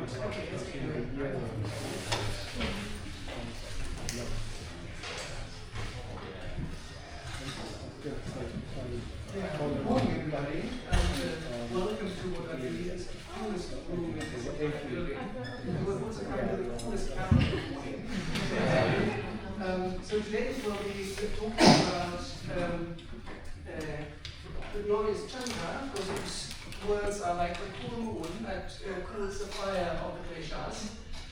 Good morning, everybody, and welcome to what I believe is the coolest room in this entire building. What's kind of the coolest camera of the morning. So today we'll be talking about the glorious Chandra, whose words are like the full moon that cools the fire of the glaciers.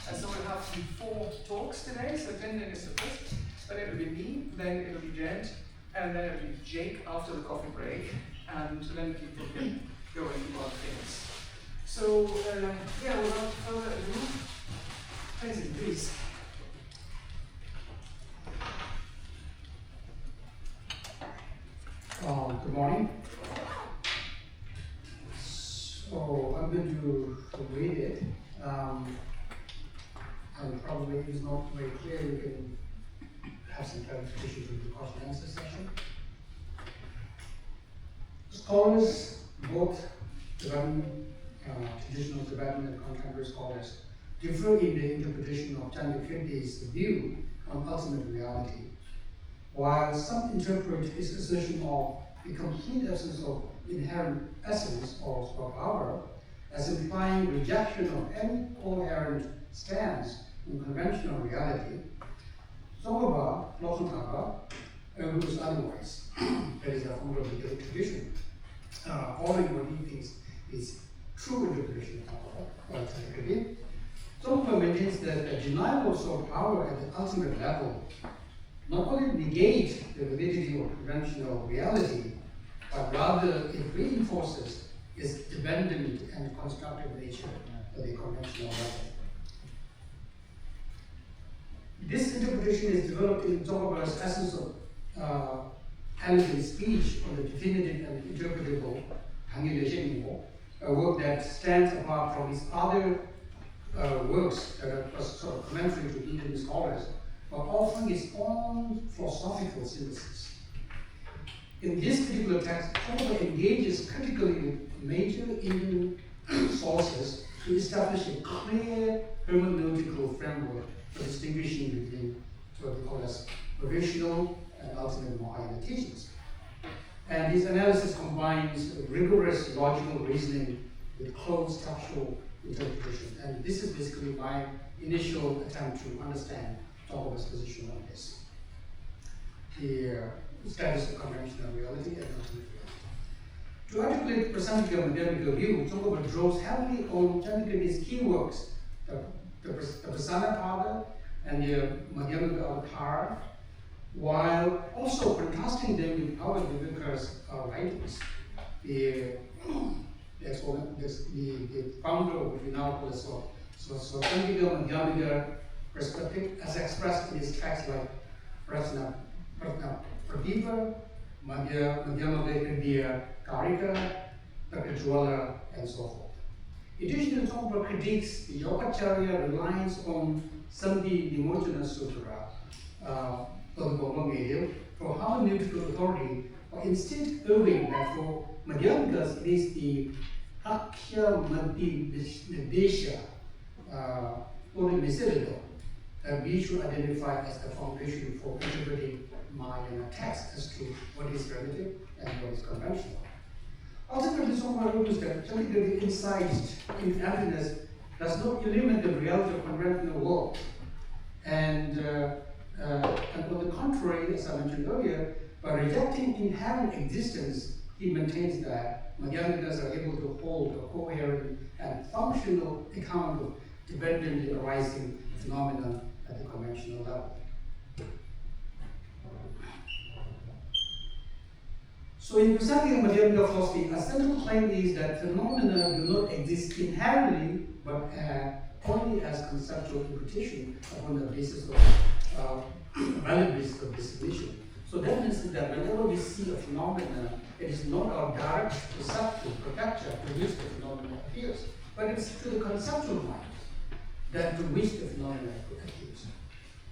And so we'll have 4 talks today, so 10 minutes the first, but it'll be me, then it'll be Jed, and then it'll be Jake after the coffee break, and then people can go into other things. So, without further ado, President, please. Good morning. So I'm going to read it. And probably it's not very clear. You can have some clarification in the question and answer session. Scholars, both traditional Tibetan and contemporary scholars, differ in the interpretation of Candrakīrti's view on ultimate reality. While some interpret his assertion of the complete absence of inherent essence or power as implying rejection of any coherent stance in conventional reality, Tsongkhapa Losungkhapa argues otherwise. That is a form of the tradition, following what he thinks is true interpretation of Candrakīrti. Tsongkhapa maintains that a denial of power at the ultimate level not only negates the validity of conventional reality, but rather it reinforces its dependent and constructive nature at the conventional level. This interpretation is developed in Tsongkhapa's essence of elegant speech on the definitive and interpretable a work that stands apart from his other works that are sort of commentary to Indian scholars, but offering its own philosophical synthesis. In this particular text, Tsongkhapa engages critically with major Indian sources to establish a clear hermeneutical framework for distinguishing between what we call as provisional and ultimate Mahayana teachings. And his analysis combines rigorous logical reasoning with close textual interpretation. And this is basically my initial attempt to understand Tsongkhapa's position on this. The status of conventional reality and ultimate reality. To articulate presenting a Madhyamika view, Tsongkhapa draws heavily on Candrakīrti's key works, the Prasannapada and the Madhyamika Avatar, while also contrasting them with other Viveka's writings. The founder of what we now call so Candrakīrti Madhyamika perspective as expressed in his texts like Prajna Pradipa, Madhyamika Kriya Karika, Prakajwala, and so forth. Additionally, Tsongkhapa critiques the Yogacharya reliance on Sandhi Vimochana Sutra for hermeneutical authority, or instead arguing that for Madhyamikas it is the Hakya Madhi Nidesha that we should identify as the foundation for interpreting Mahayana text as to what is relative and what is conventional. Ultimately, Tsongkhapa argues that Candrakīrti insight in emptiness does not eliminate the reality of conventional world. And on the contrary, as I mentioned earlier, by rejecting inherent existence, he maintains that Madhyamikas are able to hold a coherent and functional account of dependently arising phenomena at the conventional level. So in presenting Madhyamika philosophy, a central claim is that phenomena do not exist inherently, but only as conceptual interpretation upon the basis of valid basis of distinction. So that means that whenever we see a phenomenon, it is not our direct perceptual projector to which the phenomenon appears, but it's to the conceptual mind that to which the phenomenon appears.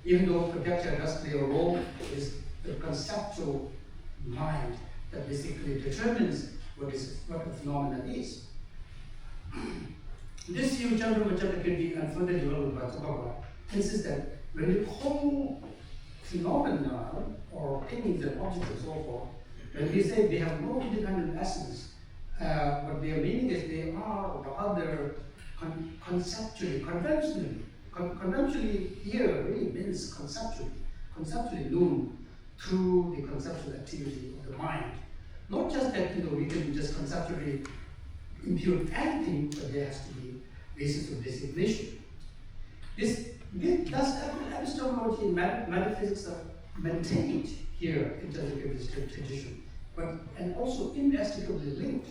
Even though projector does play a role, it is the conceptual mind that basically determines what the phenomenon is. This view, Candrakīrti and further developed by Tokabra, insists that when you call phenomena or things and objects and so forth, when we say they have no independent essence, what their meaning is they are rather conceptually, conventionally here really means conceptually known through the conceptual activity of the mind. Not just that we can just conceptually impute anything, but there has to be basis of designation. Thus, epistemology and metaphysics are maintained here in Candrakīrti's tradition, and also inestricably linked.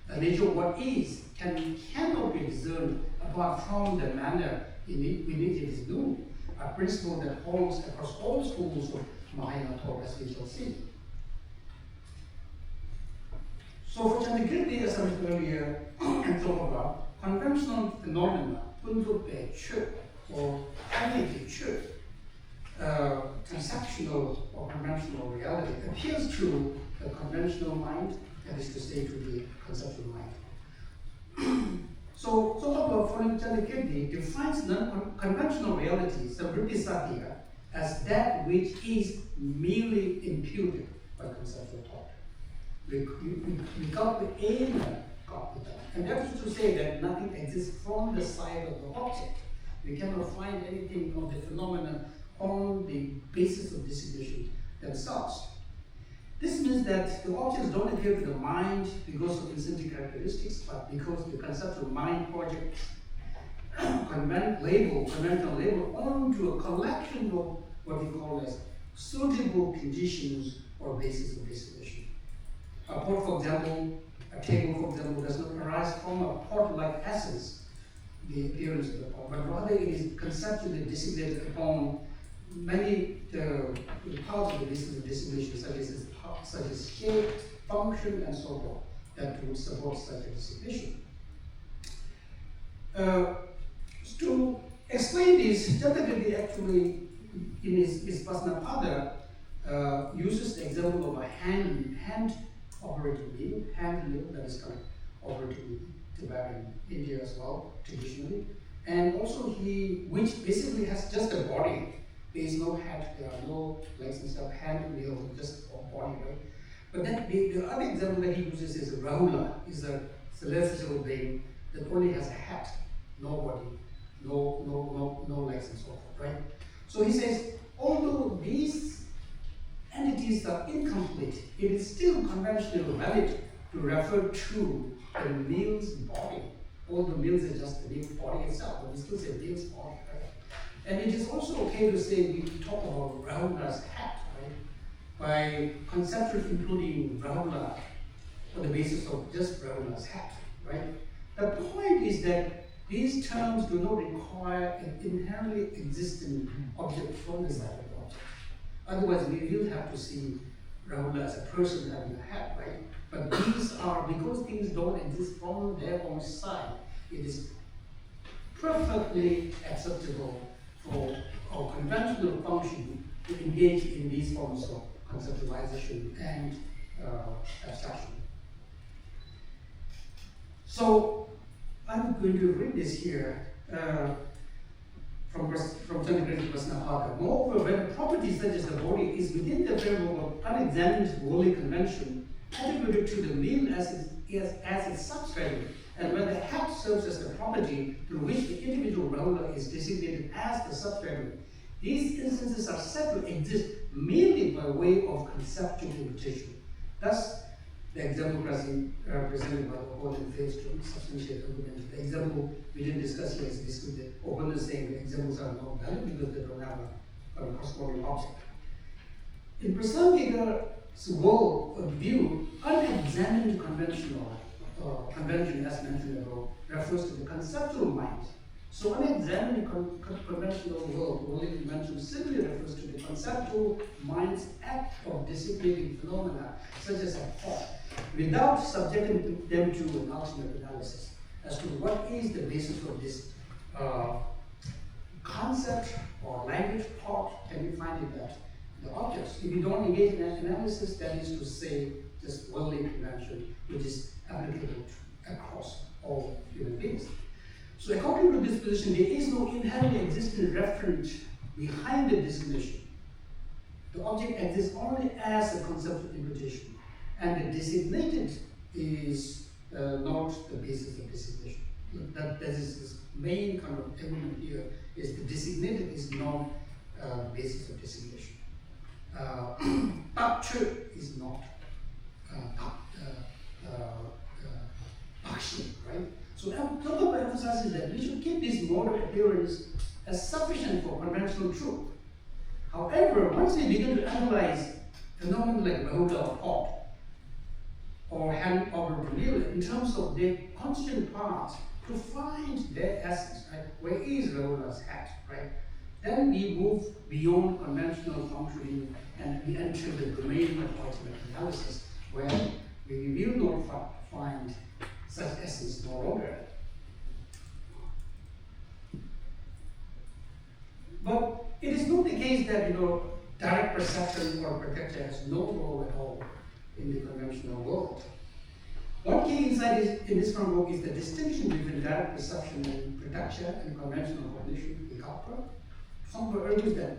The nature of what is cannot be discerned apart from the manner in which it is known, a principle that holds across all schools of Mahayana thought, as we shall see. So for Candrakīrti, as I mentioned earlier, and talked about, conventional phenomena, or transactional or conventional reality appeals to the conventional mind, that is to say, to the conceptual mind. So following Candrakīrti, defines non-conventional reality, samvritti-satya, as that which is merely imputed by conceptual thought. We got the aim of that. And that is to say that nothing exists from the side of the object. We cannot find anything of the phenomena on the basis of distribution themselves. This means that the objects don't appear to the mind because of intrinsic characteristics, but because the conceptual mind projects conventional label onto a collection of what we call as suitable conditions or basis of distribution. A pot, for example, a table, for example, does not arise from a pot-like essence, the appearance of the pot, but rather it is conceptually designated upon many parts of the basis of designation, such as shape, function, and so forth, that would support such a designation. To explain this, Candrakīrti actually, in his personal father, uses the example of a hand operating wheel, hand wheel that is kind of operating to bear in India as well, traditionally. And also which basically has just a body. There is no head, there are no legs and stuff, hand wheel, just a body, right? But then the other example that he uses is a rahula, is a celestial being that only has a head, no body, no legs and so forth, right? So he says, although these entities are incomplete, it is still conventionally valid to refer to the meal's body. Although meals is just the meal's body itself, but we still say meal's body, right? And it is also okay to say we talk about Rahula's head, right? By conceptually including Rahula on the basis of just Rahula's head, right? The point is that these terms do not require an inherently existing object from the side of the object. Otherwise, we will have to see Rahula as a person having a head, right? But these are, because things don't exist from their own side, it is perfectly acceptable for our conventional function to engage in these forms of conceptualization and abstraction. So I'm going to read this here from Candrakīrti Prasnapaka. Moreover, when a property such as the body is within the framework of unexamined worldly convention, attributed to the meal as its substrate, and when the head serves as the property through which the individual Rahula is designated as the substrate, these instances are said to exist merely by way of conceptual imitation. Thus, the example presented by the opponent fails to substantiate argument. The example we didn't discuss here is basically the opponent saying the examples are not valid because they don't have a corresponding object. In Prasnapaka's world of view, unexamined convention, as mentioned above, refers to the conceptual mind. So unexamined conventional world, worldly convention, simply refers to the conceptual mind's act of designating phenomena, such as a thought, without subjecting them to an ultimate analysis as to what is the basis of this concept or language thought. Can we find it that the objects, if you don't engage in an analysis, that is to say, just worldly convention, which is applicable across all human beings. So according to this position, there is no inherently existing referent behind the designation. The object exists only as a conceptual imputation, and the designated is not the basis of designation. That is this main kind of element here, is the designated is not the basis of designation. Is not action, right? So Tokyo emphasizes that we should keep this mode of appearance as sufficient for conventional truth. However, once we begin to analyze phenomena like Bahula or pot, or hand over vanilla in terms of their constituent parts to find their essence, right? Where is Rahula's hat, right? Then we move beyond conventional functioning and we enter the domain of ultimate analysis, where we will not find such essence no longer. But it is not the case that direct perception or projector has no role at all in the conventional world. One key insight in this framework is the distinction between direct perception and production and conventional cognition, the Kappa. Some argues that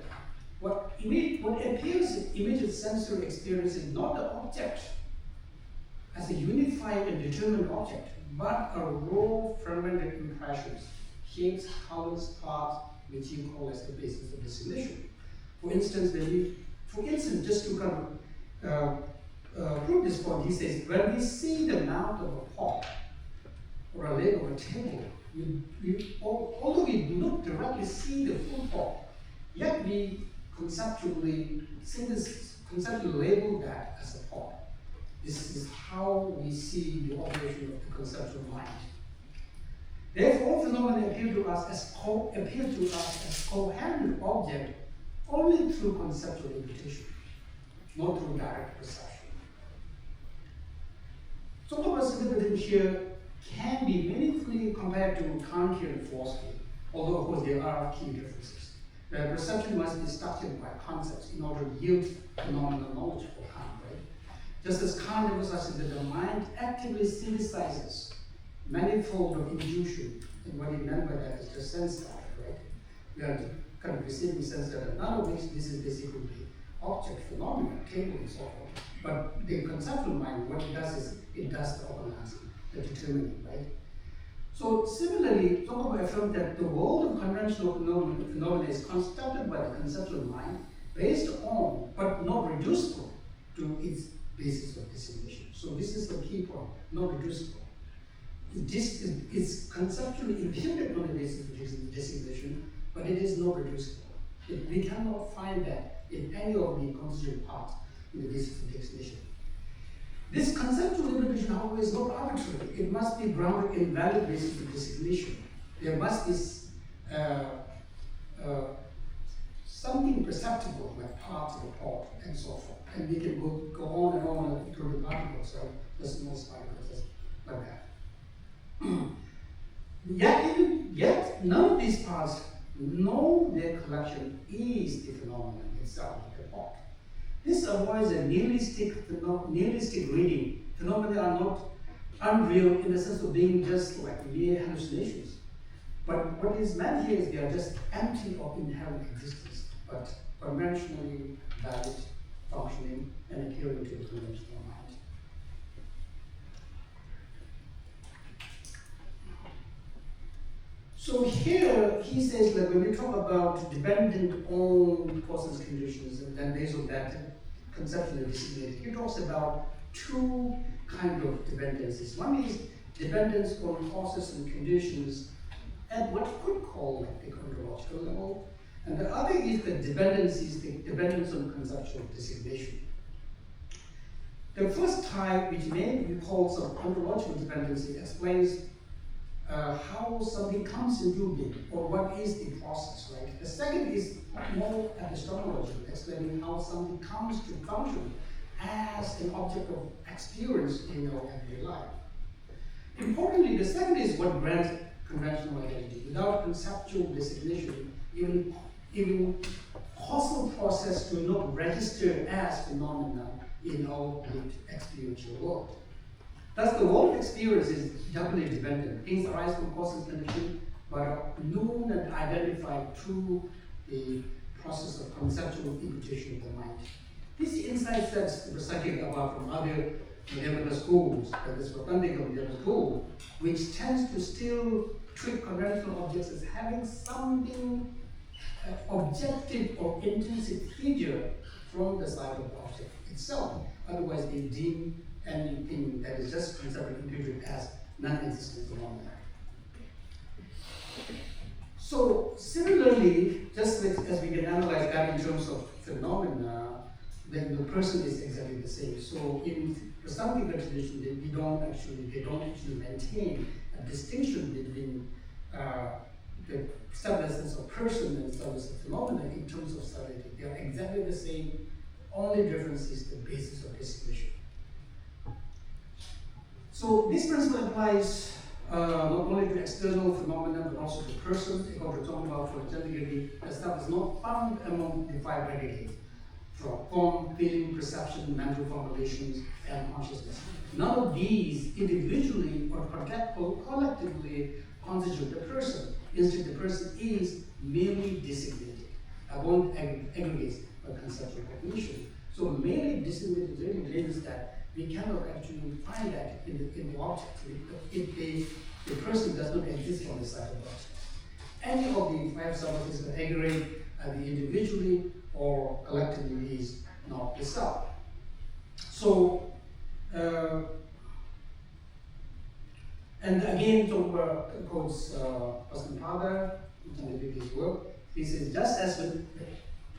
what appears in immediate sensory experience is not the object as a unified and determined object, but a raw fragmented impressions, shapes, colors, parts, which you call as the basis of designation. For instance, just to kind of prove this point, he says, when we see the mouth of a pot or a leg of a table, although we do not directly see the full pot, yet we conceptually label that as a pot. This is how we see the operation of the conceptual mind. Therefore, all phenomena appear to us as coherent object only through conceptual imputation, not through direct perception. So Thomas' interpretation here can be meaningfully compared to Kantian philosophy, although of course there are key differences. Where perception must be structured by concepts in order to yield phenomenal knowledge for Kant, right? Just as Kant emphasizes that the mind actively synthesizes manifold of intuition, and what he meant by that is the sense data, right? We are kind of receiving sense data, none of which this is basically object, phenomena, table, and so forth. But the conceptual mind, what it does is it does the organizing, the determining, right? So similarly, Tokugawa affirmed that the world of conventional phenomena is constructed by the conceptual mind based on, but not reducible to its basis of designation. So this is the key point, not reducible. This is conceptually imputed on the basis of designation, but it is not reducible. We cannot find that in any of the constituent parts in the basis of designation. This conceptual imputation, however, is not arbitrary. It must be grounded in valid basis of designation. There must be something perceptible, like parts of a pot and so forth. And we can go on and on through the particles, so there's no particles like that. Yet none of these parts know their collection is the phenomenon itself of the pot. This avoids a nihilistic reading. Phenomena are not unreal in the sense of being just like mere hallucinations. But what is meant here is they are just empty of inherent existence, but conventionally valid, functioning, and appearing to the conventional mind. So here he says that when we talk about dependent on causes conditions, and then based on that conceptually designated, he talks about two kinds of dependencies. One is dependence on causes and conditions at what you could call like the ontological level, and the other is the dependence on conceptual designation. The first type, which may be called sort of ontological dependency, explains how something comes into being, or what is the process, right? The second is more epistemology, explaining how something comes to function as an object of experience in our everyday life. Importantly, the second is what grants conventional identity. Without conceptual designation, even causal process will not register as phenomena in our lived experiential world. Thus, the world of experience is doubly dependent. Things arise from causes and condition, but are known and identified through the process of conceptual imputation of the mind. This insight sets the Prasangika apart from other Madhyamaka schools, that is Candrakīrti Madhyamaka school, which tends to still treat conventional objects as having something objective or intrinsic feature from the side of the object itself. Otherwise, they deem anything that is just conceptually imputed as non-existent phenomena. So similarly, just as we can analyze that in terms of phenomena, then the person is exactly the same. So in the Prasangika tradition, they don't actually maintain a distinction between the established of person and established of phenomena in terms of stability. They are exactly the same. Only difference is the basis of distinction. So this principle applies not only to external phenomena but also to persons. According to Tongbao, for Candrakīrti, the stuff is not found among the five predicates: form, feeling, perception, mental formulations, and consciousness. None of these individually or collectively constitute the person. Instead, the person is merely designated among aggregates of conceptual cognition. So merely designated really means that we cannot actually find that in the object. If the person does not exist on the side of the object. Any of the five substances that aggregate either individually or collectively is not the self. So, and again, Tongpa quotes Paskampada in his work. He says, just as when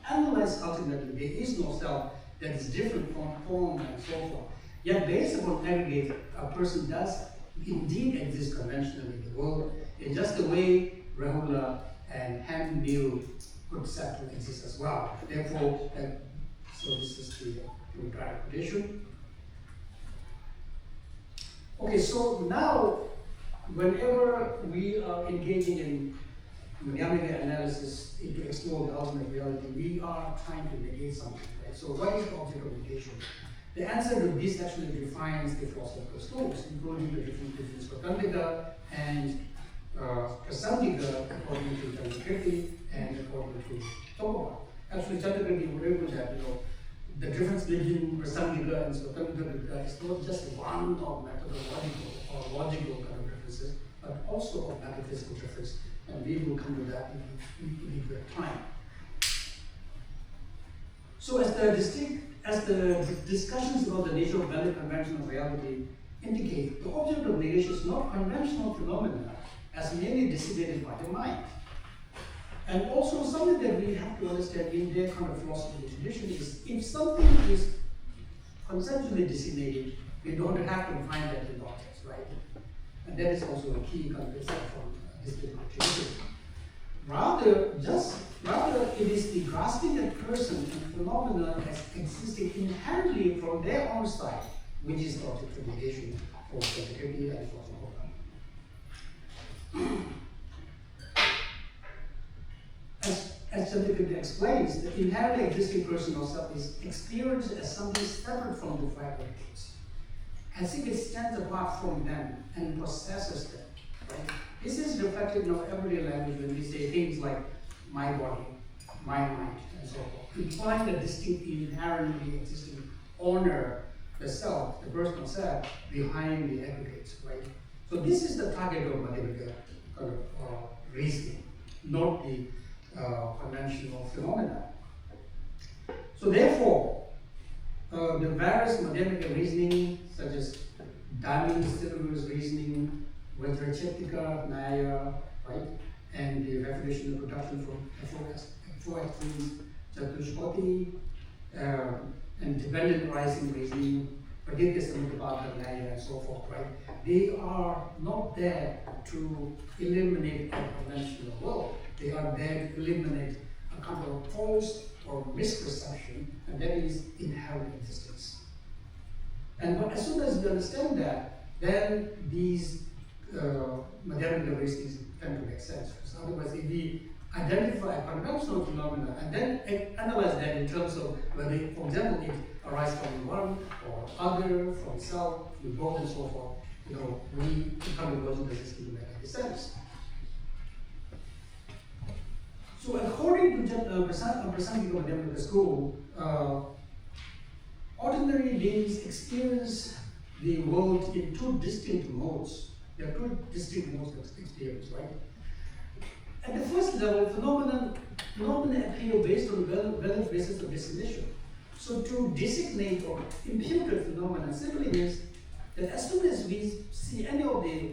analyzed ultimately, there is no self that is different from form and so forth. Yet, based upon aggregate, a person does indeed exist conventionally in the world in just the way regular and hand-built concept will exist as well. Therefore, so this is the democratic tradition. Okay, so now, whenever we are engaging in Madhyamaka analysis to explore the ultimate reality, we are trying to negate something, right? So what is the object of negation? The answer to this actually defines the philosophical schools, including the different traditions for Candrakīrti and Prasangika according to Candrakīrti and according to Tongbao. Actually, Candrakīrti would agree that the difference between Prasangika and Candrakīrti is not just one of methodological or logical kind of differences, but also of metaphysical difference. And we will come to that in good time. So as the discussions about the nature of valid conventional reality indicate, the object of negation is not conventional phenomena as merely dissipated by the mind. And also something that we have to understand in their kind of philosophical tradition is, if something is conceptually designated, we don't have to find that in objects, right? And that is also a key concept from this tradition. Rather, it is the grasping at person and phenomena as existing inherently from their own side, which is the object of negation for Candrakīrti and for Tongbao. As Candrakīrti explains, the inherently existing person or self is experienced as something separate from the five predicates, as if it stands apart from them and possesses them. Right? This is reflected in our everyday language when we say things like my body, my mind, and so forth, implying a distinct, inherently existing owner, the self, the personal self, behind the aggregates, right? So this is the target of Madhyamaka kind of reasoning, not the conventional phenomena. So therefore, the various Madhyamaka reasoning, such as Diamond Distiller's reasoning, Vajrachyaptika, Nyaya, right? And the refutation of production from four extremes, Chatushpati, and dependent arising reasoning, Praditya Samuddhapata, Nyaya, and so forth, right? They are not there to eliminate a conventional world. They are there to eliminate a kind of false or misperception, and that is inherent existence. And as soon as we understand that, then these Madhyamaka reasonings tend to make sense. Because otherwise, if we identify a conventional phenomena and then analyze that in terms of whether, for example, it arises from one or other, from self, from both, and so forth, we become a version that doesn't make any sense. So according to Prasangika school, ordinary beings experience the world in two distinct modes. There are two distinct modes of experience, right? At the first level, phenomena appear based on valid basis of designation. So to designate or impute a phenomenon simply means that as soon as we see any of the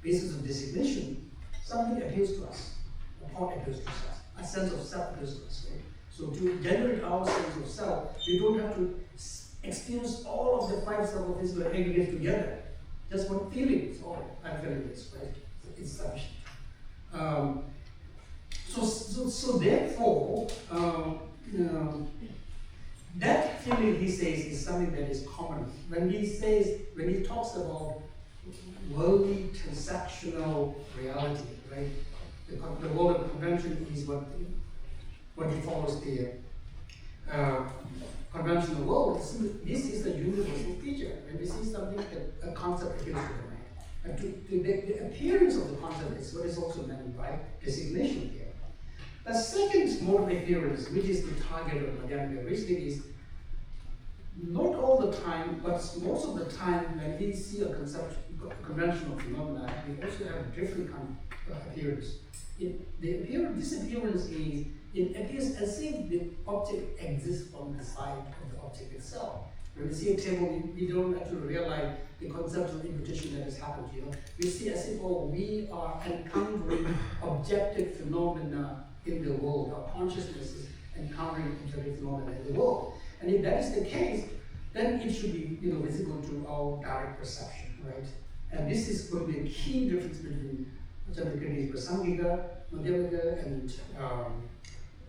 basis of designation, something appears to us, a thought appears to us, a sense of self appears to us, right? So to generate our sense of self, we don't have to experience all of the five physical aggregates together. Just one feeling is all I'm feeling this, right? It's sufficient. So therefore, that feeling, he says, is something that is common. When he talks about worldly transactional reality, right? The world of convention is what he follows the conventional world. This is the universal feature. When we see something, a concept appears to the mind. And the appearance of the concept is what is also meant by designation here. The second mode of appearance, which is the target of Madhyamika reasoning, is not all the time, but most of the time when we see a conventional phenomena, we also have a different kind of appearance. This appearance is, it appears as if the object exists on the side of the object itself. When we see a table, we don't actually realize the conceptual invitation that has happened here. We see as if, we are encountering objective phenomena in the world. Our consciousness is encountering objective phenomena in the world. And if that is the case, then it should be visible to our direct perception, right? And this is going to be a key difference between Candrakīrti's Prasangika, Madhyamika, and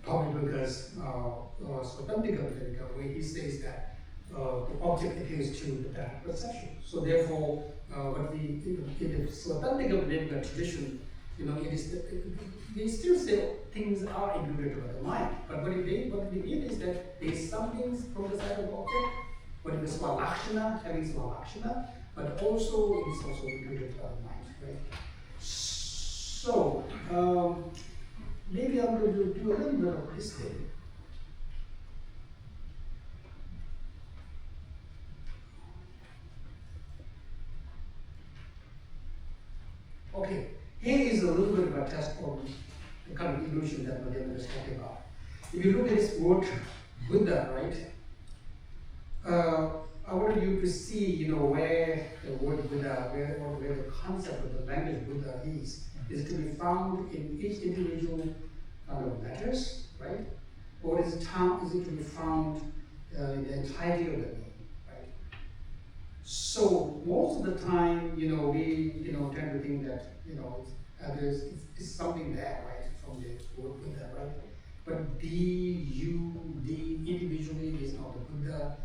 Pāvāvika's Svatantika Madhyamika, where he says that the object appears to the direct perception. So therefore, what we in the Svatantika Madhyamika tradition, it is they still say things are imputed by the mind. But what we mean is that there is something from the side of the object, but it is Swalakshana, having Swalakshana, but also it is also imputed by the mind, right? So maybe I'm going to do a little bit of this thing. Okay, here is a little bit of a test on the kind of illusion that Madhyamika is talking about. If you look at this word Buddha, right? I want you to see, where the word Buddha, where the concept of the language Buddha is to be found in each individual kind of letters, right? Or is it to be found in the entirety of the name, right? So most of the time, we tend to think that it's something there, right, from the word Buddha, right? But D-U-D individually is not the Buddha.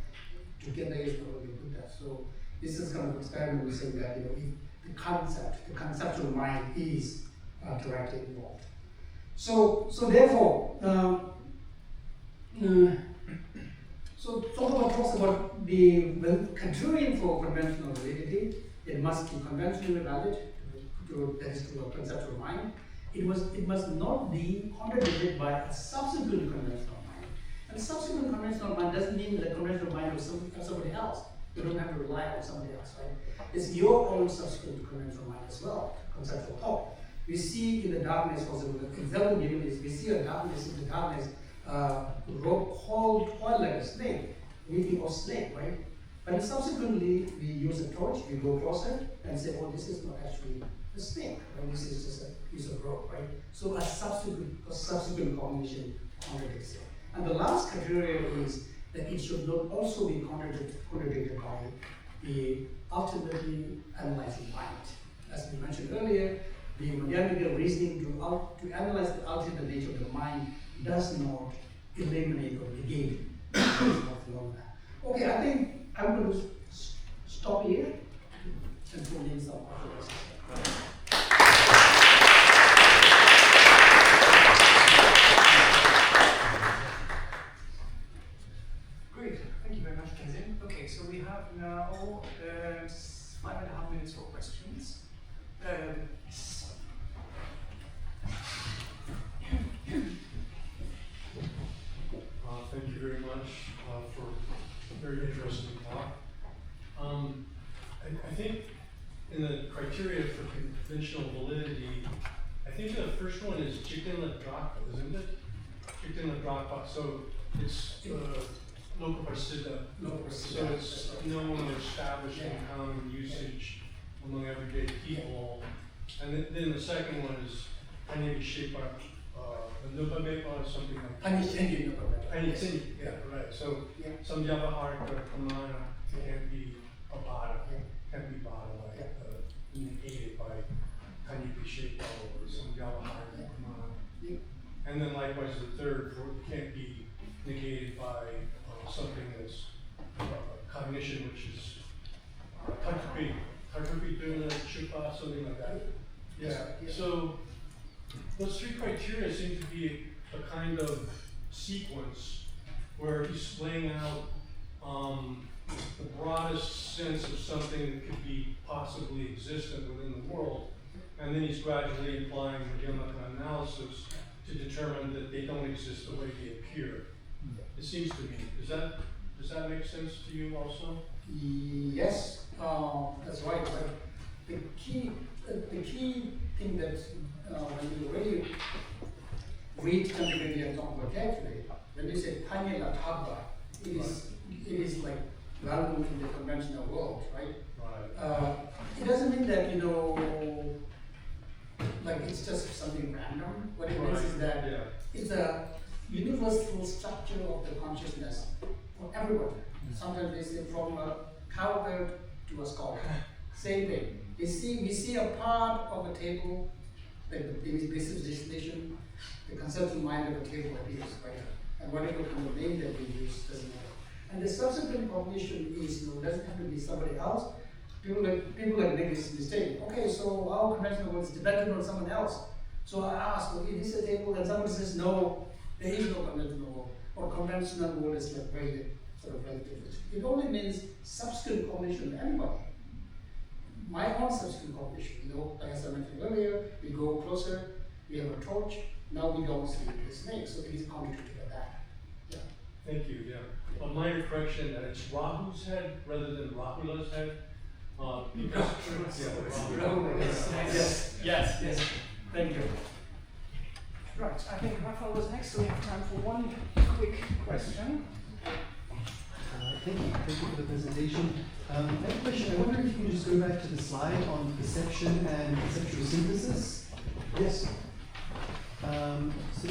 Together is not the Buddha. So this is kind of experiment with saying that if the conceptual mind is directly involved. So therefore, so Thomas talks about the criterion for conventional validity. It must be conventionally valid, that is to a conceptual mind. It must not be contradicted by a subsequent conventional mind. And subsequent conventional mind doesn't mean the conventional mind of somebody else. You don't have to rely on somebody else, right? It's your own subsequent conventional mind as well, conceptual thought. We see in the darkness, for example, the example given is we see a darkness in the darkness, rope coiled like a snake, weaving or snake, right? But subsequently, we use a torch, we go closer and say, this is not actually a snake, right? This is just a piece of rope, right? So a subsequent combination contradicts it. And the last criteria is that it should not also be contradicted by the ultimately analyzing mind. As we mentioned earlier, the Madhyamika reasoning to analyze the ultimate nature of the mind does not eliminate or negate the phenomena. Okay, I think I'm going to stop here and pull in some questions. Great, thank you very much, Kenzin. Okay, so we have now 5.5 minutes for questions. much for a very interesting talk. I think in the criteria for conventional validity, I think the first one is chicken la drapa, isn't it? Chicken la drapa. So it's local parsida. So it's known or established in common usage among everyday people. And then the second one is Pani Shepa, or something like that. Pani, yeah, right. So some Java Arka Kamana can't be abada, can't be bada, negated by Pani Shepa or some Java Arka Kamana. And then likewise the third can't be negated by something that's cognition, which is Shupa, something like that. Yeah. So those three criteria seem to be a kind of sequence where he's laying out the broadest sense of something that could be possibly existent within the world, and then he's gradually applying the Yamaka analysis to determine that they don't exist the way they appear. It seems to me. Does that make sense to you also? Yes, that's right. But the key thing that when you really read Candrakīrti and talk about carefully, when you say Panya la Tabba, it is like well-known in the conventional world, right? Right. It doesn't mean that, like it's just something random. What it means is that it's a universal structure of the consciousness for everyone. Sometimes they say from a cowbird to a scholar. Same thing. We see a part of a table, like the basis legislation, the conceptual mind of a table appears, right? And whatever kind of name that we use doesn't matter. And the subsequent cognition is, doesn't have to be somebody else. People make this mistake. Okay, so our conventional world is dependent on someone else. So I ask, well, is this a table? And somebody says, no, there is no conventional world. Or conventional world is like very sort of relative. It only means subsequent cognition to anybody. My own subsequent cognition, like as I mentioned earlier, we go closer, we have a torch, now we don't see the snake, so it is cognitive to that. Yeah. Thank you, yeah. A minor correction, it's Rahu's head rather than Rahula's head. Because, Yes. Thank you. Right, I think Rafael was next, so we have time for one quick question. Thank you for the presentation. I have a question. I wonder if you can just go back to the slide on perception and perceptual synthesis. Yes. So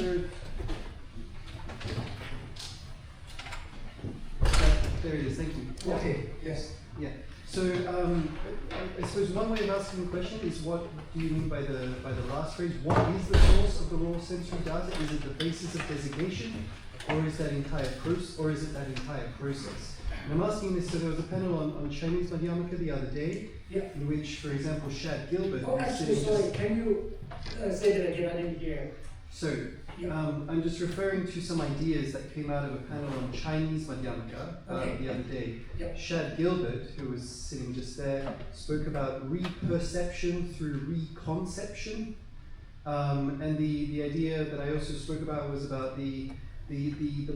there it is. Thank you. Okay. Yes. Yeah. So I suppose one way of asking the question is, what do you mean by the last phrase? What is the source of the raw sensory data? Is it the basis of designation, or is that entire process, or is it that entire process? And I'm asking this, so there was a panel on Chinese Madhyamaka the other day, in which, for example, Shad Gilbert. Oh, actually, sorry. Can you say that again? I didn't hear. So, I'm just referring to some ideas that came out of a panel on Chinese Madhyamaka the other day. Shad Gilbert, who was sitting just there, spoke about reperception through reconception. And the idea that I also spoke about was about the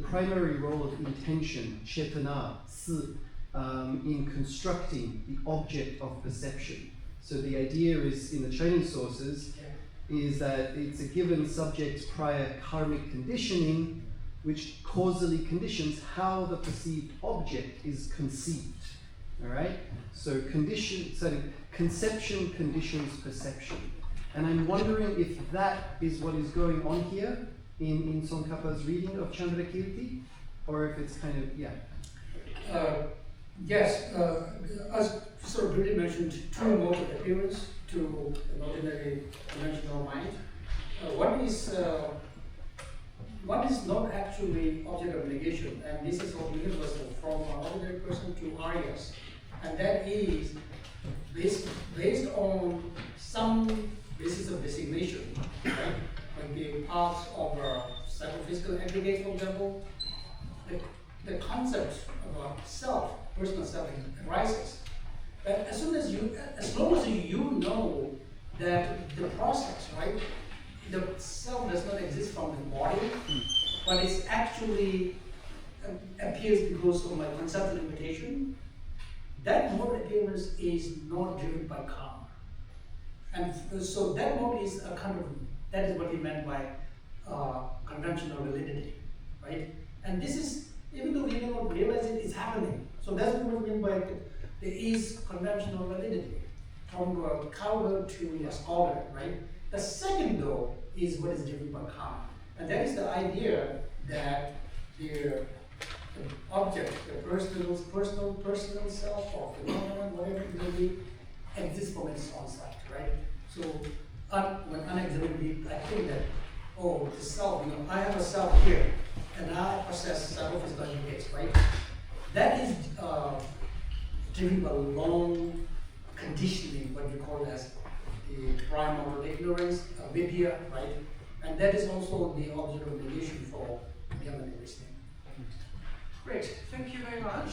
primary role of intention, chetana, in constructing the object of perception. So the idea is, in the Chinese sources, is that it's a given subject's prior karmic conditioning which causally conditions how the perceived object is conceived. All right? So conception conditions perception. And I'm wondering if that is what is going on here in Tsongkhapa's reading of Candrakīrti, or if it's kind of, Yes, as Professor Brady mentioned, two modes of appearance to an ordinary conventional mind. One is not actually object of negation, and this is all universal from an ordinary person to Aryas, and that is based on some basis of designation, right? Like being parts of a psychophysical aggregate, for example. The concept of a self, personal self, arises. But as long as you know that the process, right, the self does not exist from the body, but it's actually appears because of my conceptual limitation, that mode appearance is not driven by karma. And so that mode is a kind of, that is what he meant by conventional validity, right? And this is, even though we may not realize it, it's happening. So that's what we mean by there is conventional validity, from a coward to a scholar, right? The second though is what is driven by karma. And that is the idea that the object, the personal self or phenomenon, whatever it may be, exists from its own side, right? So when unexamined, I think that, oh, the self, I have a self here, and I possess some of its conjugates, right? That is driven by long conditioning, what we call as the primal ignorance, vidya, right? And that is also the object of negation for Yamana listening. Great, thank you very much.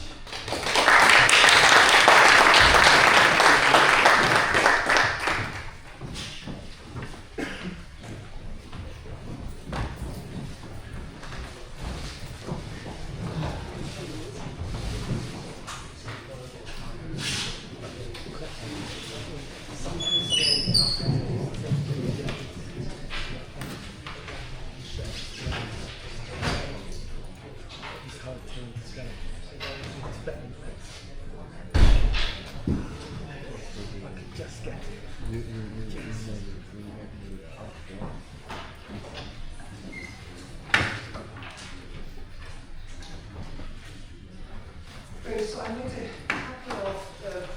So I made a couple of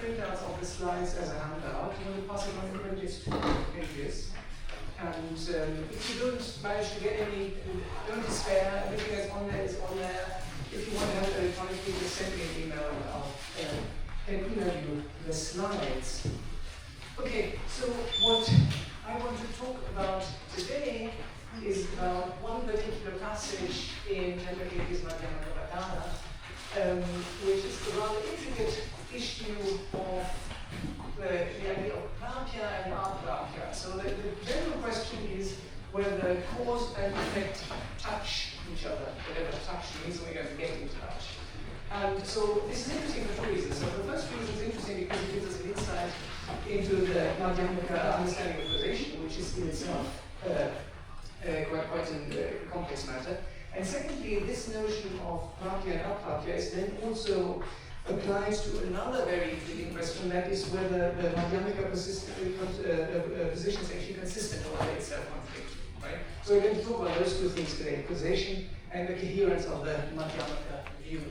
printouts of the slides as a handout. I'm going to pass it on in just 2 pages. And if you don't manage to get any, don't despair. Everything that's on there is on there. If you want to have it electronically, just send me an email and I'll can email you the slides. Okay, so what I want to talk about today is about one particular passage in Candrakīrti's Madhyamaka, which is the rather intricate issue of the idea of prapya and aprapya. So the general question is whether cause and effect touch each other, whatever touch means, we're going to get into touch. And so this is interesting for 2 reasons. So the first reason is interesting because it gives us an insight into the Madhyamaka understanding of causation, which is in itself quite a complex matter. And secondly, this notion of prapya and aprapya is then also applies to another very intriguing question, that is whether the Madhyamaka position is actually consistent or whether it's self-contradictory, right? So we're going to talk about those 2 things today, causation and the coherence of the Madhyamaka view.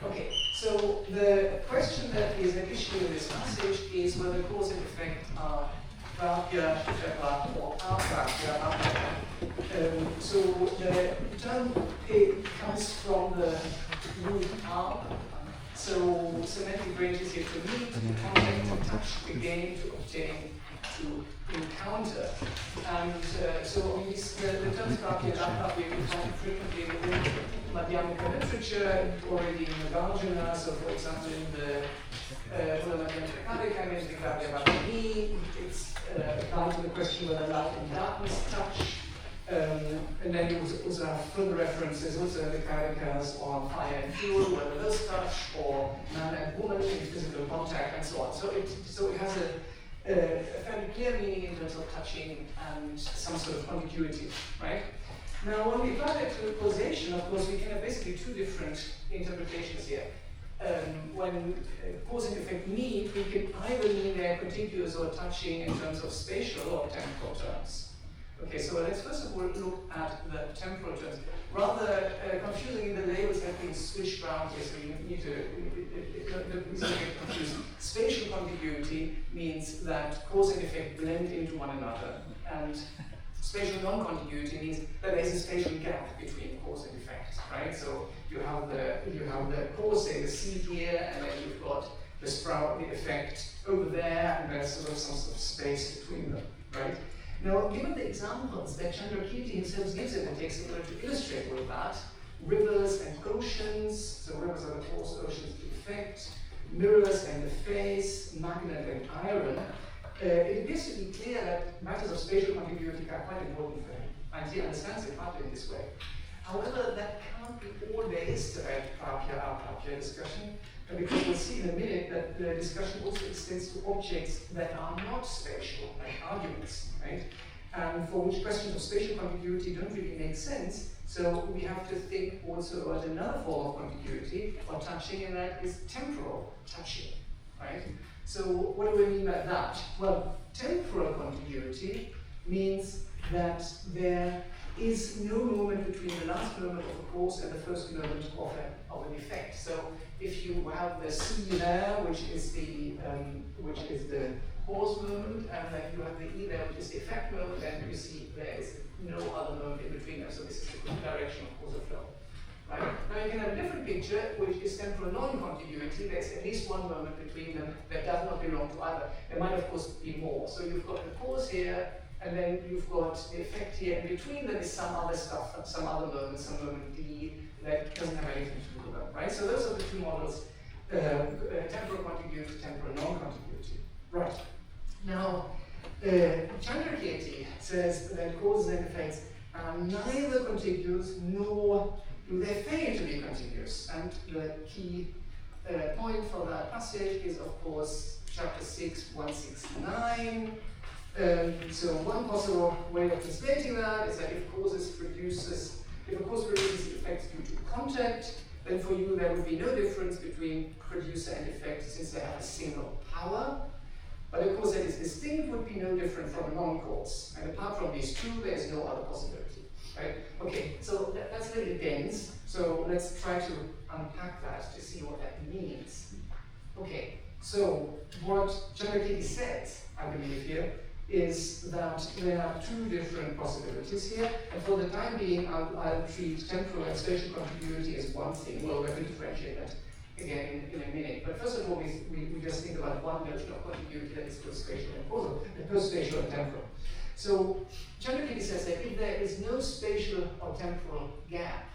Okay, so the question that is at issue in this passage is whether cause and effect are prapya or aprapya. So the term comes from the root arp. So semantic ranges here to meet, to contact, to touch, to gain, to obtain, to encounter. And so on this, the terms prapya and aprapya we find frequently within Madhyamaka literature, already in the Nagarjuna. So for example in the it's applied to the question whether light and darkness touch. And then you also have further references, also the Karikas on fire and fuel, whether those touch, or man and woman in physical contact, and so on. So it has a fairly clear meaning in terms of touching and some sort of contiguity, right? Now, when we apply that to causation, of course, we can have basically 2 different interpretations here. When cause and effect meet, we can either mean they're contiguous or touching in terms of spatial or temporal terms. Okay, so let's first of all look at the temporal terms. Rather confusingly, the labels have been switched around here, so you need to, the reason I get confused. Spatial contiguity means that cause and effect blend into one another, and spatial non-contiguity means that there's a spatial gap between cause and effect, right? So you have the cause, say the seed here, and then you've got the sprout, the effect over there, and there's sort of some sort of space between them, right? Now, given the examples that Candrakīrti himself gives in the text in order to illustrate all of that, rivers and oceans, so rivers are the cause, oceans the effect, mirrors and the face, magnet and iron, it appears to be clear that matters of spatial contiguity are quite important for him, and he understands it partly in this way. However, that can't be all there is to Prapya discussion, because we'll see in a minute that the discussion also extends to objects that are not spatial, like arguments, right? And for which questions of spatial contiguity don't really make sense, so we have to think also about another form of contiguity or touching, and that is temporal touching, right? So what do we mean by that? Well, temporal contiguity means that there is no moment between the last moment of a cause and the first moment of an effect. So if you have the C there, which is the cause moment, and then you have the E there, which is the effect moment, then you see there is no other moment in between them. So this is the direction of causal flow. Right? Now you can have a different picture, which is temporal non-contiguity. There's at least one moment between them that does not belong to either. There might of course be more. So you've got the cause here, and then you've got the effect here, and between them is some other stuff, some other moment, some moment D that doesn't have anything to do with them, right? So those are the two models, temporal contiguity, temporal non-contiguity. Right. Now, Candrakīrti says that causes and effects are neither contiguous nor do they fail to be contiguous. And the key point for that passage is, of course, chapter 6, 169. So one possible way of translating that is that if a cause produces effects due to contact, then for you there would be no difference between producer and effect since they have a single power. But a cause that is distinct would be no different from a non-cause. And apart from these two, there is no other possibility. Right? Okay, so that's a little dense. So let's try to unpack that to see what that means. Okay, so what Candrakīrti says, I believe here, is that there are two different possibilities here, and for the time being, I'll treat temporal and spatial contiguity as one thing. Well, we're going to differentiate that again in a minute. But first of all, we just think about one notion of contiguity that is both spatial and causal, both spatial and temporal. So Candrakīrti says that if there is no spatial or temporal gap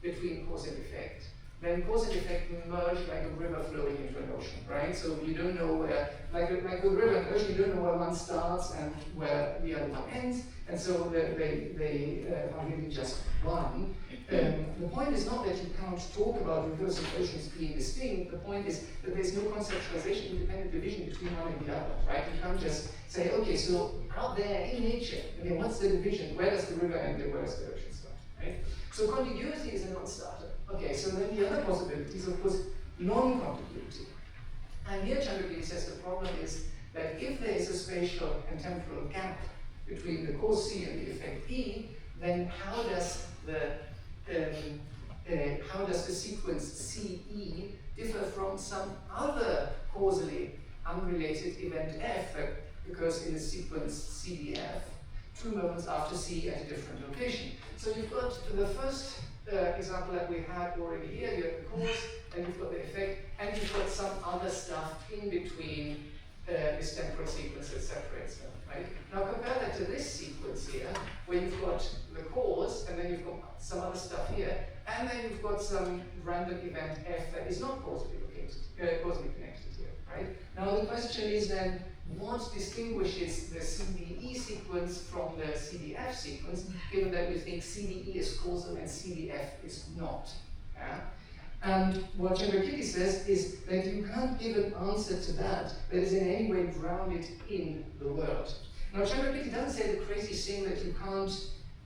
between cause and effect, then cause and effect merge like a river flowing into an ocean, right? So you don't know where, like with river and ocean, you don't know where one starts and where the other one ends, and so they are really just one. The point is not that you can't talk about rivers and oceans being distinct. The point is that there's no conceptualization, independent division between one and the other, right? You can't just say, okay, so out there in nature, I mean, what's the division? Where does the river end and where does the ocean start, right? So contiguity is a non-starter. Okay, so then the other possibility is, of course, non-contiguity. And here Candrakīrti says the problem is that if there is a spatial and temporal gap between the cause C and the effect E, then how does the sequence CE differ from some other causally unrelated event F that occurs in the sequence CDF 2 moments after C at a different location? So you've got the first example that we had already here. You have the cause, and you've got the effect, and you've got some other stuff in between this temporal sequence that separates them, right? Now compare that to this sequence here, where you've got the cause, and then you've got some other stuff here, and then you've got some random event F that is not causally connected here, right? Now the question is then, what distinguishes the CDE sequence from the CDF sequence, given that we think CDE is causal and CDF is not? Yeah? And what Candrakīrti says is that you can't give an answer to that is in any way grounded in the world. Now Candrakīrti doesn't say the crazy thing that you can't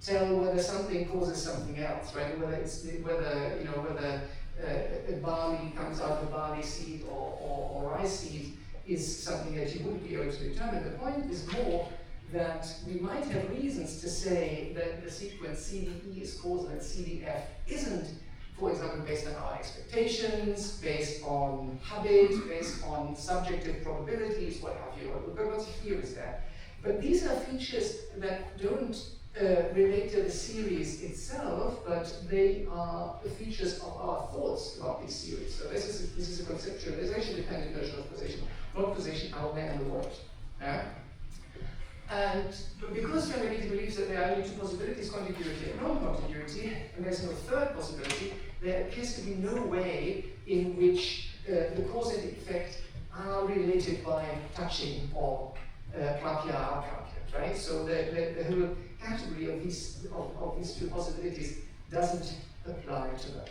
tell whether something causes something else, right? Whether a barley comes out of a barley seed or rice seed is something that you wouldn't be able to determine. The point is more that we might have reasons to say that the sequence CDE is causal and CDF isn't, for example, based on our expectations, based on habit, based on subjective probabilities, what have you. We've got lots of theories there. But these are features that don't relate to the series itself, but they are the features of our thoughts about these series. So this is a conceptual, there's actually a dependent notion of causation, not causation out there in the world. Yeah? And because Candrakīrti believes that there are only two possibilities, contiguity and non-contiguity, and there's no third possibility, there appears to be no way in which the cause and effect are related by touching or Prapya, right? So the whole category of these two possibilities doesn't apply to them.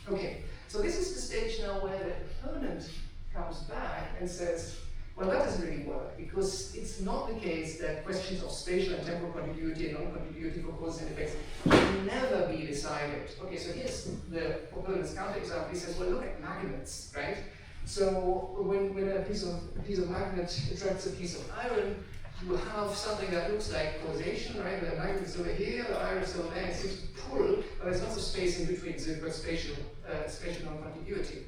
Okay, so this is the stage now where the opponent comes back and says, well, that doesn't really work, because it's not the case that questions of spatial and temporal contiguity and non-contiguity for causes and effects can never be decided. Okay, so here's the opponent's counterexample. He says, well, look at magnets, right? So when a piece of magnet attracts a piece of iron, you have something that looks like causation, right? The magnet is over here, the iron is over there, it seems to pull, but there's lots of space in between, so you've got spatial non-contiguity.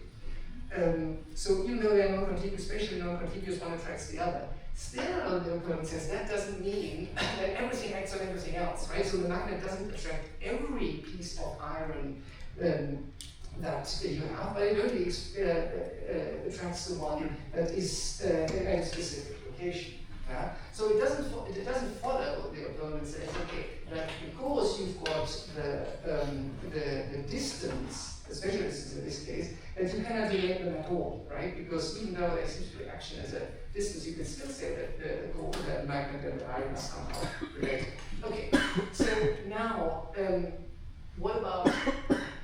So even though they're non-contiguous, spatially non-contiguous, one attracts the other. Still, the opponent says that doesn't mean that everything acts on everything else, right? So the magnet doesn't attract every piece of iron that you have, but it only attracts the one that is at a specific location. Yeah? So it doesn't follow, the opponent says, okay, that because you've got the distance, the spatial distance in this case, that you cannot relate them at all, right? Because even though there seems to be action as a distance, you can still say that the magnet and the iron are somehow related. Okay, so now, what about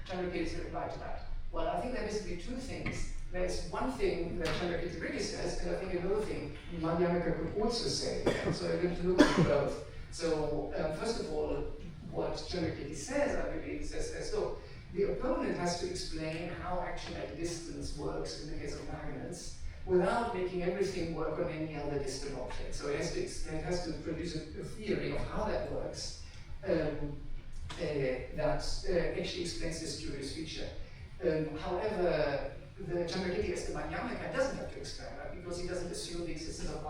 Candrakīrti's reply to that? Well, I think there are basically two things. There's one thing that Candrakīrti really says, and I think another thing Madhyamaka could also say. So I'm going to look at both. So first of all, what Candrakīrti says, I believe, says, look, the opponent has to explain how action at distance works in the case of magnets without making everything work on any other distant object. So it has to produce a theory of how that works that actually explains this curious feature. However, the Candrakīrti as the Madhyamaka doesn't have to explain that, because he doesn't assume the existence of an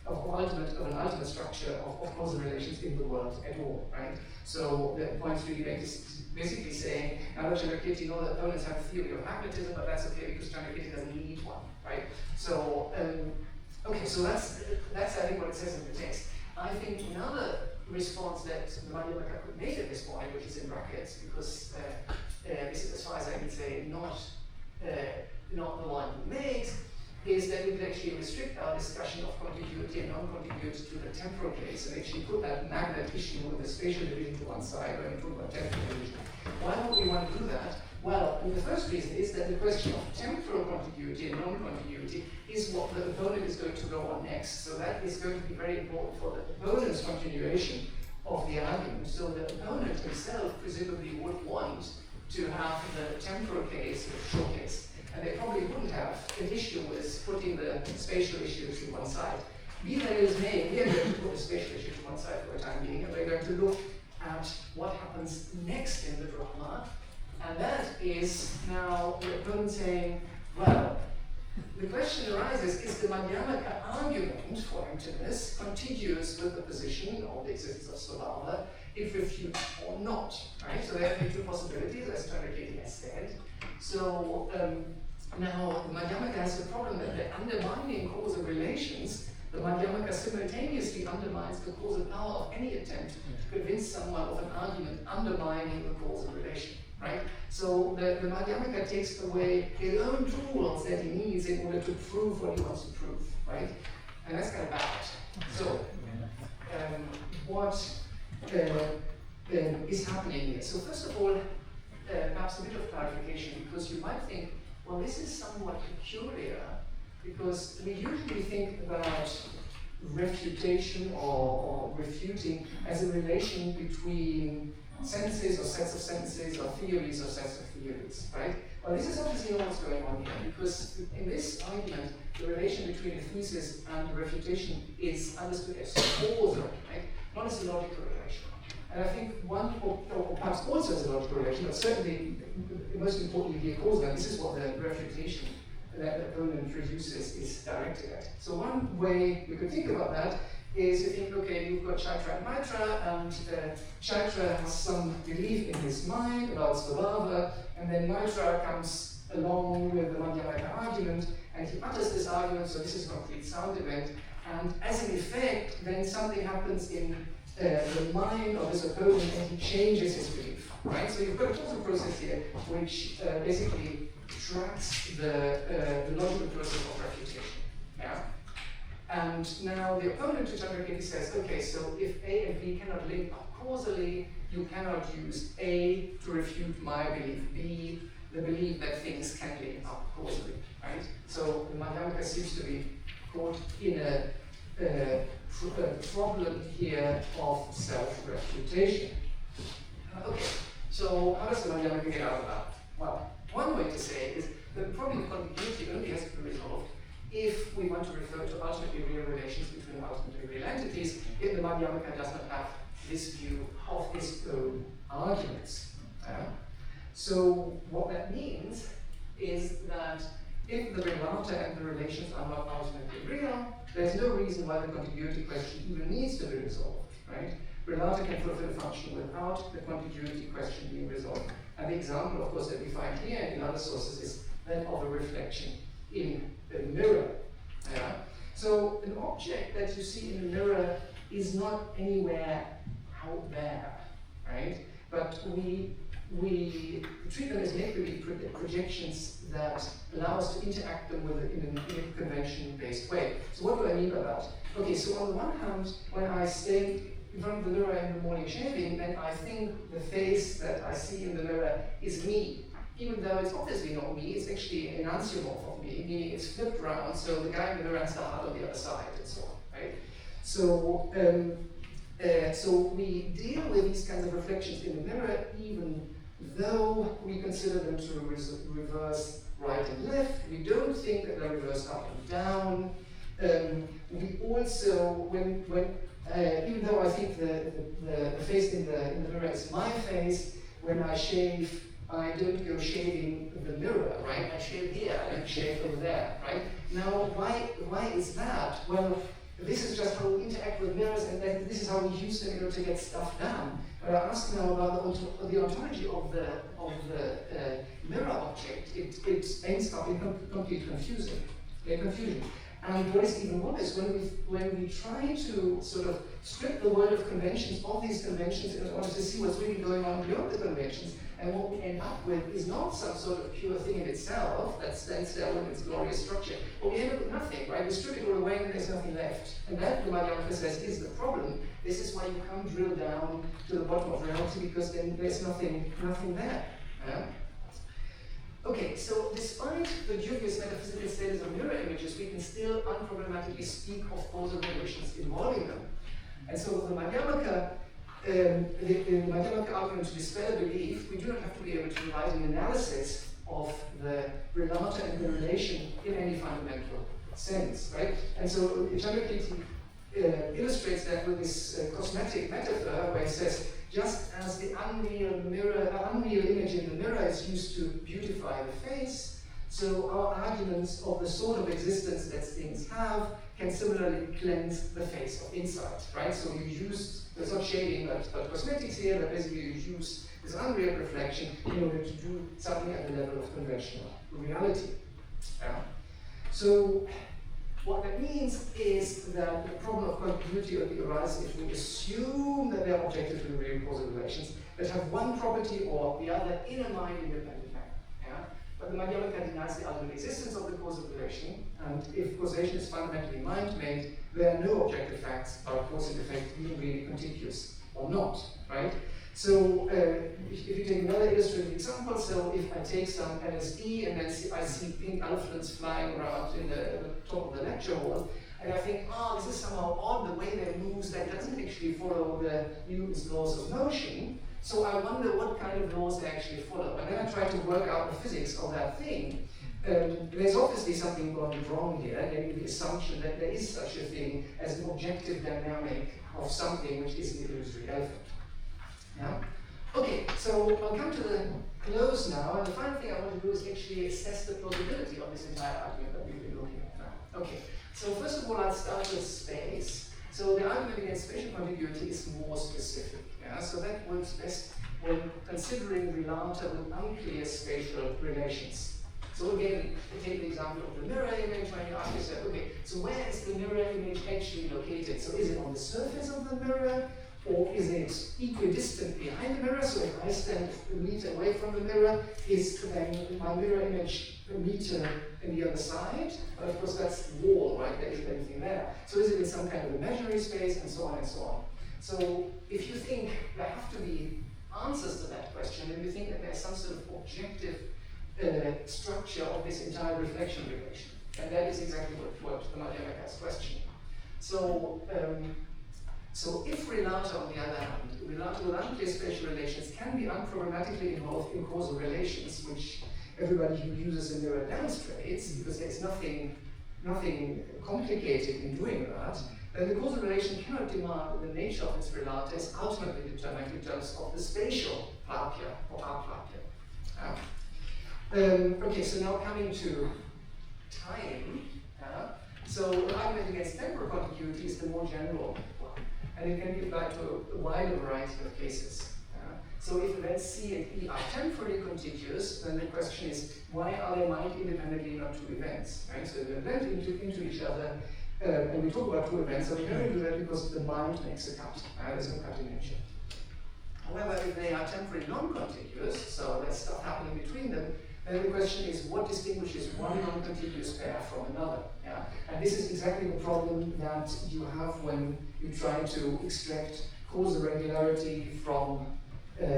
ultimate structure of causal relations in the world at all, right? So the point really made is basically saying, now that Candrakīrti knows that opponents have a theory of magnetism, but that's okay because Candrakīrti doesn't need one, right? So, okay, so that's I think what it says in the text. I think another response that the Madhyamaka could make at this point, which is in brackets, because this is, as far as I can say, not the one he makes, is that we could actually restrict our discussion of contiguity and non-contiguity to the temporal case and actually put that magnet issue with the spatial division to one side when we talk about temporal division. Why would we want to do that? Well, the first reason is that the question of temporal contiguity and non-contiguity is what the opponent is going to go on next. So that is going to be very important for the opponent's continuation of the argument. So the opponent himself presumably would want to have the temporal case, the short case, and they probably wouldn't have an issue with putting the spatial issues to one side. Be that as may, we are going to put the spatial issue to one side for the time being, and we're going to look at what happens next in the drama, and that is now the opponent saying, well, the question arises, is the Madhyamaka argument for emptiness contiguous with the position of the existence of Svabhava if refuted or not, right? So there are two possibilities, as Candrakīrti has said. So now the Madhyamaka has the problem that they're undermining causal relations. The Madhyamaka simultaneously undermines the causal power of any attempt to convince someone of an argument undermining the causal relation, right? So the Madhyamaka takes away his own tools that he needs in order to prove what he wants to prove, right? And that's kind of bad. So what is happening here? So first of all, perhaps a bit of clarification, because you might think, well, this is somewhat peculiar, because we usually think about refutation or refuting as a relation between sentences or sets of sentences or theories or sets of theories, right? Well, this is obviously not what's going on here, because in this argument, the relation between a thesis and a refutation is understood as causal, right? Not as a logical relation. And I think one, or perhaps also as a logical relation, but certainly, most importantly, here causal, and this is what the refutation that the opponent produces is directed at. So one way we could think about that is you think, okay, you've got Chaitra and Maitra, and Chaitra has some belief in his mind about Svabhava, and then Maitra comes along with the Madhyamaka argument, and he utters this argument, so this is a concrete sound event, and as an effect, then something happens in the mind of his opponent, and he changes his belief, right? So you've got a causal process here, which basically tracks the logical process of refutation, yeah? And now the opponent to Candrakīrti says, okay, so if A and B cannot link up causally, you cannot use A to refute my belief, B, the belief that things can link up causally, right? So the Madhyamaka seems to be caught in a problem here of self-refutation. Okay, so how does the Madhyamaka get out of that? Well, one way to say is that probably the continuity only has to be resolved if we want to refer to ultimately real relations between ultimately real entities, if the Madhyamaka does not have this view of its own arguments. So what that means is that if the relata and the relations are not ultimately real, there's no reason why the contiguity question even needs to be resolved, right? Relata can fulfill a function without the contiguity question being resolved. And the example, of course, that we find here and in other sources is that of a reflection in a mirror. So an object that you see in a mirror is not anywhere out there, right? But we treat them as make-believe projections that allow us to interact them with in a convention-based way. So what do I mean by that? Okay, so on the one hand, when I stand in front of the mirror in the morning shaving, then I think the face that I see in the mirror is me. Even though it's obviously not me, it's actually an enantiomorph of me, meaning it's flipped around, so the guy in the mirror has the heart on the other side, and so on, right? So, so we deal with these kinds of reflections in the mirror, even though we consider them to reverse right and left. We don't think that they're reversed up and down. We also, even though I think the face in the mirror is my face, when I shave, I don't go shaving the mirror, right? I shave here, I don't shave over there, right? Now, why is that? Well, this is just how we interact with mirrors, and then this is how we use them in order to get stuff done. But I ask now about the ontology of the mirror object. It ends up in complete confusion. And what is even worse, when we try to sort of strip the world of conventions of these conventions in order to see what's really going on beyond the conventions, and what we end up with is not some sort of pure thing in itself that stands there in its glorious structure, but we end up with nothing, right? We strip it all away and there's nothing left. And that, the Madhyamaka says, is the problem. This is why you can't drill down to the bottom of reality, because then there's nothing there. Okay, so despite the dubious metaphysical status of mirror images, we can still unproblematically speak of causal relations involving them. And so the Madhyamaka, the Madhyamaka argument to dispel belief, we do not have to be able to provide an analysis of the relata and the relation in any fundamental sense, right? And so Candrakīrti illustrates that with this cosmetic metaphor, where he says, just as the unreal image in the mirror is used to beautify the face, so our arguments of the sort of existence that things have can similarly cleanse the face of insight, right? So you use, there's not shading but cosmetics here, but basically you use this unreal reflection in order to do something at the level of conventional reality. So what that means is that the problem of continuity only arises if we assume that there are objectively real causal relations that have one property or the other in a mind-independent manner. But the Madhyamaka denies the ultimate existence of the causal relation, and if causation is fundamentally mind-made, there are no objective facts about cause and effect being really contiguous or not, right? So if you take another illustrative example, so if I take some LSD and then I see pink elephants flying around in the top of the lecture hall, and I think, oh, this is somehow odd, the way they move, that doesn't actually follow the Newton's laws of motion. So I wonder what kind of laws they actually follow. And then I try to work out the physics of that thing. There's obviously something going wrong here, namely the assumption that there is such a thing as an objective dynamic of something which is an illusory elephant. Yeah? Okay, so I'll come to the close now, and the final thing I want to do is actually assess the plausibility of this entire argument that we've been looking at now. Okay, so first of all, I'll start with space. So the argument against spatial contiguity is more specific. Yeah? So that works best when considering relata with unclear spatial relations. So again, we take the example of the mirror image when you ask yourself, okay, so where is the mirror image actually located? So is it on the surface of the mirror? Or is it equidistant behind the mirror? So if I stand a meter away from the mirror, is then my mirror image a meter in the other side? But of course that's the wall, right? There isn't anything there. So is it in some kind of imaginary space, and so on and so on. So if you think there have to be answers to that question, then we think that there's some sort of objective structure of this entire reflection relation. And that is exactly what the Madhyamaka is questioning. So, so if relata, on the other hand, relata with unclear spatial relations can be unproblematically involved in causal relations, which everybody who uses a mirror demonstrates, because there's nothing complicated in doing that, then the causal relation cannot demand that the nature of its relata is ultimately determined in terms of the spatial plapia or aplapia. Okay, so now coming to time. So the argument against temporal contiguity is the more general one, and it can be applied to a wider variety of cases. So if events C and E are temporally contiguous, then the question is, why are they mind independently not two events? Right? So they blend into each other, and we talk about two events, so we only do that because the mind makes a cut. There's no cut in nature. However, if they are temporally non-contiguous, so there's stuff happening between them, then the question is, what distinguishes one non-contiguous pair from another? Yeah? And this is exactly the problem that you have when you try to extract causal regularity from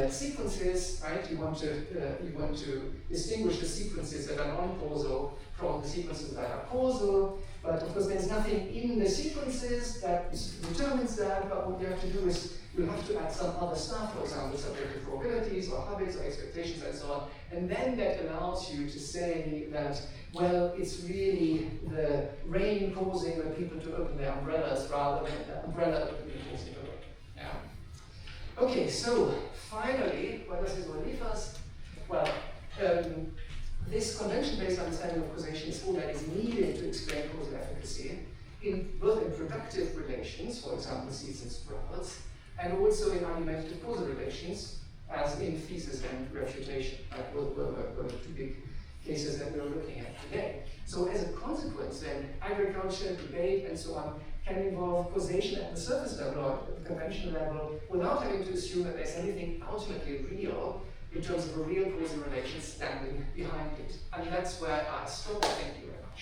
sequences, right? You want to distinguish the sequences that are non-causal from the sequences that are causal, but of course there's nothing in the sequences that determines that, but what you have to do is you have to add some other stuff, for example, subjective probabilities or habits or expectations and so on, and then that allows you to say that, well, it's really the rain causing the people to open their umbrellas rather than the umbrella opening causing the rain. Yeah. Okay, so finally, what does this all leave us? Well, this convention-based understanding of causation is all that is needed to explain causal efficacy, both in productive relations, for example, seeds and sprouts, and also in argumentative causal relations, as in thesis and refutation, were the two big cases that we're looking at today. So as a consequence, then, agriculture, debate, and so on can involve causation at the surface level or at the conventional level without having to assume that there's anything ultimately real in terms of a real causal relation standing behind it. And that's where I stop. Thank you very much.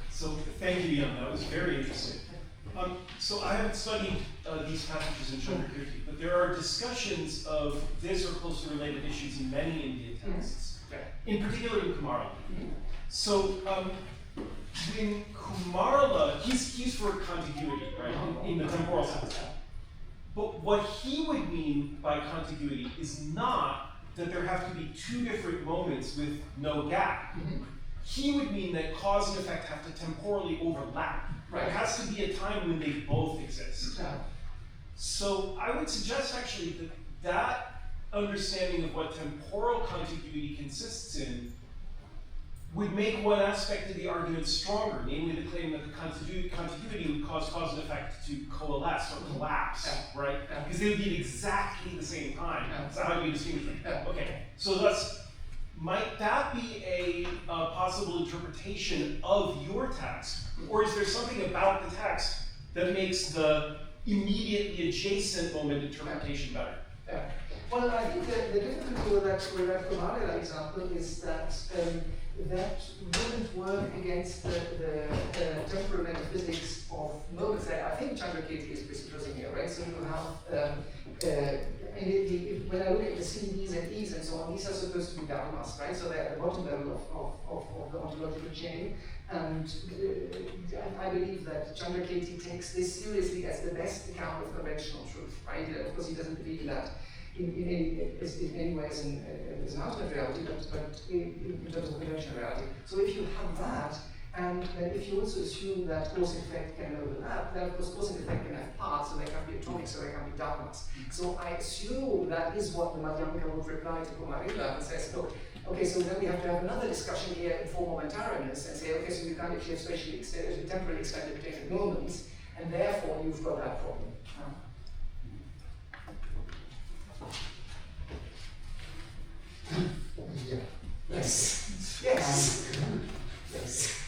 So thank you, Jan. That was very interesting. So I haven't studied these passages in Candrakīrti, but there are discussions of this or closely related issues in many Indian texts, in particular in Kumarala. So in Kumarala, he's for contiguity, right, in the temporal sense. But what he would mean by contiguity is not that there have to be two different moments with no gap. He would mean that cause and effect have to temporally overlap. Right. There has to be a time when they both exist. Yeah. So I would suggest actually that that understanding of what temporal contiguity consists in would make one aspect of the argument stronger, namely the claim that the contiguity would cause cause and effect to coalesce or collapse, right? Because they would be at exactly the same time. So how do you distinguish them? Okay, so thus, might that be a possible interpretation of your text? Or is there something about the text that makes the immediately adjacent moment interpretation better? Yeah. Well, I think the difficulty with that Kumarala example is that that wouldn't work against the temporal metaphysics of moments that I think Candrakīrti is presupposing here, right? So you have when I look at the C, D's, and E's and so on, these are supposed to be dharmas, right? So they're at the bottom level of the ontological chain. And I believe that Candrakīrti takes this seriously as the best account of conventional truth, right? Of course, he doesn't believe that in any way as an ultimate reality, but in terms of conventional reality. So if you have that, and then if you also assume that cause and effect can overlap, then of course cause and effect can have parts, so they can be atomic, so they can be dharmas. So I assume that is what the Madhyamaka would reply to Kumarila and says, look, okay, so then we have to have another discussion here in form momentariness and say, okay, so you can't actually have spatially extended, temporally extended dated moments, and therefore you've got that problem. Yeah. Yes. Yes. Yes.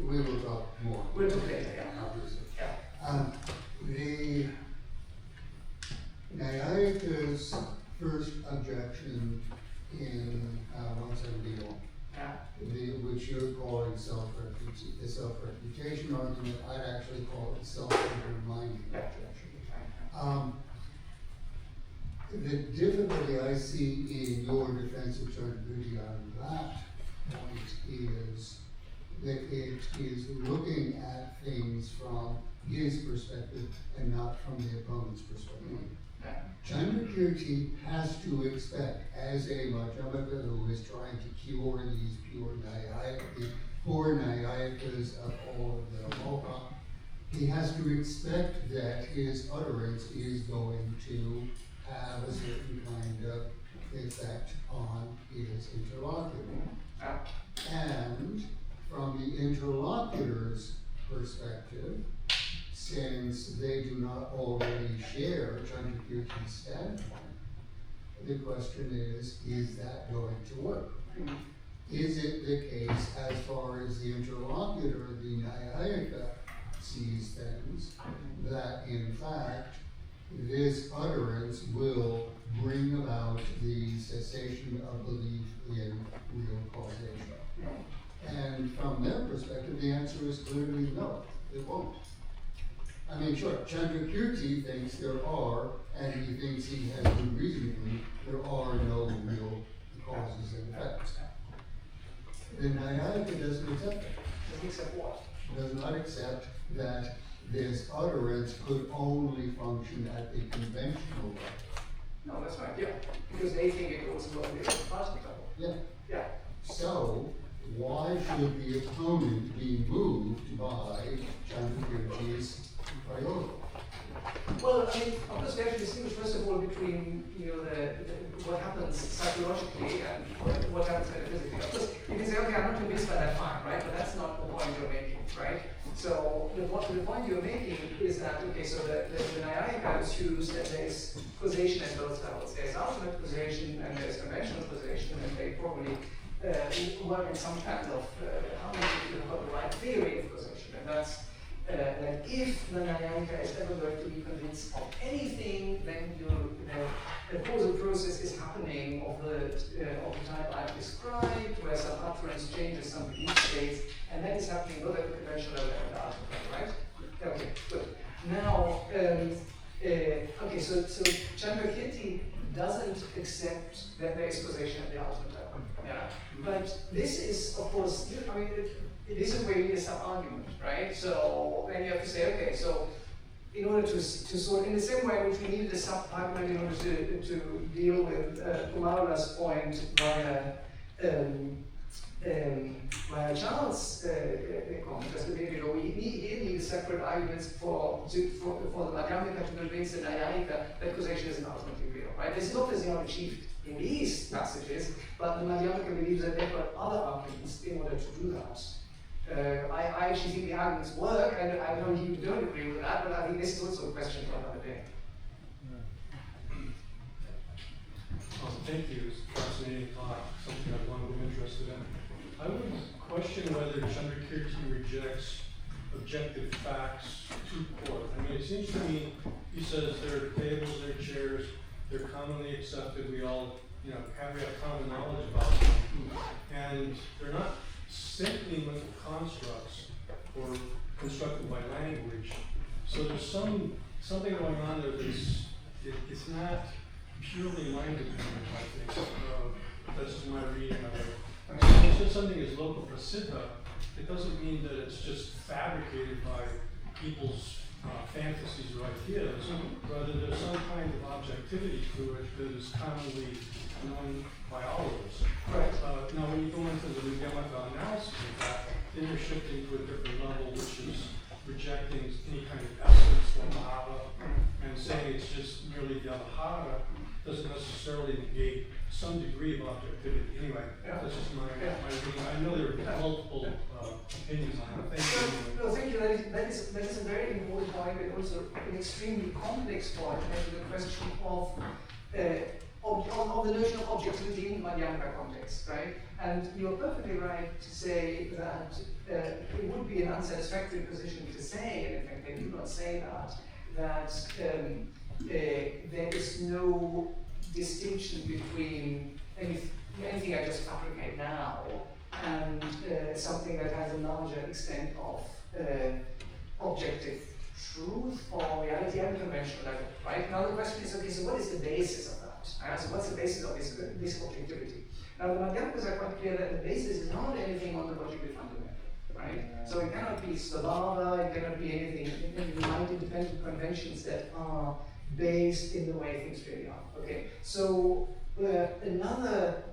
We will talk more. We'll talk later, yeah. Obviously. Yeah. The Nyayaka's first objection in 171, Yeah. the which you're calling the self-refutation argument, I'd actually call it self-undermining objection. The difficulty I see in your defense of Candrakīrti on that point is that it is looking at things from his perspective and not from the opponent's perspective. Candrakīrti has to expect, as a Madhyamaka who is trying to cure these poor Nyayikas of all of their moha, he has to expect that his utterance is going to have a certain kind of effect on his interlocutor. And from the interlocutor's perspective, since they do not already share Candrakīrti's standpoint, the question is that going to work? Is it the case, as far as the interlocutor, the Nyayika, sees things, that in fact this utterance will bring about the cessation of belief in real causation? And from their perspective, the answer is clearly no, it won't. I mean, sure, Candrakīrti thinks there are, and he thinks he has good reason to, there are no real causes and effects. The Nyayika doesn't accept that. Doesn't accept what? Does not accept that this utterance could only function at the conventional level. No, that's right, yeah. Because they think it goes below the plastic level. Yeah. Yeah. So, why should the opponent be moved by Candrakīrti's priority? Well, I mean, of course, we have to distinguish first of all between, what happens psychologically and what happens metaphysically. Of course, you can say, okay, I'm not convinced by that fine, right? But that's not the point you're making, right? So the point you're making is that, okay, so the Nyayika assumes that there's causation at both levels. There's ultimate causation and there's conventional causation, and they probably work in some kind of the right theory of causation, and that's that if the Nyayika is ever going to be convinced of anything, then the causal process is happening of the type I've described, where some utterance changes some belief states, and that is happening both at the conventional level and the ultimate level, right? Okay, good. Now, okay, so Candrakīrti doesn't accept that there is causation at the ultimate level. Yeah, but this is, of course, I mean, this is where you need a sub-argument, right? So then you have to say, okay, so in order to sort, in the same way in which we needed a sub-argument in order to deal with Kumarola's point via Charles' comment just a minute ago, we need separate arguments for the Madhyamika to convince the Nyayika that causation isn't ultimately real, right? This is obviously not achieved in these passages, but the Madhyamika believes that they've got other arguments in order to do that. I actually think the arguments work, and I know you don't agree with that, but I think this is also a question for another day. Thank you. It's a fascinating talk, something I've long been interested in. I would question whether Candrakīrti rejects objective facts to court. I mean, it seems to me, he says there are tables, there are chairs, they're commonly accepted, we all, we have common knowledge about them. And they're not simply mental constructs or constructed by language. So there's something going on there that's, it's not purely mind dependent, I think. That's just my reading of it. When you say something is local prasiddha, it doesn't mean that it's just fabricated by people's fantasies or ideas. Rather, there's some kind of objectivity to it that is commonly known by all of us. Right. Now, when you go into the Madhyamaka analysis of that, then you're shifting to a different level, which is rejecting any kind of essence or bhava, and saying it's just merely vyavahara doesn't necessarily negate some degree of objectivity. Anyway, that's just my reading. I know there are multiple opinions on it. Thank you. No, thank you. That is a very important point, and also an extremely complex point, and the question of the notion of objectivity in the Madhyamaka context, right? And you're perfectly right to say that it would be an unsatisfactory position to say, and in fact they do not say that there is no distinction between anything I just fabricate now and something that has a larger extent of objective truth or reality and conventional level, right? Now the question is, okay, so what is the basis of that? So what's the basis of this objectivity? Now the Madhyamikas are quite clear that the basis is not anything ontologically fundamental, right? So it cannot be Svabhava, it cannot be anything, it can be mind-independent conventions that are based in the way things really are, okay? So another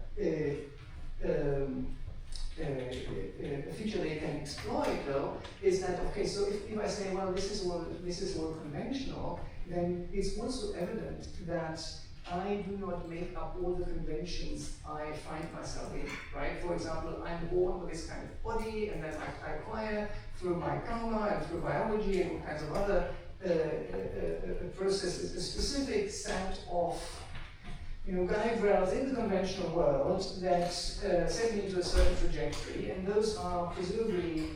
feature they can exploit though is that, okay, so if I say, well, this is all conventional, then it's also evident that I do not make up all the conventions I find myself in, right? For example, I'm born with this kind of body, and then I acquire through my karma and through biology and all kinds of other processes a specific set of guide rails in the conventional world that set me into a certain trajectory, and those are presumably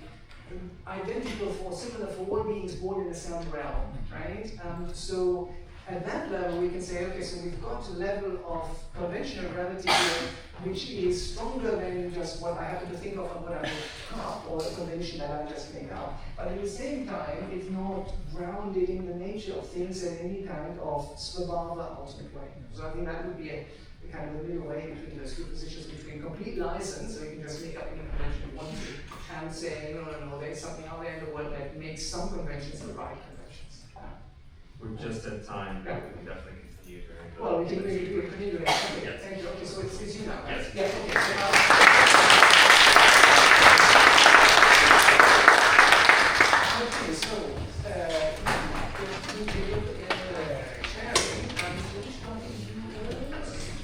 identical similar for all beings born in the same realm, right? So at that level we can say, okay, so we've got a level of conventional gravity here which is stronger than just what I happen to think of and what I make up, or a convention that I just make up. But at the same time, it's not grounded in the nature of things in any kind of Svabhava ultimate way. So I think that would be a kind of a middle way between those two positions, between complete license, so you can just make up any convention you want to, and say, no, there's something out there in the world that makes some conventions the right conventions. We're just at time, but we can definitely continue during the... Well, we can continue that. Okay, Yes. thank you. Okay, so it's you now, right? Yes. Yeah, okay. So, we can look at sharing, and which one is yours? This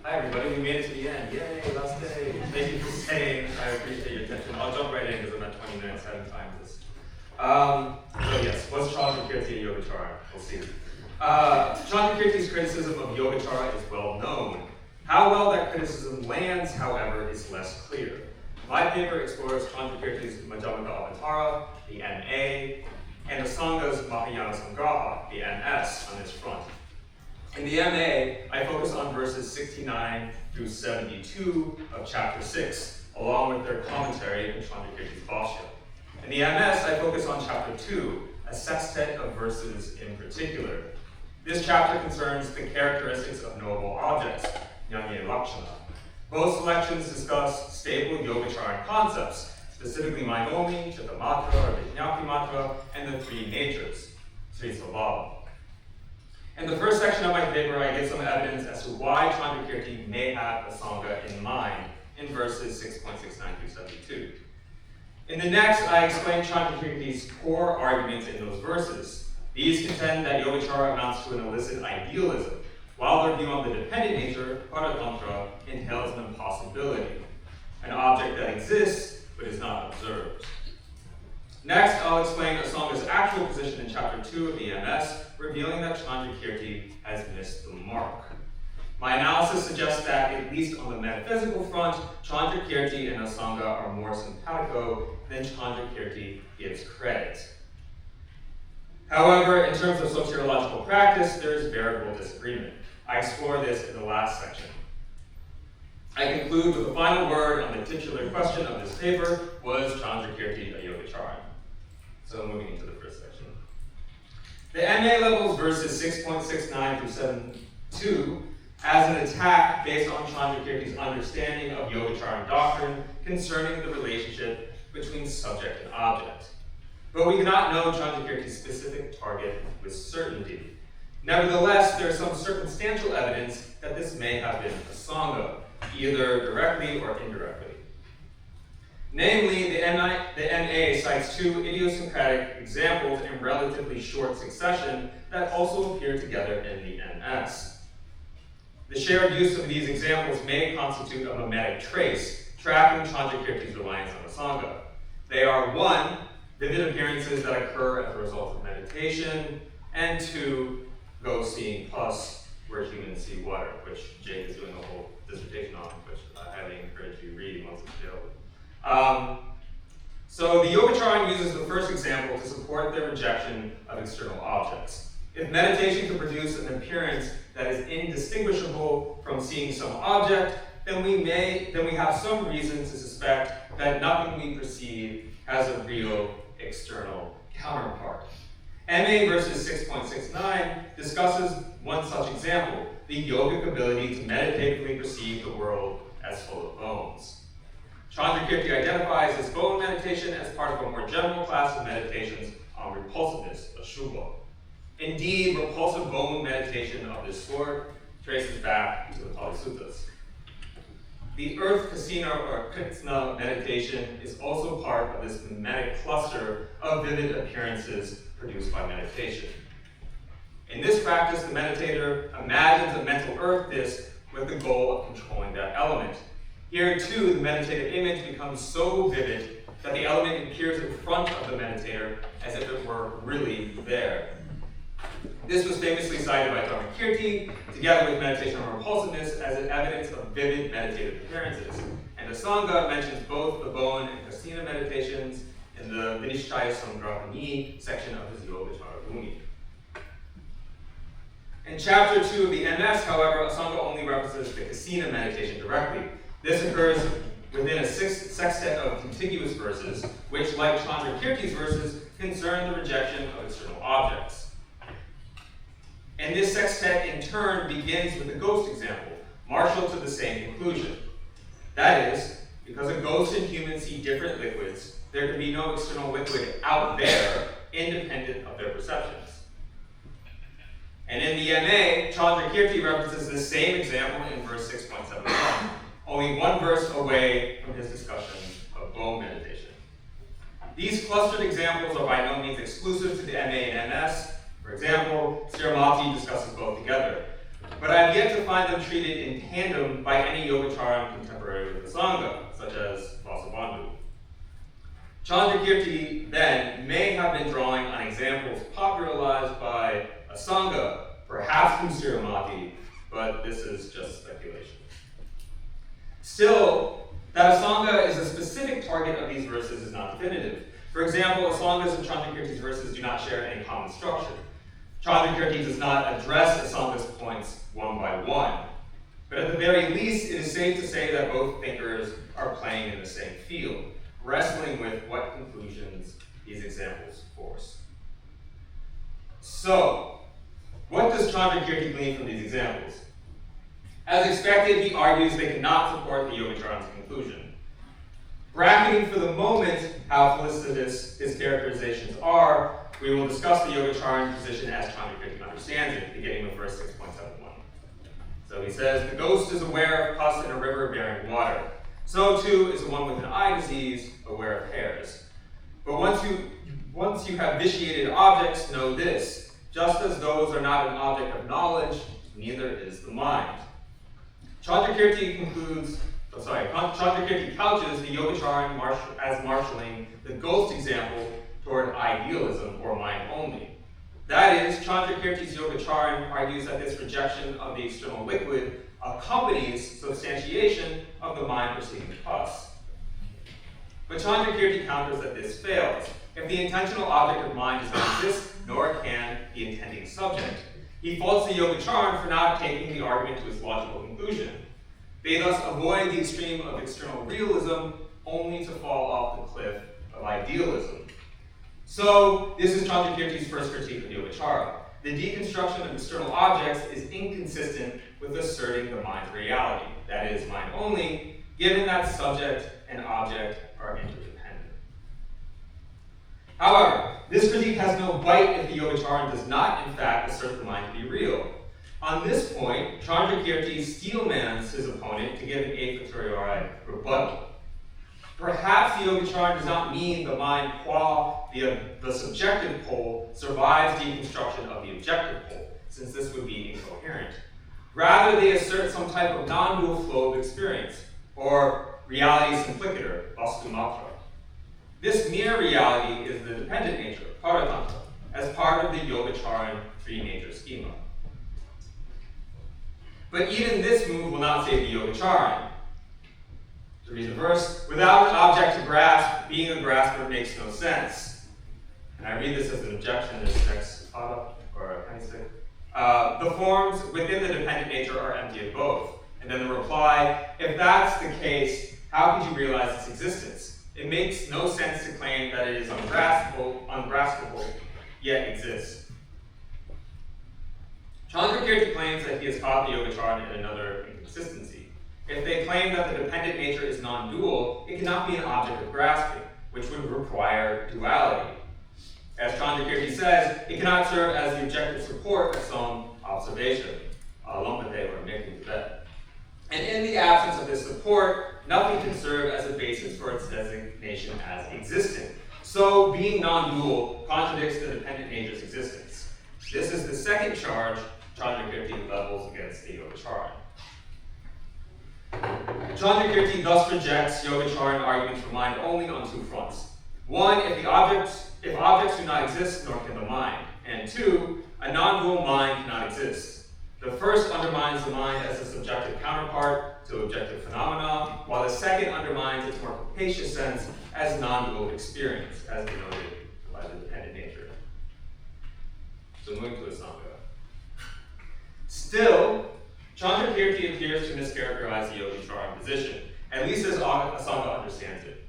Hi everybody, we made it to the end. Yay, last day. Thank you for staying. I appreciate your attention. I'll jump right in because I'm at 20 minutes ahead of time this. So yes, what's Candrakīrti and Yogacara? We'll see. Candrakīrti's criticism of Yogacara is well known. How well that criticism lands, however, is less clear. My paper explores Candrakīrti's Madhyamaka Avatara, the MA, and Asanga's Mahayana Sangraha, the MS, on this front. In the MA, I focus on verses 69 through 72 of chapter 6, along with their commentary in Candrakīrti's Bhashya. In the MS, I focus on chapter 2, a sextet of verses in particular. This chapter concerns the characteristics of knowable objects, Jnana Lakshana. Both selections discuss stable Yogacaran concepts, specifically Mainomi, Chittamatra, or Vijñāti-matra, and the three natures, Sri Svabhava. In the first section of my paper, I give some evidence as to why Candrakīrti may have Asanga in mind in verses 6.69 through 72. In the next, I explain Candrakīrti's core arguments in those verses. These contend that Yogacara amounts to an illicit idealism, while their view on the dependent nature, Paratantra, entails an impossibility, an object that exists but is not observed. Next, I'll explain Asanga's actual position in chapter 2 of the MS, revealing that Candrakīrti has missed the mark. My analysis suggests that, at least on the metaphysical front, Candrakīrti and Asanga are more simpatico than Candrakīrti gives credit. However, in terms of soteriological practice, there is variable disagreement. I explore this in the last section. I conclude with the final word on the titular question of this paper: was Candrakīrti a Yogacaran? So moving into the first section. The MA levels verses 6.69 through 72 as an attack based on Candrakīrti's understanding of Yogacaran doctrine concerning the relationship between subject and object. But we cannot know Candrakīrti's specific target with certainty. Nevertheless, there is some circumstantial evidence that this may have been Asanga, either directly or indirectly. Namely, the MA cites two idiosyncratic examples in relatively short succession that also appear together in the MS. The shared use of these examples may constitute a mimetic trace, tracking Candrakīrti's reliance on the Sangha. They are 1, vivid appearances that occur as a result of meditation, and 2, ghost seeing plus where humans see water, which Jake is doing a whole dissertation on, which I highly encourage you to read once it's available. So the Yogacaran uses the first example to support their rejection of external objects. If meditation can produce an appearance that is indistinguishable from seeing some object, then we have some reason to suspect that nothing we perceive has a real external counterpart. MA verses 6.69 discusses one such example, the yogic ability to meditatively perceive the world as full of bones. Candrakīrti identifies this bone meditation as part of a more general class of meditations on repulsiveness, Ashubha. Indeed, repulsive bone meditation of this sort traces back to the Pali Suttas. The earth kasina or kritsna meditation is also part of this mimetic cluster of vivid appearances produced by meditation. In this practice, the meditator imagines a mental earth disk with the goal of controlling that element. Here too, the meditative image becomes so vivid that the element appears in front of the meditator as if it were really there. This was famously cited by Candrakīrti, together with meditation on repulsiveness, as an evidence of vivid meditative appearances. And the Sangha mentions both the bone and kasina meditations in the Vinishchaya Samgrahani section of his Yogacara Guni. In chapter 2 of the MS, however, Asanga only references the kasina meditation directly. This occurs within a sextet of contiguous verses, which, like Candrakīrti's verses, concern the rejection of external objects. And this sextet, in turn, begins with the ghost example, marshal to the same conclusion. That is, because a ghost and humans see different liquids, there can be no external liquid out there independent of their perceptions. And in the MA, Candrakīrti references the same example in verse 6.71, only one verse away from his discussion of bone meditation. These clustered examples are by no means exclusive to the MA and MS. For example, Siramati discusses both together. But I have yet to find them treated in tandem by any Yogacaran contemporary with the Sangha, such as Vasubandhu. Candrakīrti, then, may have been drawing on examples popularized by a Sangha, perhaps from Siramati, but this is just speculation. Still, that a Sangha is a specific target of these verses is not definitive. For example, Asangas and Candrakīrti's verses do not share any common structure. Candrakīrti does not address Asanga's points one by one. But at the very least, it is safe to say that both thinkers are playing in the same field, wrestling with what conclusions these examples force. So, what does Candrakīrti glean from these examples? As expected, he argues they cannot support the Yogacaran's conclusion. Bracketing for the moment how felicitous his characterizations are, we will discuss the Yogacaran position as Candrakīrti understands it, beginning with verse 6.71. So he says, the ghost is aware of pus in a river bearing water. So too is the one with an eye disease aware of hairs. But once you have vitiated objects, know this, just as those are not an object of knowledge, neither is the mind. Candrakīrti couches the Yogacaran as marshalling the ghost example toward idealism or mind only. That is, Candrakīrti's Yogacaran argues that this rejection of the external liquid accompanies substantiation of the mind perceiving pus. But Candrakīrti counters that this fails. If the intentional object of mind does not exist, nor can the intending subject, he faults the Yogacaran for not taking the argument to its logical conclusion. They thus avoid the extreme of external realism only to fall off the cliff of idealism. So, this is Candrakīrti's first critique of Yogacara. The deconstruction of external objects is inconsistent with asserting the mind's reality, that is, mind only, given that subject and object are interdependent. However, this critique has no bite if the Yogacaran does not, in fact, assert the mind to be real. On this point, Candrakīrti steelmans his opponent to give an a fortiori rebuttal. Perhaps the Yogacharan does not mean the mind qua the subjective pole survives deconstruction of the objective pole, since this would be incoherent. Rather, they assert some type of non-dual flow of experience, or reality simplicator, vastumatra. This mere reality is the dependent nature, paratantra, as part of the Yogacharan three-nature schema. But even this move will not save the Yogacharan. To read the verse, without an object to grasp, being a grasper makes no sense. And I read this as an objection in this next pada, or a penny stick. The forms within the dependent nature are empty of both. And then the reply, if that's the case, how could you realize its existence? It makes no sense to claim that it is ungraspable, yet exists. Candrakīrti claims that he has caught the Yogacharan in another inconsistency. If they claim that the dependent nature is non-dual, it cannot be an object of grasping, which would require duality. As Candrakīrti says, it cannot serve as the objective support of some observation, lumpate or making to bed. And in the absence of this support, nothing can serve as a basis for its designation as existing. So, being non-dual contradicts the dependent nature's existence. This is the second charge Candrakīrti levels against the Yogacharan. Candrakīrti thus rejects Yogacharan arguments for mind only on two fronts. One, if objects do not exist, nor can the mind. And two, a non-dual mind cannot exist. The first undermines the mind as a subjective counterpart to objective phenomena, while the second undermines its more capacious sense as non-dual experience, as denoted by the dependent nature. So moving to Asanga. Still, Candrakīrti appears to mischaracterize the Yogacharan position, at least as Asanga understands it.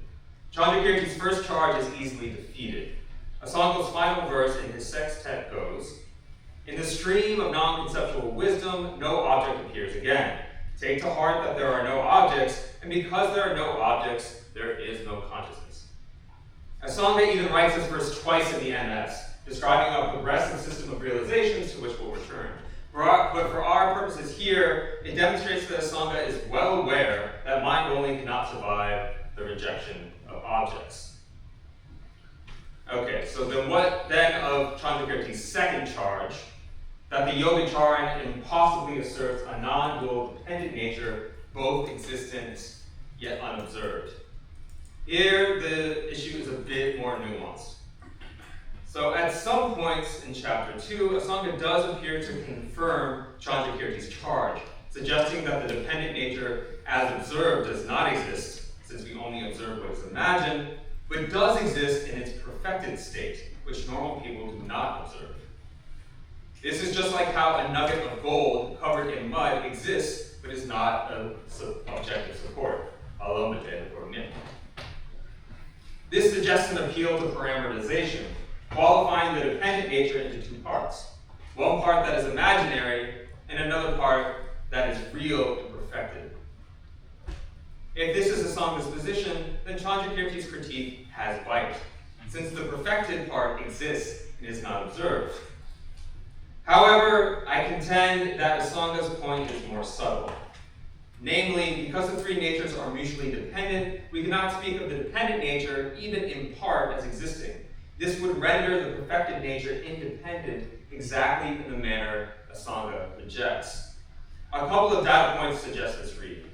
Candrakīrti's first charge is easily defeated. Asanga's final verse in his sextet goes, in the stream of non-conceptual wisdom, no object appears again. Take to heart that there are no objects, and because there are no objects, there is no consciousness. Asanga even writes this verse twice in the MS, describing a progressive system of realizations to which we'll return. But for our purposes here, it demonstrates that Asanga is well aware that mind only cannot survive the rejection of objects. Okay, so then what then of Candrakīrti's second charge, that the Yogacharan impossibly asserts a non-dual dependent nature, both existent yet unobserved. Here, the issue is a bit more nuanced. So at some points in chapter 2, Asanga does appear to confirm Candrakīrti's charge, suggesting that the dependent nature as observed does not exist, since we only observe what is imagined, but does exist in its perfected state, which normal people do not observe. This is just like how a nugget of gold covered in mud exists, but is not an objective support, alomate or min. This suggests an appeal to parameterization, qualifying the dependent nature into two parts. One part that is imaginary, and another part that is real and perfected. If this is Asanga's position, then Candrakīrti's critique has bite, since the perfected part exists and is not observed. However, I contend that Asanga's point is more subtle. Namely, because the three natures are mutually dependent, we cannot speak of the dependent nature, even in part, as existing. This would render the perfected nature independent exactly in the manner Asanga rejects. A couple of data points suggest this read.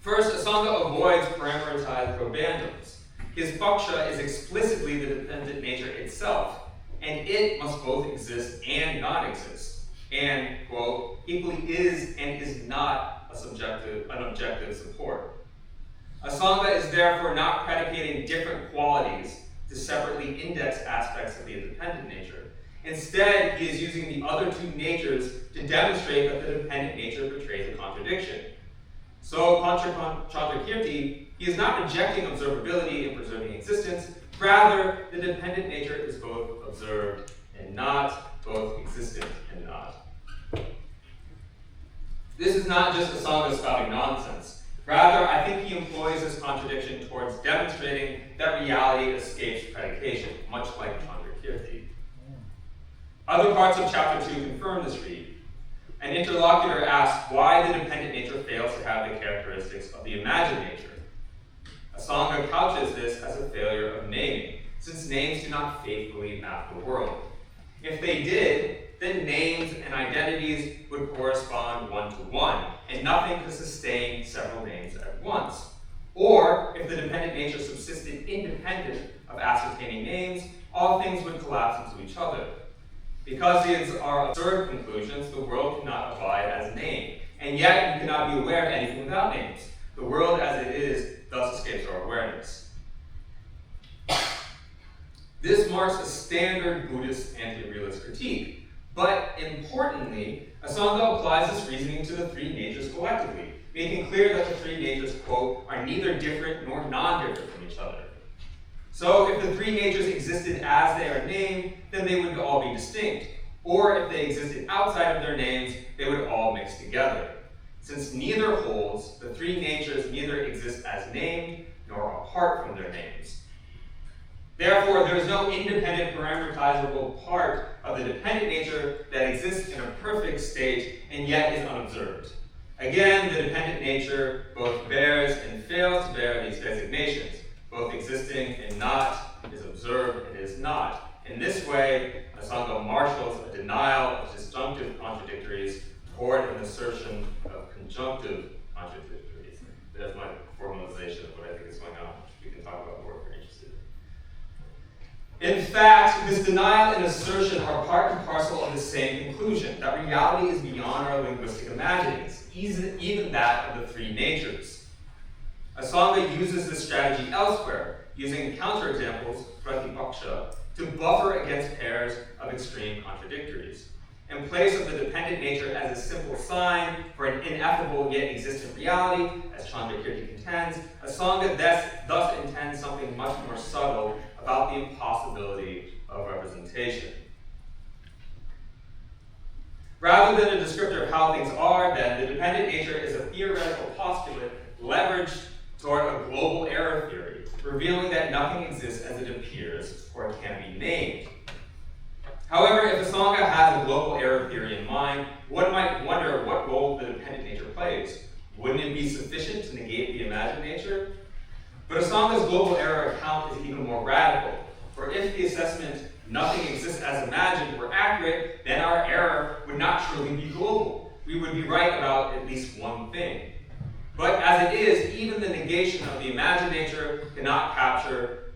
First, Asanga avoids parameterized probandums. His paksha is explicitly the dependent nature itself, and it must both exist and not exist, and, quote, equally is and is not an objective support. Asanga is therefore not predicating different qualities to separately index aspects of the independent nature. Instead, he is using the other two natures to demonstrate that the dependent nature betrays a contradiction. So, contra Candrakīrti, he is not rejecting observability and preserving existence. Rather, the dependent nature is both observed and not, both existent and not. This is not just Asanga spouting nonsense. Rather, I think he employs this contradiction towards demonstrating that reality escapes predication, much like Candrakīrti. Other parts of chapter 2 confirm this read. An interlocutor asks why the dependent nature fails to have the characteristics of the imagined nature. Asanga couches this as a failure of naming, since names do not faithfully map the world. If they did, then names and identities would correspond one-to-one, and nothing could sustain several names at once. Or, if the dependent nature subsisted independent of ascertaining names, all things would collapse into each other. Because these are absurd conclusions, the world cannot abide as name, and yet you cannot be aware of anything without names. The world as it is thus escapes our awareness. This marks a standard Buddhist anti-realist critique, but importantly, Asanga applies this reasoning to the three natures collectively, making clear that the three natures, quote, are neither different nor non-different from each other. So if the three natures existed as they are named, then they would all be distinct. Or if they existed outside of their names, they would all mix together. Since neither holds, the three natures neither exist as named nor apart from their names. Therefore, there is no independent parameterizable part of the dependent nature that exists in a perfect state and yet is unobserved. Again, the dependent nature both bears and fails to bear these designations. Both existing and not is observed and is not. In this way, Asanga marshals a denial of disjunctive contradictories toward an assertion of conjunctive contradictories. That's my formalization of what I think is going on, which we can talk about more if you're interested. In fact, this denial and assertion are part and parcel of the same conclusion, that reality is beyond our linguistic imaginings, even that of the three natures. Asanga uses this strategy elsewhere, using counterexamples, pratipaksha, to buffer against pairs of extreme contradictories. In place of the dependent nature as a simple sign for an ineffable yet existent reality, as Candrakīrti contends, Asanga thus intends something much more subtle about the impossibility of representation. Rather than a descriptor of how things are, then, the dependent nature is a theoretical postulate leveraged toward a global error theory, revealing that nothing exists as it appears or it can be named. However, if Asanga has a global error theory in mind, one might wonder what role the dependent nature plays. Wouldn't it be sufficient to negate the imagined nature? But Asanga's global error account is even more radical, for if the assessment nothing exists as imagined were accurate, then our error would not truly be global. We would be right about at least one thing. But as it is, even the negation of the imagined nature cannot capture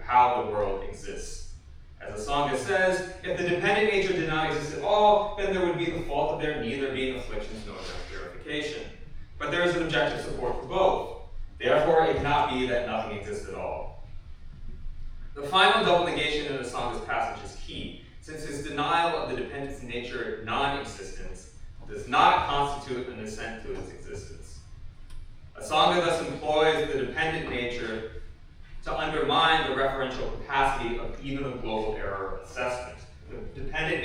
how the world exists. As Asanga says, if the dependent nature did not exist at all, then there would be the fault of there neither being afflictions nor purification. But there is an objective support for both. Therefore, it cannot be that nothing exists at all. The final double negation in Asanga's passage is key, since his denial of the dependent nature non-existence does not constitute an assent to its existence. Asanga thus employs the dependent nature to undermine the referential capacity of even a global error assessment. The dependent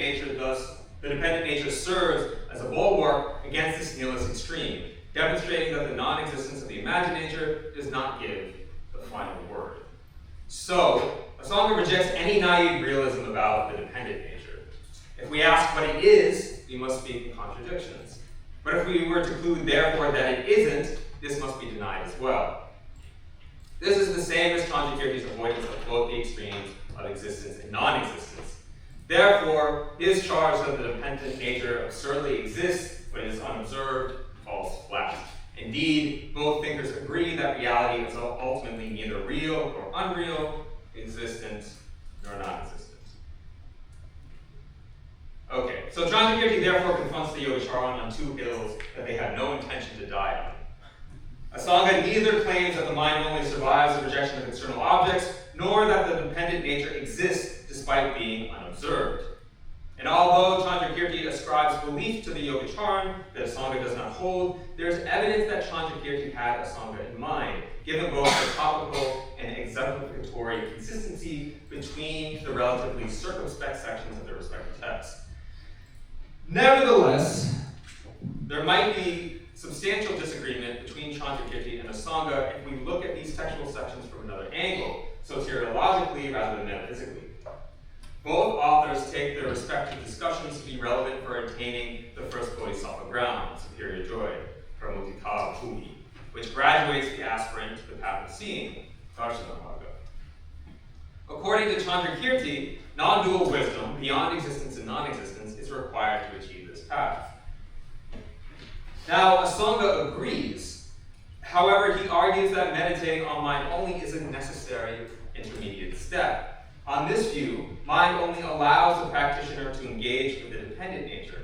nature serves as a bulwark against this nihilist extreme, demonstrating that the non-existence of the imagined nature does not give the final word. So, Asanga rejects any naive realism about the dependent nature. If we ask what it is, we must speak in contradictions. But if we were to conclude, therefore, that it isn't, this must be denied as well. This is the same as Candrakīrti's avoidance of both the extremes of existence and non-existence. Therefore, his charge that the dependent nature absurdly exists but is unobserved falls flat. Indeed, both thinkers agree that reality is ultimately neither real nor unreal, existent nor non-existent. Okay, so Candrakīrti therefore confronts the Yogacaran on two hills that they have no intention to die on. Asanga neither claims that the mind only survives the rejection of external objects, nor that the dependent nature exists despite being unobserved. And although Candrakīrti ascribes belief to the Yogacaran that Asanga does not hold, there is evidence that Candrakīrti had Asanga in mind, given both the topical and exemplificatory consistency between the relatively circumspect sections of the respective texts. Nevertheless, there might be substantial disagreement between Candrakīrti and Asanga if we look at these textual sections from another angle, soteriologically rather than metaphysically. Both authors take their respective discussions to be relevant for attaining the first bodhisattva ground, superior joy, pramudita bhuti. which graduates the aspirant to the path of seeing, Darshanamagga. According to Candrakīrti, non-dual wisdom, beyond existence and non-existence, is required to achieve this path. Now, Asanga agrees. However, he argues that meditating on mind only is a necessary intermediate step. On this view, mind only allows the practitioner to engage with the dependent nature.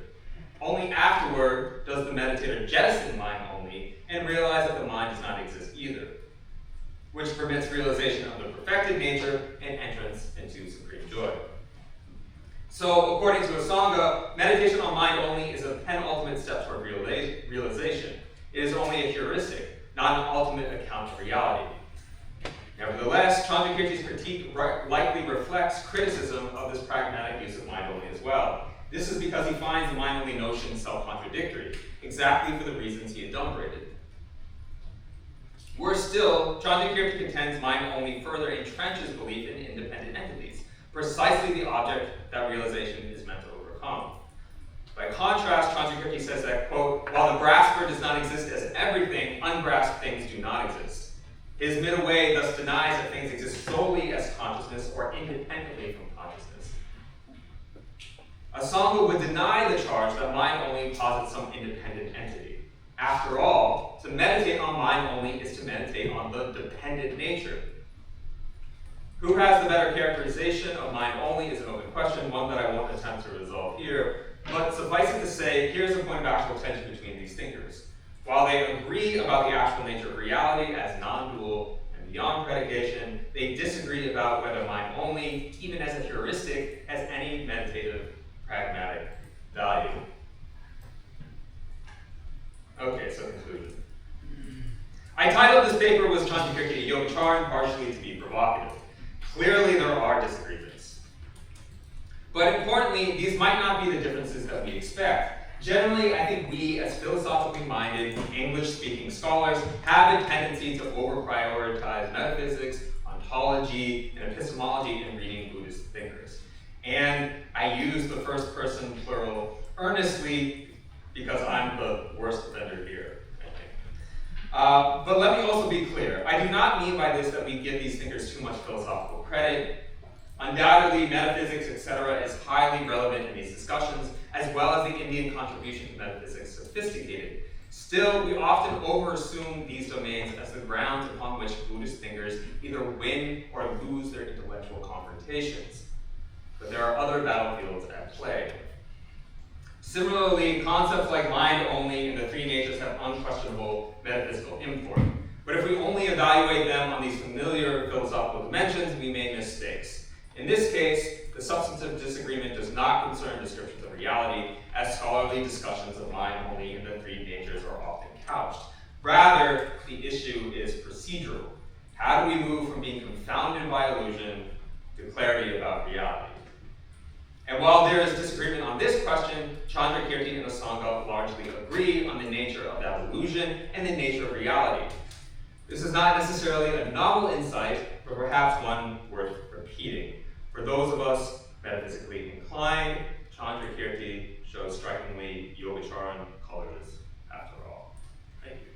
Only afterward does the meditator jettison mind only and realize that the mind does not exist either, which permits realization of the perfected nature and entrance into supreme joy. So, according to Asanga, meditation on mind only is a penultimate step toward realization. It is only a heuristic, not an ultimate account of reality. Nevertheless, Candrakīrti's critique likely reflects criticism of this pragmatic use of mind only as well. This is because he finds the mind only notion self-contradictory, exactly for the reasons he adumbrated. Worse still, Candrakīrti contends mind only further entrenches belief in independent entities, precisely the object that realization is meant to overcome. By contrast, Candrakīrti says that, quote, while the grasper does not exist as everything, ungrasped things do not exist. His middle way thus denies that things exist solely as consciousness or independently from consciousness. Asanga would deny the charge that mind only posits some independent entity. After all, to meditate on mind only is to meditate on the dependent nature. Who has the better characterization of mind only is an open question, one that I won't attempt to resolve here, but suffice it to say, here's a point of actual tension between these thinkers. While they agree about the actual nature of reality as non-dual and beyond predication, they disagree about whether mind only, even as a heuristic, has any meditative, pragmatic value. Okay, so conclusion. I titled this paper Was Candrakīrti a Yogacharan, partially to be provocative. Clearly there are disagreements. But importantly, these might not be the differences that we expect. Generally, I think we, as philosophically minded, English-speaking scholars, have a tendency to over-prioritize metaphysics, ontology, and epistemology in reading Buddhist thinkers. And I use the first person plural earnestly because I'm the worst offender here, I think. But let me also be clear. I do not mean by this that we give these thinkers too much philosophical credit. Undoubtedly, metaphysics, etc., is highly relevant in these discussions, as well as the Indian contribution to metaphysics sophisticated. Still, we often overassume these domains as the grounds upon which Buddhist thinkers either win or lose their intellectual confrontations. But there are other battlefields at play. Similarly, concepts like mind only and the three natures have unquestionable metaphysical import. But if we only evaluate them on these familiar philosophical dimensions, we may miss stakes. In this case, the substantive disagreement does not concern descriptions of reality, as scholarly discussions of mind only and the three natures are often couched. Rather, the issue is procedural. How do we move from being confounded by illusion to clarity about reality? And while there is disagreement on this question, Candrakīrti and Asanga largely agree on the nature of that illusion and the nature of reality. This is not necessarily a novel insight, but perhaps one worth repeating. For those of us metaphysically inclined, Candrakīrti shows strikingly Yogacharan colors after all. Thank you.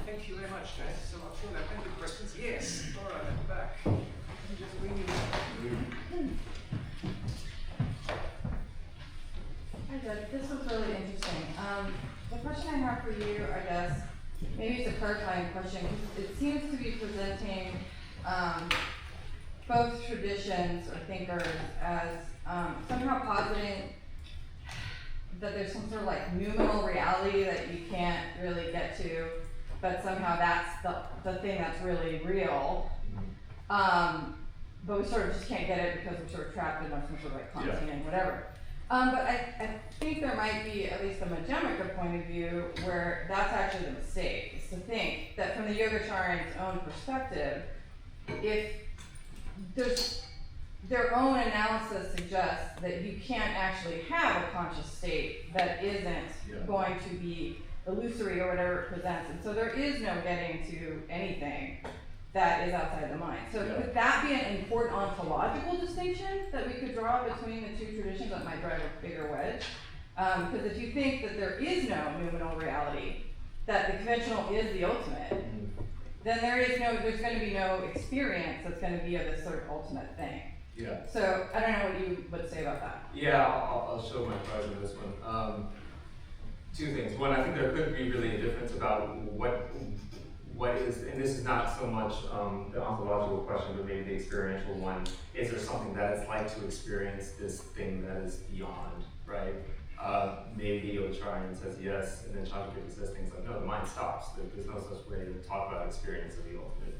Thank you very much, guys. So I'm sure there are plenty of questions. Yes, all right, at the back. Just bring it up. Hi, Doug. This was really interesting. The question I have for you, I guess, maybe it's a clarifying question, because it seems to be presenting both traditions or thinkers as somehow positing that there's some sort of like noumenal reality that you can't really get to, but somehow that's the thing that's really real. But we sort of just can't get it because we're sort of trapped in some sort of like Kantian whatever. But I think there might be at least a Madhyamaka point of view where that's actually the mistake, is to think that from the Yogacharan's own perspective, if their own analysis suggests that you can't actually have a conscious state that isn't going to be illusory or whatever it presents, and so there is no getting to anything that is outside the mind. So could that be an important ontological distinction that we could draw between the two traditions that might drive a bigger wedge? Because if you think that there is no noumenal reality, that the conventional is the ultimate, then there's going to be no experience that's going to be of this sort of ultimate thing. Yeah. So I don't know what you would say about that. Yeah, I'll show my part of this one. Two things. One, I think there could be really a difference about what is, and this is not so much the ontological question, but maybe the experiential one. Is there something that it's like to experience this thing that is beyond, right? Maybe Ocharian says yes, and then Candrakīrti says things like, no, the mind stops. There's no such way to talk about experience of the ultimate.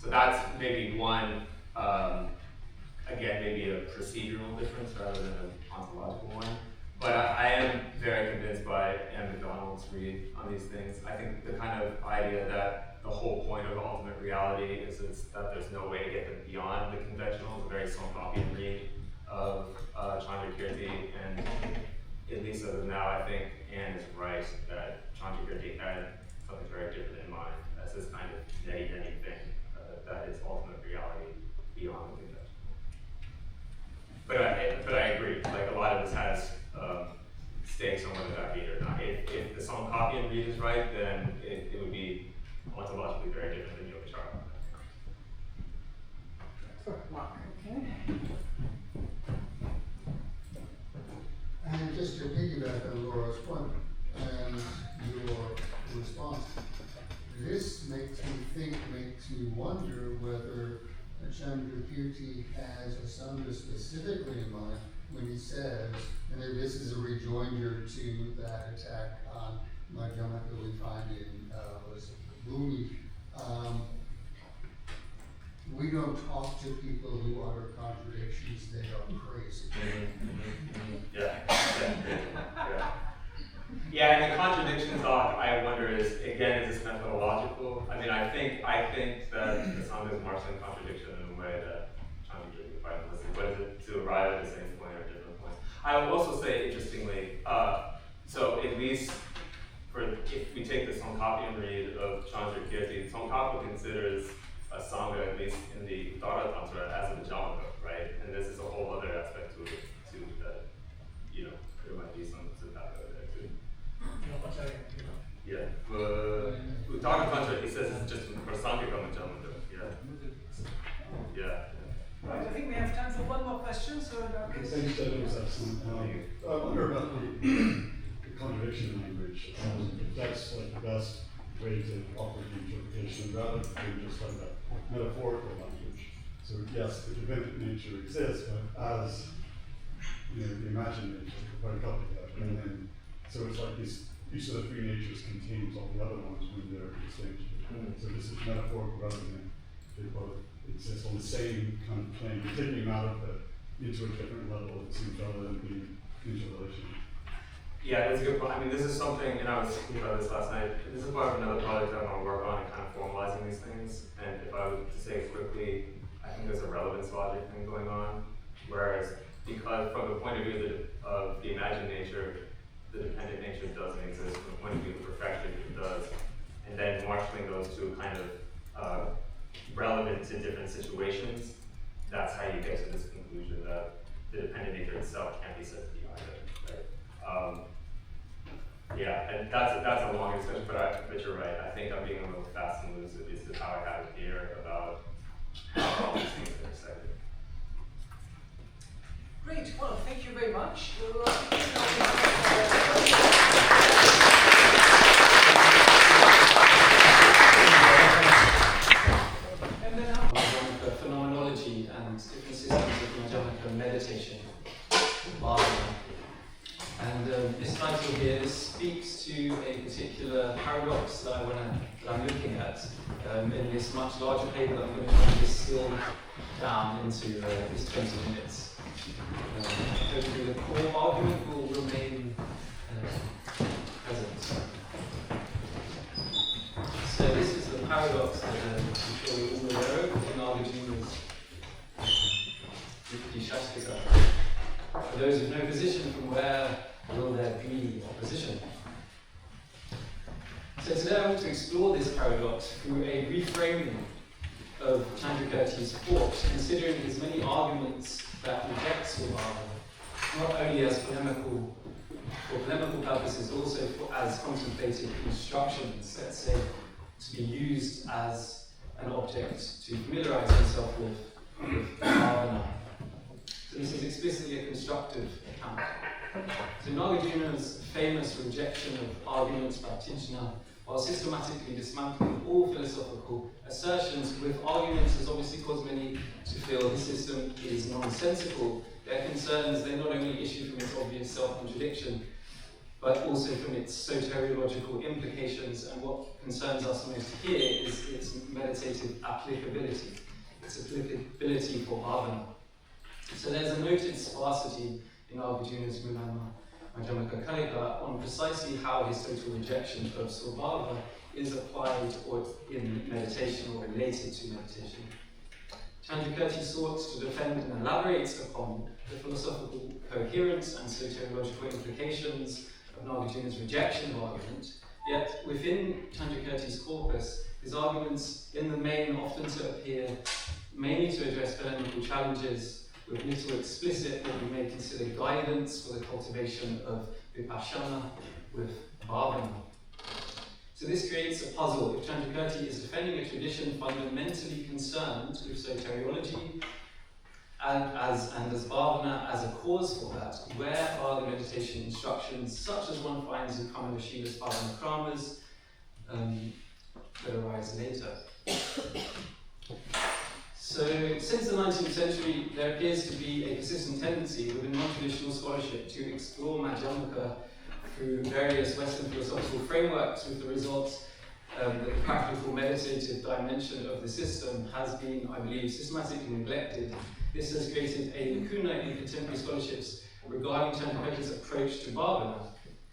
So that's maybe one, again, maybe a procedural difference rather than an ontological one. But I am very convinced by Anne McDonald's read on these things. I think the kind of idea that the whole point of ultimate reality is that there's no way to get them beyond the conventional is a very Sonkapian read of Candrakīrti, and at least as of now, I think Anne is right that Candrakīrti had something very different in mind as this kind of nitty-gritty thing that is ultimate reality beyond the conventional. But I agree. Like a lot of this has stakes on whether that read or not. If the Sonkapian read is right, then it would be ontologically very different than Yogacara. Okay. And just to piggyback on Laura's point and your response, this makes me wonder whether Candrakīrti has Asanga specifically in mind when he says, and this is a rejoinder to that attack on Madhyamaka we find in Bhumi. We don't talk to people who utter contradictions, they are crazy. Yeah, and the contradiction thought, I wonder, is this methodological? I mean, I think that the song is Marxist contradiction in a way that Candrakīrti would find listed, but is it to arrive at the same point or different points? I will also say, interestingly, so at least if we take the Sonkapian read of Candrakīrti, Tsongkhapa considers a sangha, at least in the Uttara Tantra, as a Vijamaka, right? And this is a whole other aspect to that, there might be some that over there too. Yeah, but Uttara Tantra, he says it's just for Sankhya Vijamaka, yeah. Right, I think we have time for one more question, so in our case. Thanks, that was excellent. I wonder about the contradiction language, if that's like the best way to offer the interpretation rather than just like that metaphorical language. So yes, the divinity nature exists, but as the imagined nature, quite a couple of that. And then so it's like each of the three natures contains all the other ones when they're distinct. So this is metaphorical rather than they both exist on the same kind of plane. You're taking them out of into a different level, it seems, rather than being interrelation. Yeah, that's a good point. I mean, this is something, and I was thinking about this last night. This is part of another project I want to work on and kind of formalizing these things. And if I was to say quickly, I think there's a relevance logic thing going on. Whereas, because from the point of view of the imagined nature, the dependent nature doesn't exist. From the point of view of the perfection, it does. And then marshalling those two kind of relevant to different situations, that's how you get to this conclusion that the dependent nature itself can't be said to be either, right? Yeah, and that's a long discussion, but you're right. I think I'm being a little fast and loose, at least is how I have it here, about how all these things intersect. Great, well, thank you very much. And then Madhyamaka phenomenology and different systems of Madhyamaka meditation. And this title here speaks to a particular paradox that I'm looking at in this much larger paper that I'm going to try to distill down into these 20 minutes. Hopefully the core argument will remain present. So this is the paradox that I'm sure you're all aware of in Nagarjuna's Shastika. For those with no position, from where will there be opposition? So today I want to explore this paradox through a reframing of Candrakīrti's thought, considering his many arguments that reject Svabhava, not only as polemical purposes, but also as contemplative instructions, let's say, to be used as an object to familiarize himself with bhavana. So this is explicitly a constructive account. So Nagarjuna's famous rejection of arguments by Tijna, while systematically dismantling all philosophical assertions with arguments, has obviously caused many to feel his system is nonsensical. Their concerns, they not only issue from its obvious self-contradiction, but also from its soteriological implications, and what concerns us most here is its meditative applicability, its applicability for bhavana. So there's a noted sparsity in Nagarjuna's Madhyamaka Kalika on precisely how his total rejection of Svabhava is applied or in meditation or related to meditation. Candrakīrti sought to defend and elaborate upon the philosophical coherence and soteriological implications of Nagarjuna's rejection of argument, yet within Candrakīrti's corpus, his arguments in the main often to appear mainly to address polemical challenges with little explicit what we may consider guidance for the cultivation of vipassana with bhavana. So this creates a puzzle. If Candrakīrti is defending a tradition fundamentally concerned with soteriology and as bhavana as a cause for that, where are the meditation instructions, such as one finds in Kamala Shila's bhavana kramas, that arise later? So, since the 19th century, there appears to be a persistent tendency within non-traditional scholarship to explore Madhyamaka through various Western philosophical frameworks, with the result that the practical meditative dimension of the system has been, I believe, systematically neglected. This has created a lacuna in contemporary scholarships regarding Candrakīrti's approach to bhavana.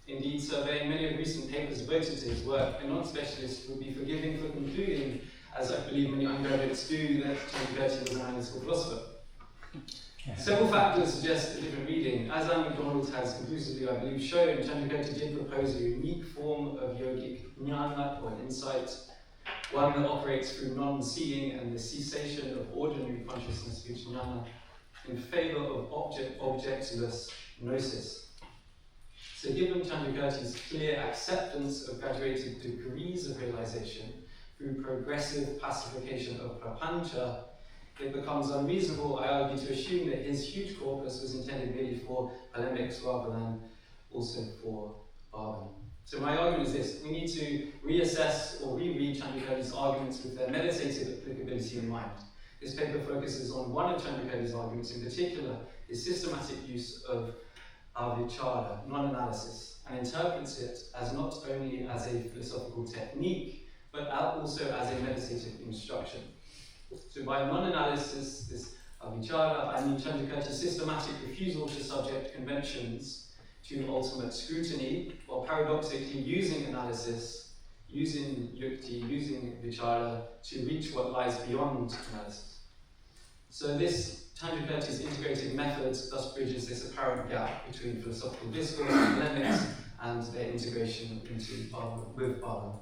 Indeed, surveying many of recent papers devoted to his work, a non-specialist would be forgiving for concluding, as I believe many undergraduates do, that Candrakīrti was an analytical philosopher. Several factors suggest a different reading. As Anne MacDonald has conclusively, I believe, shown, Candrakīrti did propose a unique form of yogic jnana, or insight, one that operates through non-seeing and the cessation of ordinary consciousness through jnana, in favour of objectless gnosis. So given Candrakīrti's clear acceptance of graduated degrees of realization through progressive pacification of prapancha, it becomes unreasonable, I argue, to assume that his huge corpus was intended merely for polemics rather than also for bhavana. So my argument is this: we need to reassess or reread Candrakīrti's arguments with their meditative applicability in mind. This paper focuses on one of Candrakīrti's arguments, in particular, his systematic use of avichara, non-analysis, and interprets it as not only as a philosophical technique, but also as a meditative instruction. So by non-analysis, this avichara, I mean Candrakīrti's systematic refusal to subject conventions to ultimate scrutiny, while paradoxically using analysis, using yukti, using vichara to reach what lies beyond analysis. So this Candrakīrti's integrated method thus bridges this apparent gap between philosophical discourse and polemics and their integration with bhavana.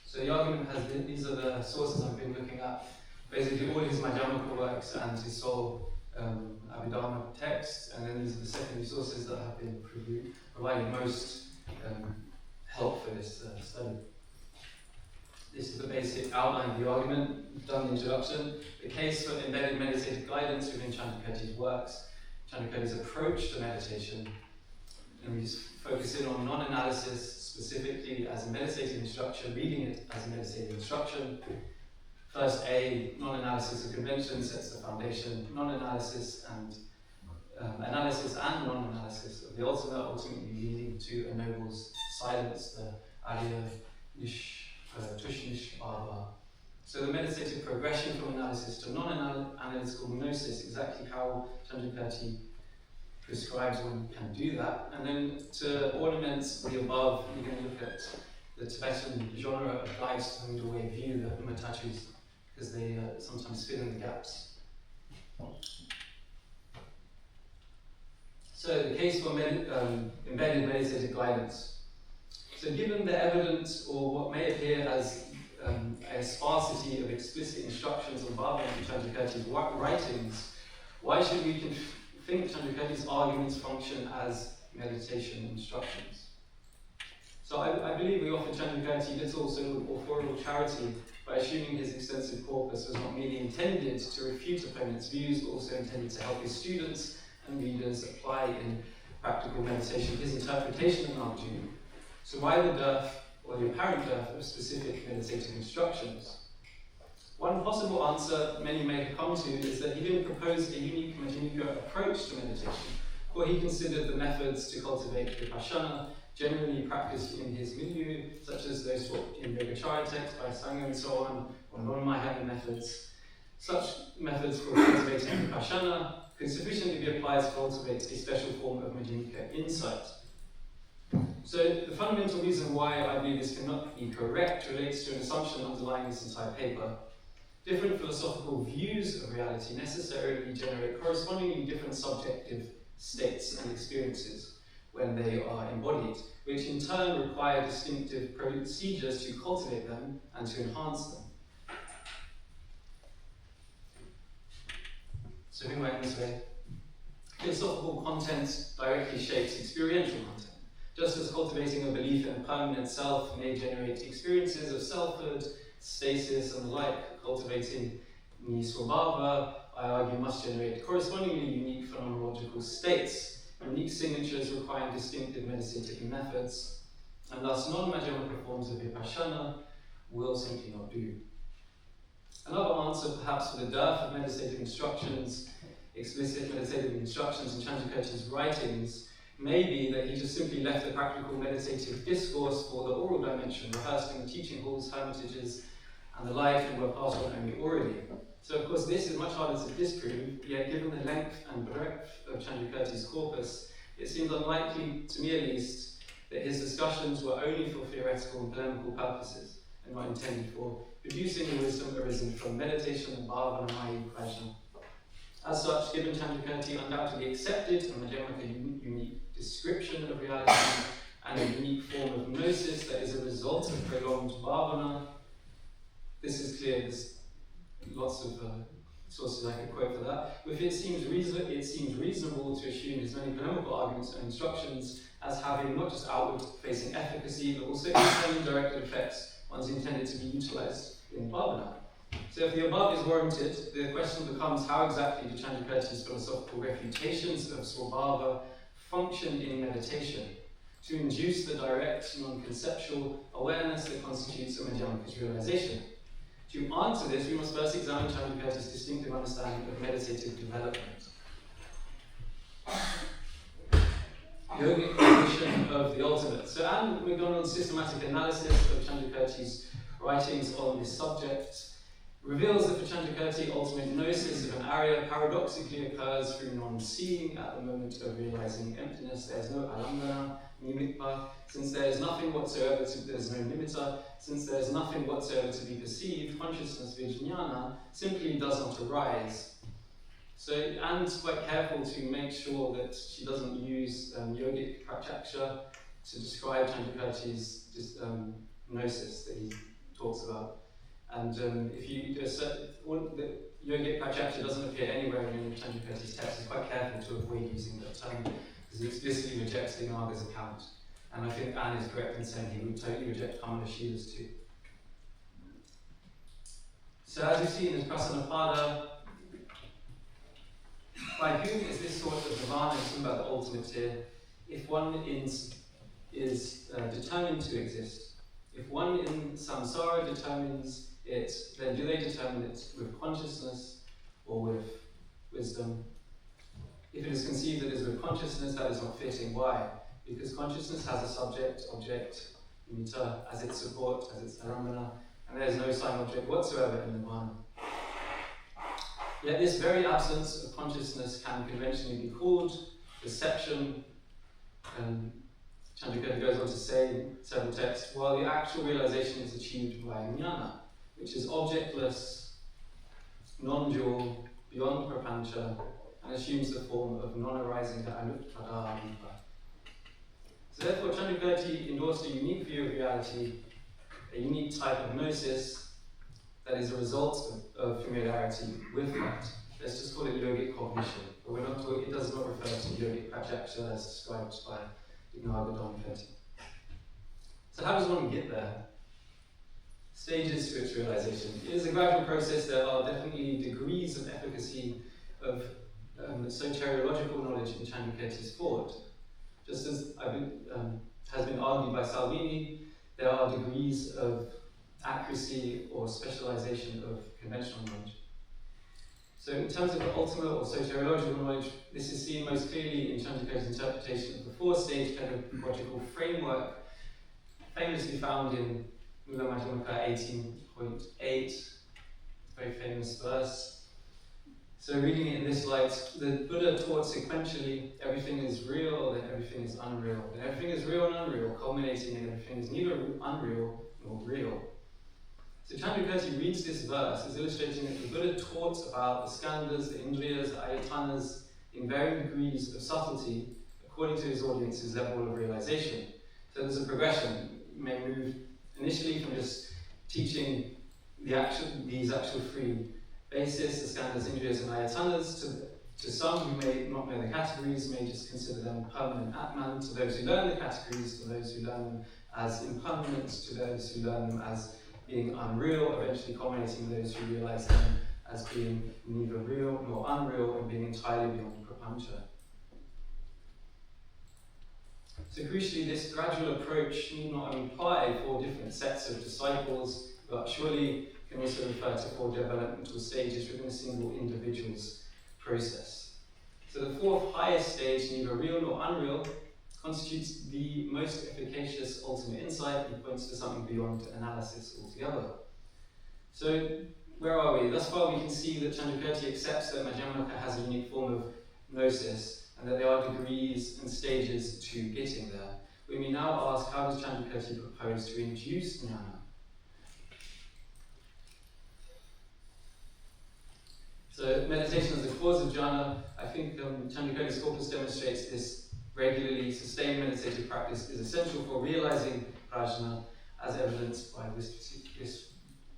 So the argument has these are the sources I've been looking at. Basically all his Madhyamaka works and his sole Abhidharma text, and then these are the secondary sources that have been providing most help for this study. This is the basic outline of the argument. We've done the introduction. The case for embedded meditative guidance within Candrakīrti's works, Candrakīrti's approach to meditation, and we just focus in on non-analysis specifically as a meditative instruction, reading it as a meditative instruction. First A, non-analysis of convention sets the foundation. Non-analysis and analysis and non-analysis of the ultimate, ultimately leading to a noble's silence, the Arya Tushnish Bhava. So the meditative progression from analysis to non-analytical gnosis, exactly how Candrakīrti prescribes one can do that. And then to ornament the above, we're going to look at the Tibetan genre of guides to the middle way view, the Umatachus, because they sometimes fill in the gaps. So the case for embedded meditative guidance. So given the evidence, or what may appear as a sparsity of explicit instructions on Bhava in Candrakīrti's writings, why should we think Candrakīrti's arguments function as meditation instructions? So I believe we offer Candrakīrti little sort of authorial charity by assuming his extensive corpus was not merely intended to refute opponents' views, but also intended to help his students and readers apply in practical meditation his interpretation of Navajuna. So why the dearth, or the apparent dearth, of specific meditative instructions? One possible answer many may have come to is that he didn't propose a unique Madhyamika approach to meditation, for he considered the methods to cultivate vipassana generally practiced in his milieu, such as those taught in Yogacara texts by Sangha and so on, or non-Mayavya methods. Such methods for cultivating vipassana could sufficiently be applied to cultivate a special form of Madhyamika insight. So the fundamental reason why I believe this cannot be correct relates to an assumption underlying this entire paper. Different philosophical views of reality necessarily generate correspondingly different subjective states and experiences when they are embodied, which in turn require distinctive procedures to cultivate them and to enhance them. So we went this way. Philosophical content directly shapes experiential content. Just as cultivating a belief in a permanent self may generate experiences of selfhood, stasis, and the like, cultivating Niswabhava, I argue, must generate correspondingly unique phenomenological states, unique signatures requiring distinctive meditative methods, and thus non-Madhyamika forms of vipassana will simply not do. Another answer, perhaps, for the dearth of meditative instructions, explicit meditative instructions in Candrakīrti's writings, may be that he just simply left the practical meditative discourse for the oral dimension, rehearsed in the teaching halls, hermitages, and the like, and were passed on only orally. So, of course, this is much harder to disprove, yet given the length and breadth of Candrakīrti's corpus, it seems unlikely, to me at least, that his discussions were only for theoretical and polemical purposes, and not intended for producing the wisdom arisen from meditation and bhava and maya prajna. As such, given Candrakīrti undoubtedly accepted a Madhyamika unique description of reality and a unique form of gnosis that is a result of prolonged bhavana, this is clear. There's lots of sources I could quote for that. If it seems reasonable to assume his many polemical arguments and instructions as having not just outward-facing efficacy, but also internally directed effects once intended to be utilized in bhavana. So if the above is warranted, the question becomes how exactly do Candrakīrti's philosophical refutations of Swabhava function in meditation to induce the direct, non-conceptual awareness that constitutes a Madhyamika's realization? To answer this, we must first examine Candrakīrti's distinctive understanding of meditative development. Yogic cognition of the ultimate. So Anne McDonald's systematic analysis of Candrakīrti's writings on this subject reveals that for Candrakīrti, ultimate gnosis of an Arya paradoxically occurs through non-seeing at the moment of realizing emptiness. There's no alambana, nimikpa, since there is nothing whatsoever there's no nimitta, since there is nothing whatsoever to be perceived, consciousness, vijnana, simply does not arise. So Anne's quite careful to make sure that she doesn't use yogic pratyakša to describe Candrakīrti's gnosis that he talks about. And if you do the yogic pratyakša doesn't appear anywhere in Candrakīrti's text, he's quite careful to avoid using that term because he explicitly rejects the Naga's account. And I think Anne is correct in saying he would totally reject Kamanashila's too. So as you see in his Prasanapada, by whom is this sort of nirvana, talking about the ultimate here, if one is determined to exist? If one in samsara determines it, then do they determine it with consciousness or with wisdom? If it is conceived that it is with consciousness, that is not fitting. Why? Because consciousness has a subject, object, nimitta, as its support, as its arambana, and there is no sign object whatsoever in nirvana. Yet this very absence of consciousness can conventionally be called perception. Candrakīrti goes on to say in several texts, while the actual realization is achieved by jnana, which is objectless, non-dual, beyond prapancha, and assumes the form of non-arising anutpada. So therefore, Candrakīrti endorsed a unique view of reality, a a unique type of gnosis that is a result of familiarity with that. Let's just call it yogic cognition, but we're not talking, it does not refer to yogic prajaksha as described by Ignaga Domfetti. So how does one get there? Stages to its realization. It is a gradual process. There are definitely degrees of efficacy of soteriological knowledge in Candrakīrti's thought. Just as has been argued by Salvini, there are degrees of accuracy or specialization of conventional knowledge. So in terms of the ultimate or soteriological knowledge, this is seen most clearly in Candrakīrti's interpretation of the four-stage pedagogical framework, famously found in Mula Madhyamaka 18.8, very famous verse. So reading it in this light, the Buddha taught sequentially, everything is real, then everything is unreal. Then everything is real and unreal, culminating in everything is neither unreal nor real. So Candrakīrti reads this verse as illustrating that the Buddha taught about the skandhas, the indriyas, the ayatanas in varying degrees of subtlety according to his audience's level of realization. So there's a progression. You may move initially from just teaching these actual three bases, the skandhas, indriyas, and ayatanas, to some who may not know the categories, may just consider them permanent atman, to those who learn the categories, to those who learn them as impermanent, to those who learn them as being unreal, eventually culminating in those who realize them as being neither real nor unreal and being entirely beyond prapancha. So crucially, this gradual approach need not imply 4 different sets of disciples, but surely can also refer to 4 developmental stages within a single individual's process. So the 4th highest stage, neither real nor unreal, constitutes the most efficacious ultimate insight and points to something beyond analysis altogether. So where are we? Thus far we can see that Candrakīrti accepts that Madhyamaka has a unique form of gnosis and that there are degrees and stages to getting there. We may now ask, how does Candrakīrti propose to induce jnana? So meditation as the cause of jhana, I think Candrakīrti's corpus demonstrates this regularly. Sustained meditative practice is essential for realizing prajna, as evidenced by this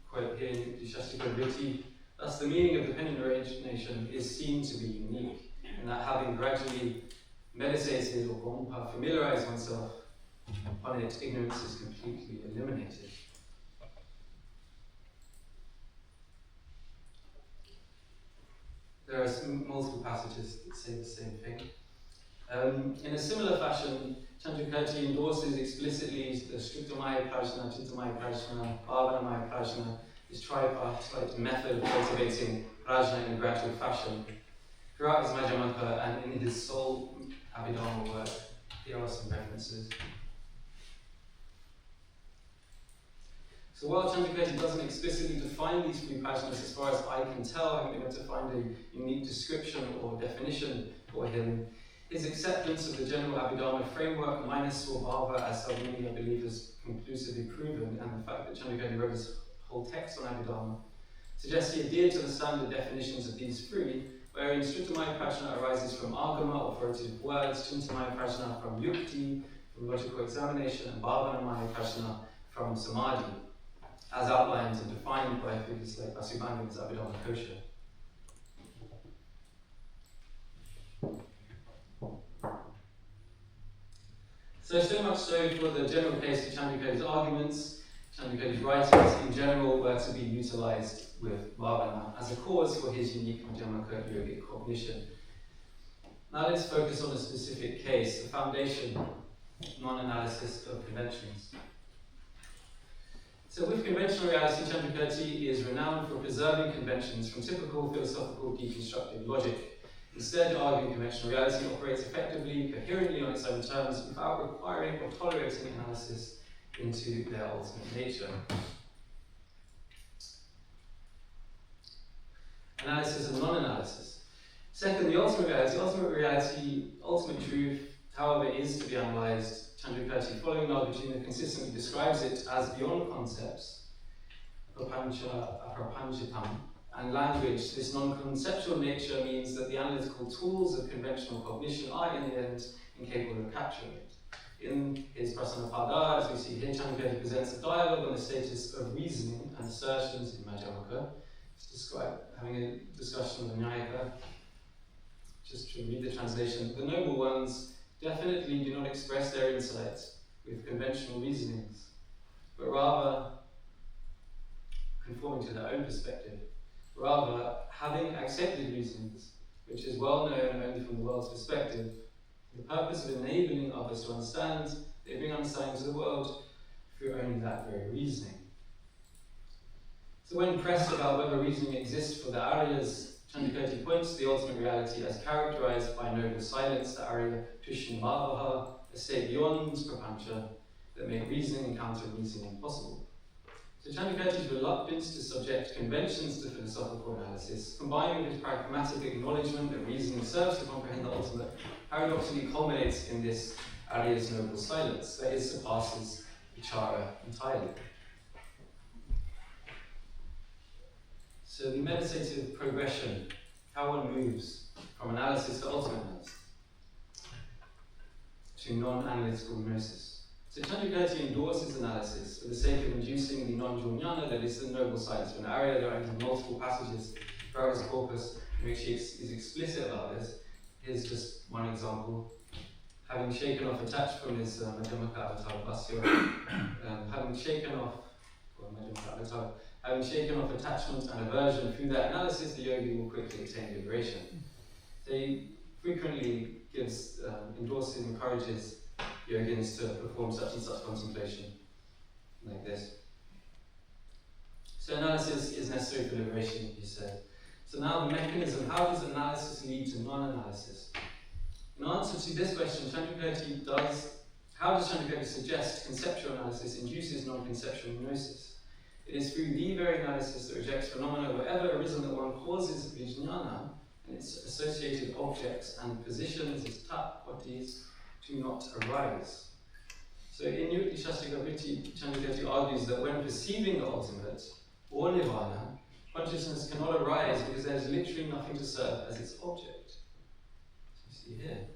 quote here in Shastika Vritti. Thus, the meaning of dependent origination is seen to be unique, in that having gradually meditated or gompa, familiarized oneself on it, ignorance is completely eliminated. There are multiple passages that say the same thing. In a similar fashion, Candrakīrti endorses explicitly the Struktamaya Prajna, Chintamaya Prajna, Bhavanamaya Prajna, this tripartite method of cultivating prajna in a gradual fashion. Throughout his Madhyamaka and in his sole Abhidharma work, here are some references. So while Candrakīrti doesn't explicitly define these 3 prajnas, as far as I can tell, I haven't been able to find a unique description or definition for him. His acceptance of the general Abhidharma framework, minus Swabhava, as Salvini, I believe, has conclusively proven, and the fact that Candrakīrti wrote his whole text on Abhidharma, suggests he adhered to the standard definitions of these 3, wherein Struktamaya Prajna arises from Agama, authoritative words, Chintamaya Prajna from Yukti, from logical examination, and Bhavanamaya Prajna from Samadhi, as outlined and defined by figures like Vasubandhu's Abhidharma Kosha. So much so for the general case of Candrakīrti's arguments. Candrakīrti's writings in general were to be utilized with Bhavana as a cause for his unique Madhyamaka yogic cognition. Now let's focus on a specific case, the foundation, non-analysis of conventions. So with conventional reality, Candrakīrti is renowned for preserving conventions from typical philosophical deconstructive logic. Instead, arguing conventional reality operates effectively, coherently on its own terms, without requiring or tolerating analysis into their ultimate nature. Analysis and non-analysis. Second, the ultimate reality, ultimate truth, however, is to be analysed. Candrakīrti, following Nagarjuna, consistently describes it as beyond concepts, aprapanchitam, and language. This non-conceptual nature means that the analytical tools of conventional cognition are, in the end, incapable of capturing it. In his Prasanapada, as we see here, Candrakīrti presents a dialogue on the status of reasoning and assertions in Madhyamaka. To describe having a discussion with Nyaya. Just to read the translation, the noble ones definitely do not express their insights with conventional reasonings, but rather conforming to their own perspective. Rather, having accepted reasonings, which is well known only from the world's perspective, for the purpose of enabling others to understand, they bring understanding to the world through only that very reasoning. So when pressed about whether reasoning exists for the Aryas, Candrakīrti points to the ultimate reality as characterized by noble silence, the Arya Tushinabhavaha, a state beyond prapancha that make reasoning and counter-reasoning possible. So Candrakīrti's reluctance to subject conventions to philosophical analysis, combined with his pragmatic acknowledgement that reasoning serves to comprehend the ultimate, paradoxically culminates in this Arya's noble silence, that is, surpasses vichara entirely. So the meditative progression, how one moves from analysis to ultimate analysis, to non-analytical gnosis. So Candrakīrti endorses analysis for the sake of inducing the non-jnana, that is the noble silence. When Arya, there are multiple passages throughout his corpus in which he is explicit about this. Here's just one example. Having shaken off attached from his Madhyamaka avatar Bhasya, having shaken off attachment and aversion through that analysis, the yogi will quickly attain liberation. So he frequently gives, endorses, encourages yogins to perform such and such contemplation, like this. So analysis is necessary for liberation, he said. So now the mechanism, how does analysis lead to non-analysis? In answer to this question, how does Candrakīrti suggest conceptual analysis induces non-conceptual gnosis? It is through the very analysis that rejects phenomena wherever arisen that one causes vijnana and its associated objects and positions as tatpatis to not arise. So in Yukti Shastrika Vritti, Candrakīrti argues that when perceiving the ultimate, or nirvana, consciousness cannot arise because there is literally nothing to serve as its object. So you see here.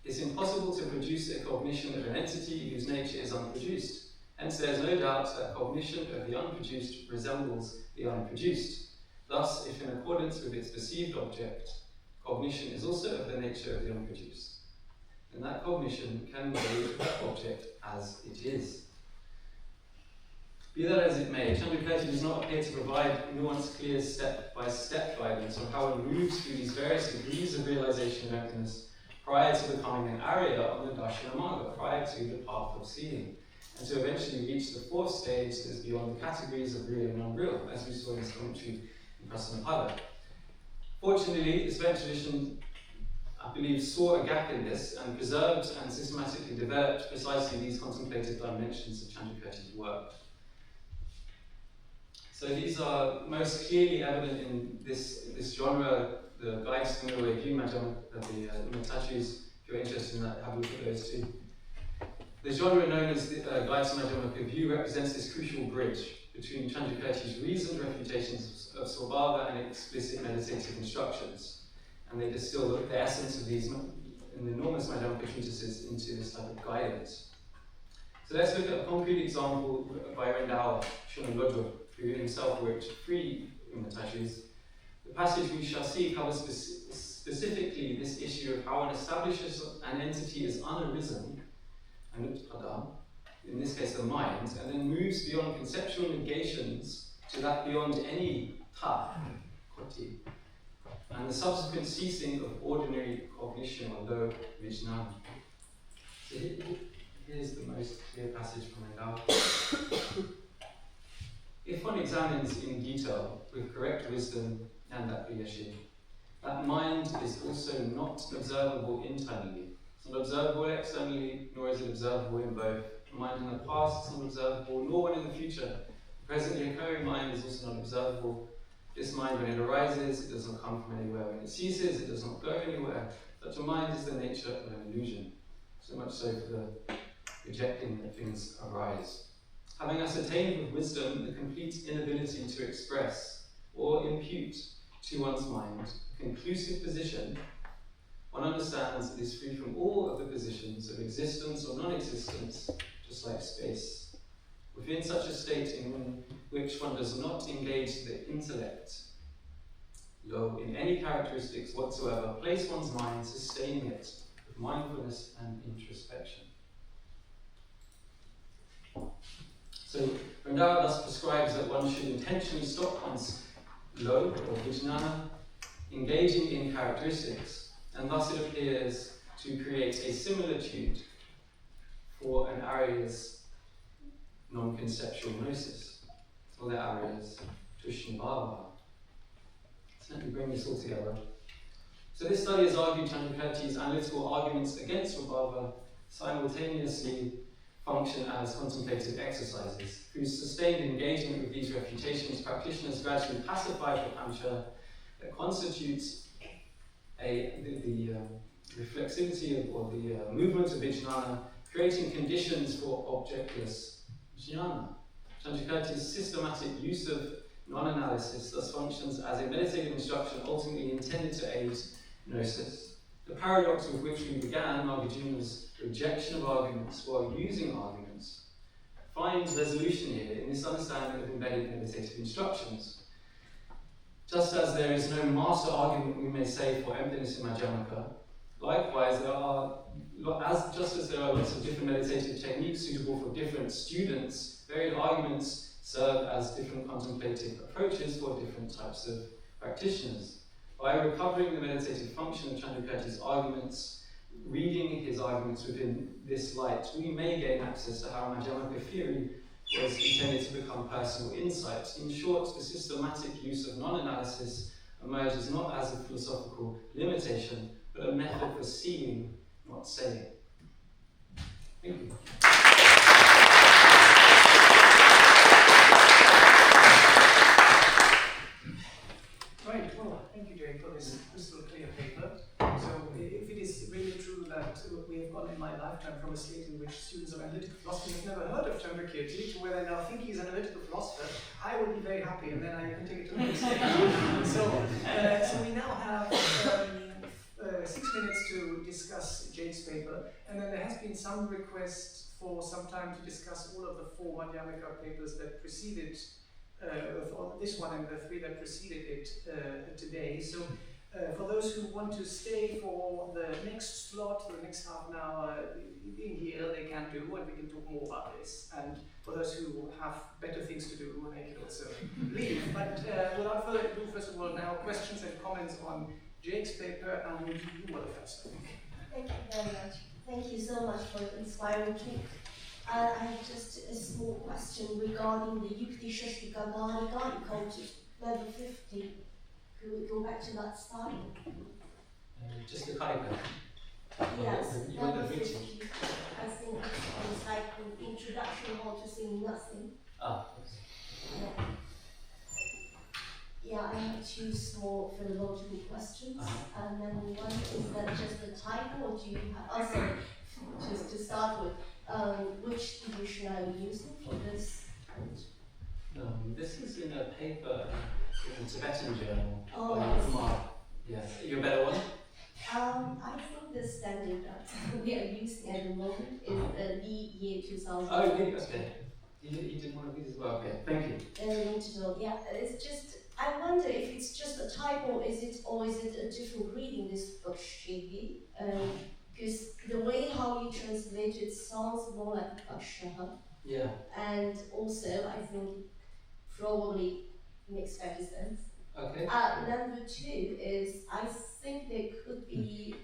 It's impossible to produce a cognition of an entity whose nature is unproduced. Hence, there is no doubt that cognition of the unproduced resembles the unproduced. Thus, if in accordance with its perceived object, cognition is also of the nature of the unproduced, then that cognition can know that object as it is. Be that as it may, Candrakīrti does not appear to provide nuanced, clear step-by-step guidance on how one moves through these various degrees of realization of emptiness prior to becoming an Arya on the Darshana Marga, prior to the path of seeing, and to eventually reach the fourth stage that is beyond the categories of real and unreal, as we saw in his commentary in Prasanapada. Fortunately, the Tibetan tradition, I believe, saw a gap in this and preserved and systematically developed precisely these contemplative dimensions of Candrakīrti's work. So these are most clearly evident in this genre, the guides to the middle way view, the Matachis. If you're interested in that, have a look at those too. The genre known as the Guides to Madhyamaka view represents this crucial bridge between Candrakīrti's reasoned refutations of Svabhava and explicit meditative instructions. And they distill the essence of these enormous Madhyamaka treatises into this type of guidance. So let's look at a concrete example by Rendao Shunalodro, who himself wrote 3 Umatashis. The passage we shall see covers specifically this issue of how one establishes an entity as unarisen, in this case the mind, and then moves beyond conceptual negations to that beyond any koti, and the subsequent ceasing of ordinary cognition, although vijnana. So here's the most clear passage from Rendao. If one examines in detail with correct wisdom and appriyation, that mind is also not observable internally. It's not observable externally, nor is it observable in both. The mind in the past is not observable, nor one in the future. The presently occurring mind is also not observable. This mind, when it arises, it does not come from anywhere. When it ceases, it does not go anywhere. Such a mind is the nature of an illusion. So much so for the rejecting that things arise. Having ascertained with wisdom the complete inability to express or impute to one's mind a conclusive position one understands it is free from all of the positions of existence or non-existence, just like space. Within such a state in which one does not engage the intellect, lo, in any characteristics whatsoever, place one's mind, sustaining it with mindfulness and introspection. So, Randhara thus prescribes that one should intentionally stop one's lo, or vijnana, engaging in characteristics, and thus it appears to create a similitude for an Arya's non-conceptual gnosis, or the Arya's Tushnibhava. So let me bring this all together. So this study has argued Candrakīrti's analytical arguments against Vibhava simultaneously function as contemplative exercises. Through sustained engagement with these refutations, practitioners gradually pacify prapancha that constitutes the reflexivity or the movement of vijnana, creating conditions for objectless jnana. Candrakīrti's systematic use of non-analysis thus functions as a meditative instruction ultimately intended to aid gnosis. The paradox with which we began, Nagarjuna's rejection of arguments while using arguments, finds resolution here in this understanding of embedded meditative instructions. Just as there is no master argument, we may say, for emptiness in Madhyamaka, likewise, just as there are lots of different meditative techniques suitable for different students, varied arguments serve as different contemplative approaches for different types of practitioners. By recovering the meditative function of Candrakīrti's arguments, reading his arguments within this light, we may gain access to how Madhyamaka theory was intended to become personal insight. In short, the systematic use of non-analysis emerges not as a philosophical limitation, but a method for seeing, not saying. Thank you. Right, well, thank you, Jay, for this crystal clear paper. So, if it is really true that we have gone in my lifetime from a state in which students of analytical philosophy have never heard of Candrakīrti to where they now think he's an analytical philosopher, I would be very happy, and then I can take it to the next stage. So we now have 6 minutes to discuss Jake's paper, and then there has been some request for some time to discuss all of the 4 Madhyamaka papers that preceded this one and the 3 that preceded it today. So for those who want to stay for the next slot, the next half an hour in here, they can do, and we can talk more about this. And for those who have better things to do, they can also leave. But without further ado, first of all, now questions and comments on Jake's paper, and you were the first, I think. Thank you very much. Thank you so much for the inspiring talk. I have just a small question regarding the Yukti Shashti Gagarika you quoted, level 50. Could we go back to that slide? Just the karika. Yes, You level want the 50. written? I think it's like the introduction how to sing nothing. Ah, Yeah. Yeah, I have 2 small philological questions, and then one is that just the typo, or do you have, also, just to start with, which edition are you using for this? This is in a paper in the Tibetan journal. Oh, by I see. Kumar. Yeah, you a better one? I think the standard that we are using at the moment is the year 2000. Oh, okay. You did one of these as well. Okay, thank you. Yeah, it's just, I wonder if it's just a typo, or is it a different reading, this book should be? Because the way how you translate it sounds more like Akshaha. Yeah. And also, I think probably makes better sense. Okay. Number 2 is, I think there could be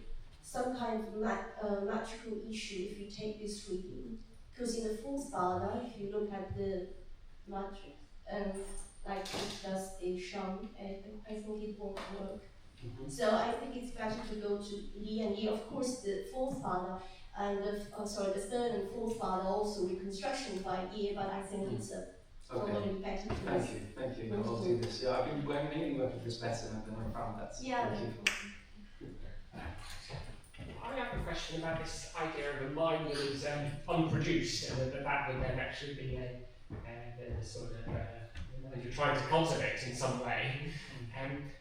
some kind of magical issue if you take this reading. Because in the fourth pada, if you look at the matrix, like it does the sham, I think it won't work. So I think it's better to go to Li and Yi. Of course, the fourth pada and the third and fourth pada also reconstruction by Yi, but I think it's probably better to. Thank you. I'll do this. Yeah, I've been mainly working with this pattern, and I found that. Yeah. Thank you. I have a question about this idea of a mind that is unproduced, and that would then actually be a sort of that you're trying to cultivate in some way.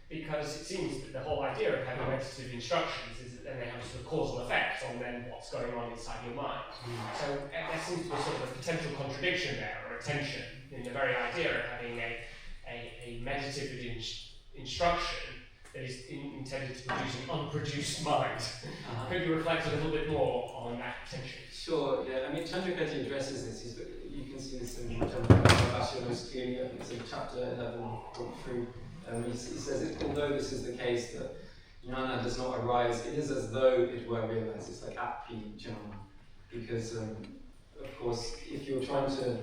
because it seems that the whole idea of having meditative instructions is that then they have a sort of causal effect on then what's going on inside your mind. So there seems to be sort of a potential contradiction there, or a tension in the very idea of having a meditative instruction that is intended to produce an unproduced mind. Could you reflect a little bit more on that tension? Sure, yeah. I mean, Candrakīrti addresses this. You can see this in Candrakīrti most clearly. I think it's in chapter 11.3. He says that although this is the case that jnana does not arise, it is as though it were realized. It's like api jnana. Because, of course, if you're trying to,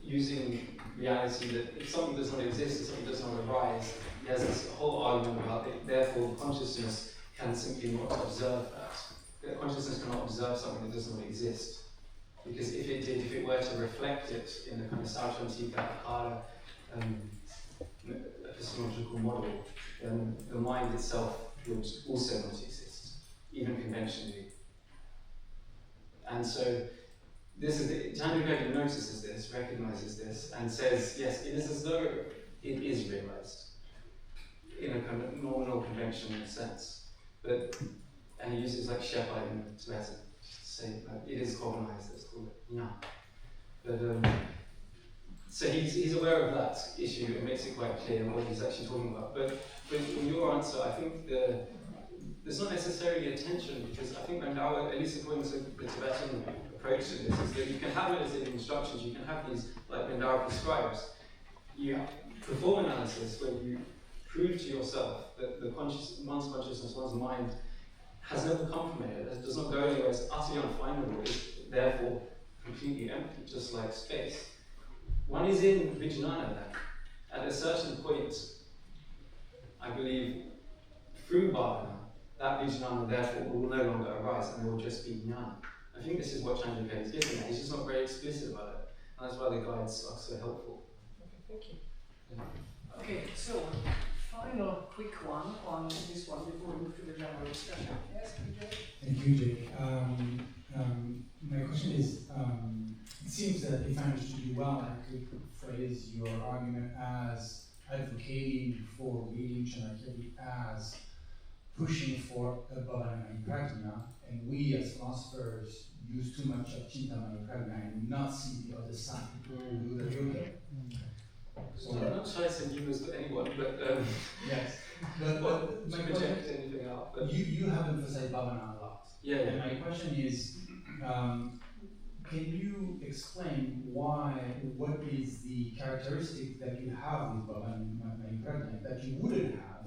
using reality that if something does not exist, if something does not arise, there's this whole argument about it. Therefore, consciousness can simply not observe that. Consciousness cannot observe something that does not exist. Because if it did, if it were to reflect it in the kind of Sautrantika Akara epistemological model, then the mind itself would also not exist, even conventionally. And so, this is Candrakīrti notices this, recognizes this, and says, yes, it is as though it is realized in a kind of nominal conventional sense. But, and he uses like Shepa in Tibetan to say it is cognized, let's call it na. But so he's aware of that issue and makes it quite clear what he's actually talking about. But in your answer, I think there's not necessarily a tension, because I think Mandala, at least according to the Tibetan approach to this, is that you can have it as in instructions, you can have these, like Mandala prescribes. You perform analysis where you prove to yourself that one's consciousness, one's mind, has never come from it, it does not go anywhere, it's utterly unfindable, it's therefore completely empty, just like space. One is in Vijnana then. At a certain point, I believe, through Bhavana, that Vijnana therefore will no longer arise and there will just be Jnana. I think this is what Candrakīrti is getting at. He's just not very explicit about it. And that's why the guides are so helpful. Okay, thank you. Yeah. Okay, so final quick one on this one before we move to the general discussion. Yes, PJ? Thank you, Jake. My question is, it seems that if I understood you well, I could phrase your argument as advocating for reading Candrakīrti as pushing for a Bhavana Prajna, and we as philosophers use too much of Chintamani Prajna and not see the other side who the yoga. So I'm not sure I said you as anyone, but yes. But my question, anything out, but you have emphasized Bhavana a lot. Yeah. And my question is, can you explain what is the characteristic that you have with Bhavana Prajna that you wouldn't have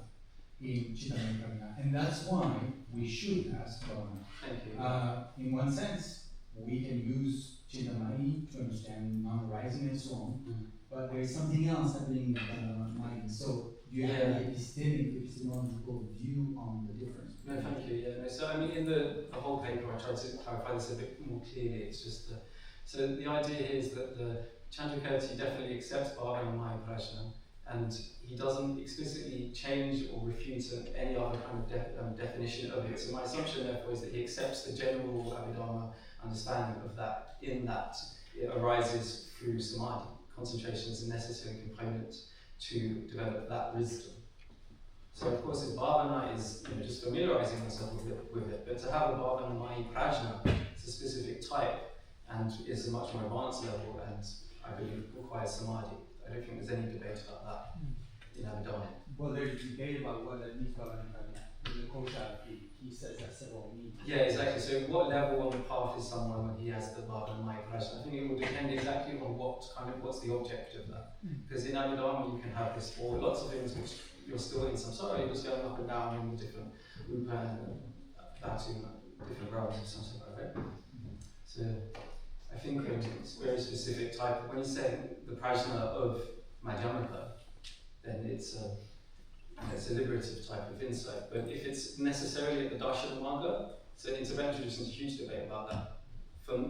in Chintamani Prajna? And that's why we should ask Bhavana. Thank you. In one sense, we can use Chintamani to understand non-arising and so on, but there is something else happening in the mind. So do you have any epistemological view on the difference? No, thank you. Yeah. No, so I mean, in the whole paper, I tried to clarify this a bit more clearly. It's just so the idea here is that the Candrakīrti definitely accepts Bhavana Maya Prajna, and he doesn't explicitly change or refute any other kind of definition of it. So my assumption, therefore, is that he accepts the general Abhidharma understanding of that, in that it arises through samadhi. Concentration is a necessary component to develop that wisdom. So of course, if bhavana is just familiarizing oneself with it, but to have a bhavana maya prajna, it's a specific type and is a much more advanced level, and I believe requires samadhi. I don't think there's any debate about that in Abhidharma. Well, there's debate about what that means bhavana prajna. In the Kosha, he says that several means. Yeah, exactly. So what level on the path is someone when he has the bhavana maya prajna? I think it will depend exactly on what's the object of that. Because in Abhidharma you can have this for lots of things which you're still in samsara, you're just going up and down in different rupa and dhatu, different realms or something like that. So I think it's a very specific type. When you say the prajna of Madhyamaka, then it's a liberative type of insight. But if it's necessarily at the darshana marga, so in Tibetan tradition there's a huge debate about that.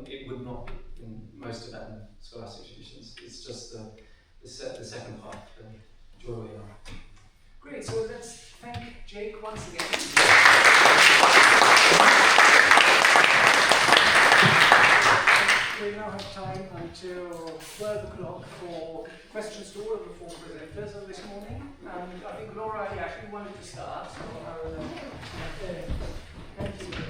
It would not be in most Tibetan scholastic traditions. It's just the second part, the joy we are. Great, so let's thank Jake once again. We now have time until 12 o'clock for questions to two of the four presenters of this morning. And I think Laura actually wanted to start, so I'll hand you the mic.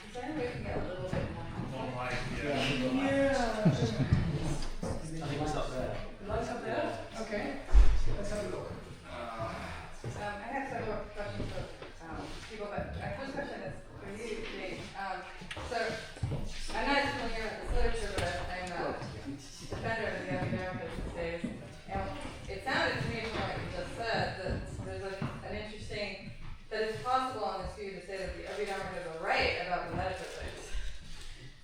Is there any way we can get a little bit more? Yeah. I think it's up there. The lights up there? Okay. Let's have a look. I have several questions for people, but my first question is for you, Jake. So, I'm not as familiar with this literature, but I'm a defender of the academic these days. And it sounded to me from what you just said that there's an interesting, that it's possible on this view to say that the epidermicas are right about the metaphysics.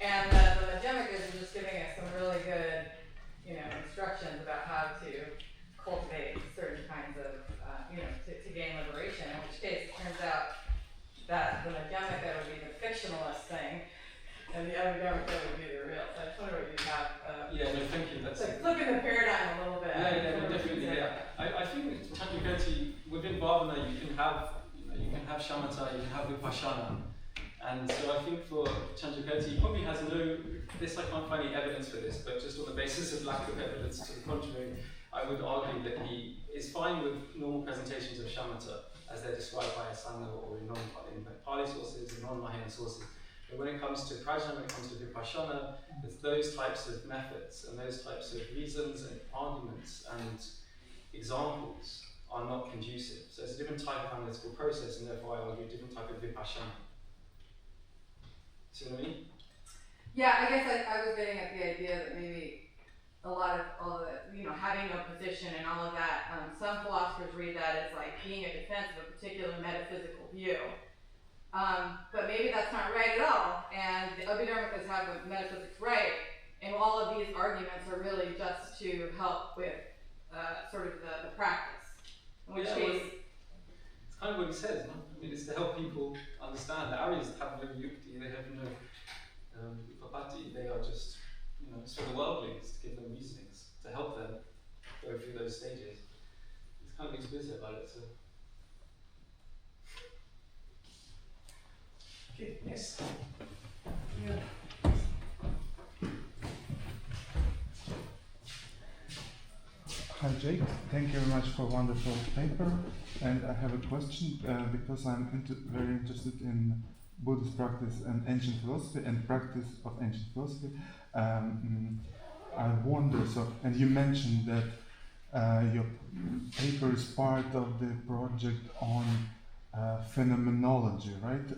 And that the megemicas are just giving us some really good, instructions about how to cultivate certain kinds of, to gain liberation, in which case it turns out that the megemica would be the fictionalist thing, and the epidermica would be the real. So I just wonder what you have. Yeah, no, thank you. That's like flipping the paradigm a little bit. Yeah, no, definitely. Yeah, I think with Candrakīrti, within Bhavana, you can have shamatha, you can have vipassana. And so I think for Candrakīrti, he probably has I can't find any evidence for this, but just on the basis of lack of evidence to the contrary, I would argue that he is fine with normal presentations of shamatha as they're described by Asana or in Pali sources and non-Mahayana sources. But when it comes to prajna, when it comes to vipassana, it's those types of methods and those types of reasons and arguments and examples are not conducive. So it's a different type of analytical process, and therefore I argue a different type of vipassana. See what I mean? Yeah, I guess I was getting at the idea that maybe a lot of all the, having no position and all of that, some philosophers read that as like being a defense of a particular metaphysical view. But maybe that's not right at all, and the epidermicas have the metaphysics right, and all of these arguments are really just to help with sort of the practice. In which case, it's kind of what he says, no? I mean, it's to help people understand. The Aryas have no yukti, they have no papati, they are just, it's for the worldlings, to give them reasonings, to help them go through those stages. It's kind of explicit about it, so. Okay, yes. Hi Jake, thank you very much for a wonderful paper. And I have a question because I'm very interested in Buddhist practice and ancient philosophy and practice of ancient philosophy. I wonder, and you mentioned that your paper is part of the project on phenomenology, right?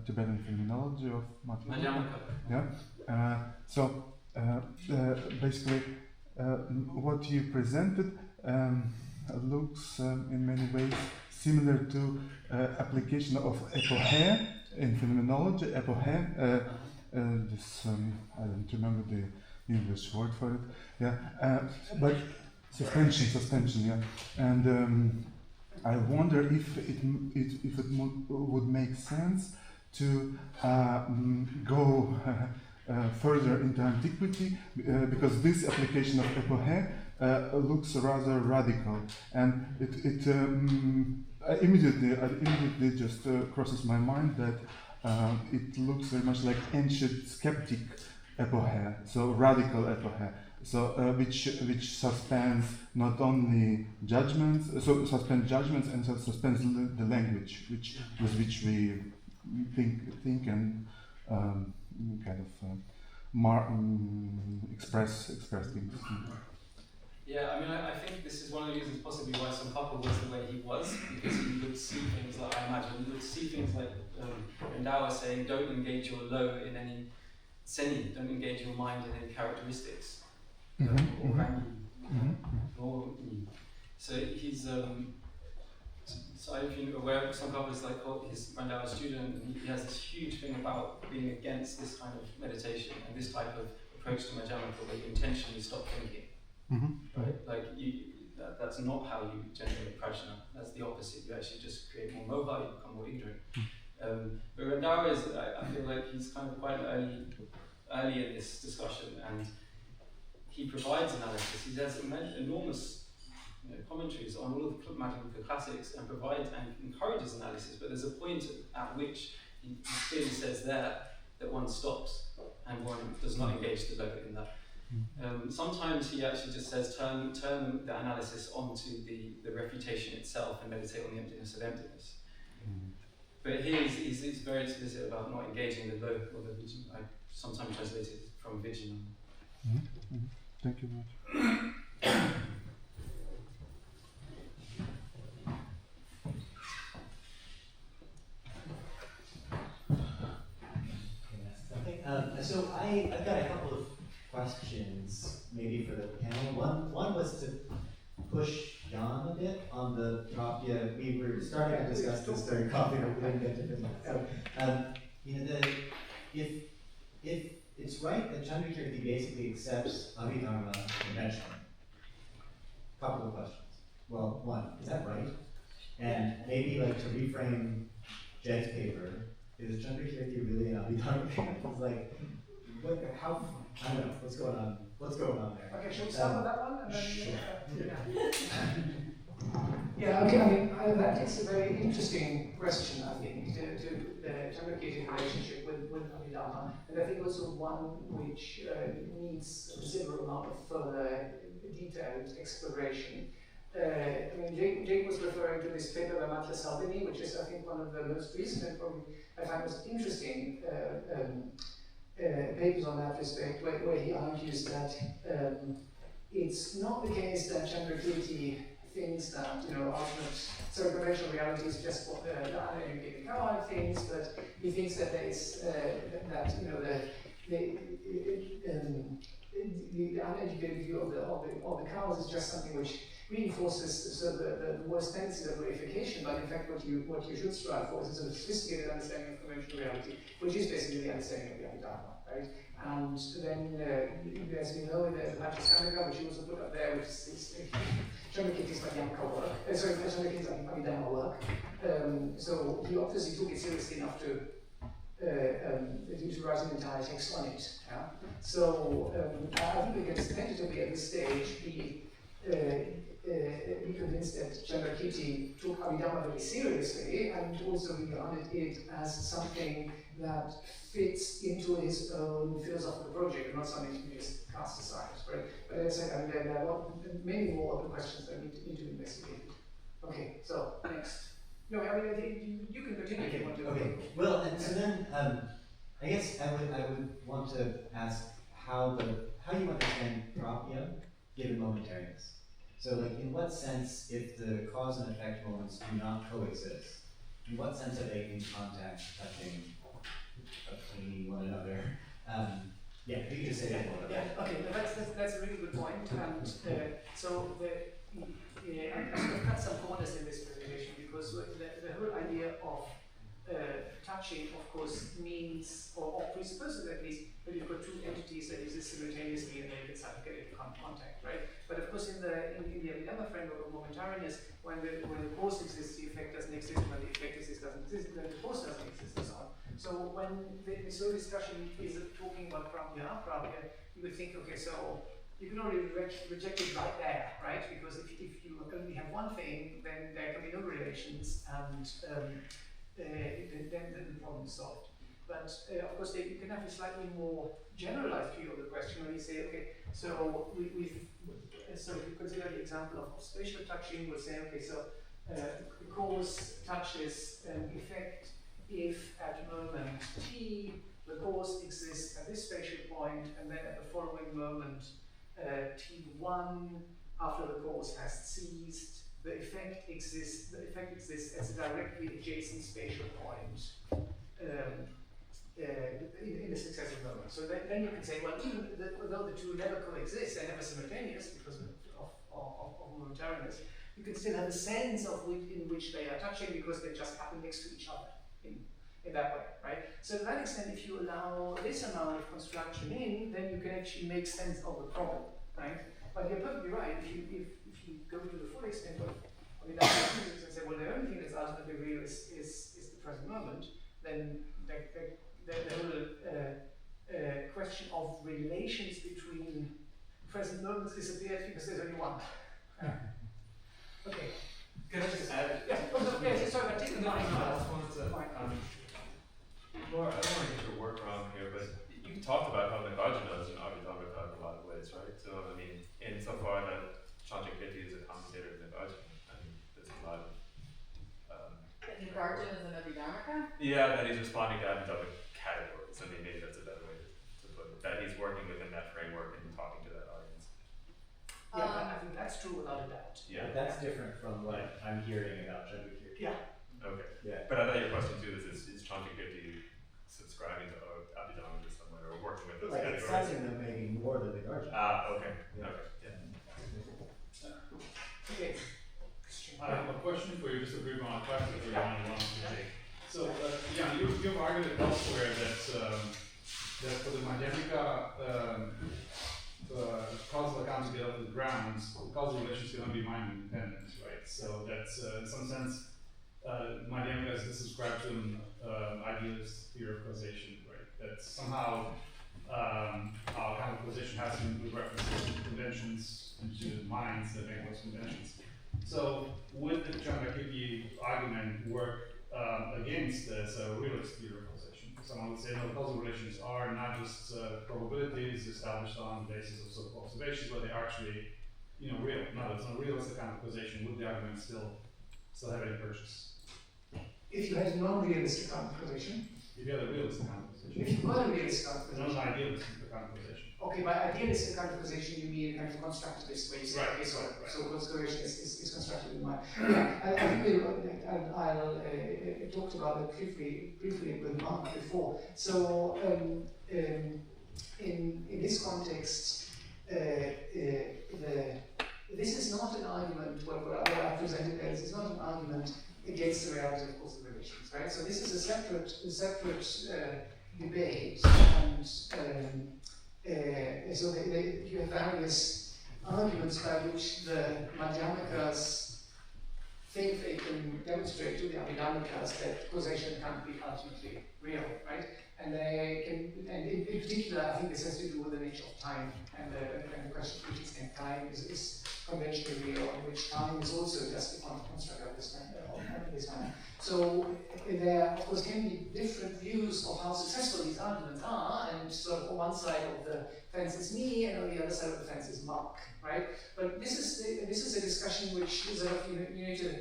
Tibetan phenomenology of Madhyamaka. Yeah. Basically, what you presented looks in many ways similar to application of epoché in phenomenology. Epoché, I don't remember the English word for it. Yeah, but suspension. Yeah, and I wonder if it would make sense to go further into antiquity, because this application of epoché looks rather radical, and it immediately just crosses my mind that it looks very much like ancient skeptic epoché, so radical epoché. So which suspends not only judgments, so suspends judgments and suspends the language with which we think and kind of express things. Yeah, I mean, I think this is one of the reasons possibly why Tsongkhapa was the way he was, because he would see things like, I imagine, he would see things like Rendawa saying, don't engage your lo in any seni, don't engage your mind in any characteristics. Or rangi, or so he's so if you're aware of Tsongkhapa is like his Rendawa student, and he has this huge thing about being against this kind of meditation and this type of approach to Madhyamaka where you intentionally stop thinking. Right? Like that's not how you generate prajna. That's the opposite. You actually just create more moha, you become more ignorant. But Rendawa is, I feel like he's kind of quite early in this discussion, and he provides analysis. He has enormous commentaries on all of the Madhyamaka classics and provides and encourages analysis, but there's a point at which he clearly says there that one stops and one does not engage the logo in that. Sometimes he actually just says turn the analysis onto the refutation itself and meditate on the emptiness of emptiness. But here he's very explicit about not engaging the low or the vision. I sometimes translate it from vision. Thank you very much. So I've got a couple of questions, maybe for the panel. One was to push Jan a bit on the Propia. We were starting to discuss this during coffee, but we didn't get to finish. So, if it's right that Candrakīrti basically accepts Abhidharma conventionally, couple of questions. Well, one, is that right? And maybe like to reframe Jed's paper, is Candrakīrti really an Abhidharma? It's like, how, I don't know, what's going on there? Okay, shall we start with that one? And then Sure. Yeah, okay, I mean, that is a very interesting question, I think, to the Candrakīrti relationship with Abhidharma, and I think also one which needs a considerable amount of further detailed exploration. I mean, Jake was referring to this paper by Matla Salvini, which is, I think, one of the most recent and probably, I find, most interesting papers on that respect, where he argues that it's not the case that Candrakīrti thinks that, ultimate, conventional reality is just what the uneducated coward thinks, but he thinks that there is, the uneducated view of the cows is just something which reinforces the worst tendencies of reification, but in fact what you should strive for is a sort of sophisticated understanding of conventional reality, which is basically the understanding of the Abhidharma, right? And then, as we know, the Leipzig which you also put up there, which is Candrakīrti's work, Candrakīrti's Abhidharma work. So he obviously took it seriously enough to write an entire text on it. Yeah? So I think we can tentatively at this stage be convinced that Candrakīrti took Abhidharma very seriously and also regarded it as something that fits into his own philosophical project and not something to be just cast aside. Right? But as I said, there are many more other questions that need to be investigated. Okay, so next. No, I mean, I think you can continue if you want to. Okay. Well, and so then I guess I would want to ask how you understand Propia given momentariness. So, like, in what sense, if the cause and effect moments do not coexist, in what sense are they in contact, touching, between one another? Yeah, if you could just say that more. Yeah, okay, that's a really good point. And so I sort of cut some corners in this presentation because the whole idea of touching, of course, means, or presupposes at least, that you've got two entities that exist simultaneously and they can start to get into contact, right? But of course, in the Abhidharma framework of momentariness, when the cause exists, the effect doesn't exist. When the effect doesn't exist, then the cause doesn't exist, and so on. So when this whole discussion is talking about Propia, you would think, okay, so you can only reject it right there, right? Because if you only have one thing, then there can be no relations, and then the problem is solved. But of course, you can have a slightly more generalized view of the question when you say, okay, so so if you consider the example of spatial touching, we'll say, okay, so the cause touches an effect if at moment t, the cause exists at this spatial point, and then at the following moment, t1, after the cause has ceased, the effect exists as a directly adjacent spatial point in the successive moment. So then you can say, well, even though the two never coexist, they're never simultaneous because of momentariness, you can still have a sense of in which they are touching because they just happen next to each other in that way, right? So to that extent, if you allow this amount of construction in, then you can actually make sense of the problem, right? But you're perfectly right. If you go to the full extent of that and say, well, the only thing that's ultimately real is the present moment, then the whole question of relations between present moments disappears because there's only one. Okay. Can I just add? Yeah. Sorry, take the mic. I just wanted to. Laura, I don't want to get your work wrong here, but you talked about how Nagarjuna is an Abhidhamaka in a lot of ways, right? So, I mean, insofar that Candrakīrti is a commentator of Nagarjuna, I mean, there's a lot of. Nagarjuna is an Abhidhamaka? Yeah, that he's responding to Abhidhamaka categories. I mean, maybe that's a better way to put it. That he's working within that framework and talking to that audience. Yeah, I think that's true without a doubt. Yeah. That's different from what I'm hearing about Candrakīrti. Yeah. Okay. Yeah. But I thought your question too is Candrakīrti subscribing to Abhidhamaka somewhere or working with those Like categories? exciting them maybe more than the Nagarjuna. Okay. Yeah. Okay. Yeah. Okay. I have a question for you, just a brief one, practice for one to take. So, yeah, you've argued elsewhere that for the Madhyamika, the causal accounts get up to the grounds, the causal relations can only be mind independent, right? So that's, in some sense, Madhyamika is described to an idealist theory of causation, right? That somehow our kind of causation has to include references to conventions and to minds that make those conventions. So would the Candrakīrti argument work against this realist theory of causation? Someone would say, no, causal relations are not just probabilities established on the basis of so-called observations, but they are actually, real. No, it's not realistic kind of causation. Would the argument still have any purchase? If you had a non-realistic kind of causation. If you had a realistic kind of causation. If you've got a realistic kind of causation. Not an idealistic kind of causation. Okay, by idealistic kind of causation, you mean kind of constructivist way, so, right, okay, so right. causation is constructed in mind. Yeah, I think I'll talked about it briefly with Mark before. So in this context, this is not an argument. What I presented as is not an argument against the reality of causal relations, right? So this is a separate debate, and so you have various arguments by which the Madhyamikas think they can demonstrate to the Abhidhamikas that causation can't be ultimately real, right? And they can, and in particular, I think this has to do with the nature of time and the question of which extent time is conventionally real, and which time is also just a construct of this manner. So there, of course, can be different views of how successful these arguments are, and sort of on one side of the fence is me, and on the other side of the fence is Mark, right? But this is a discussion which is you need to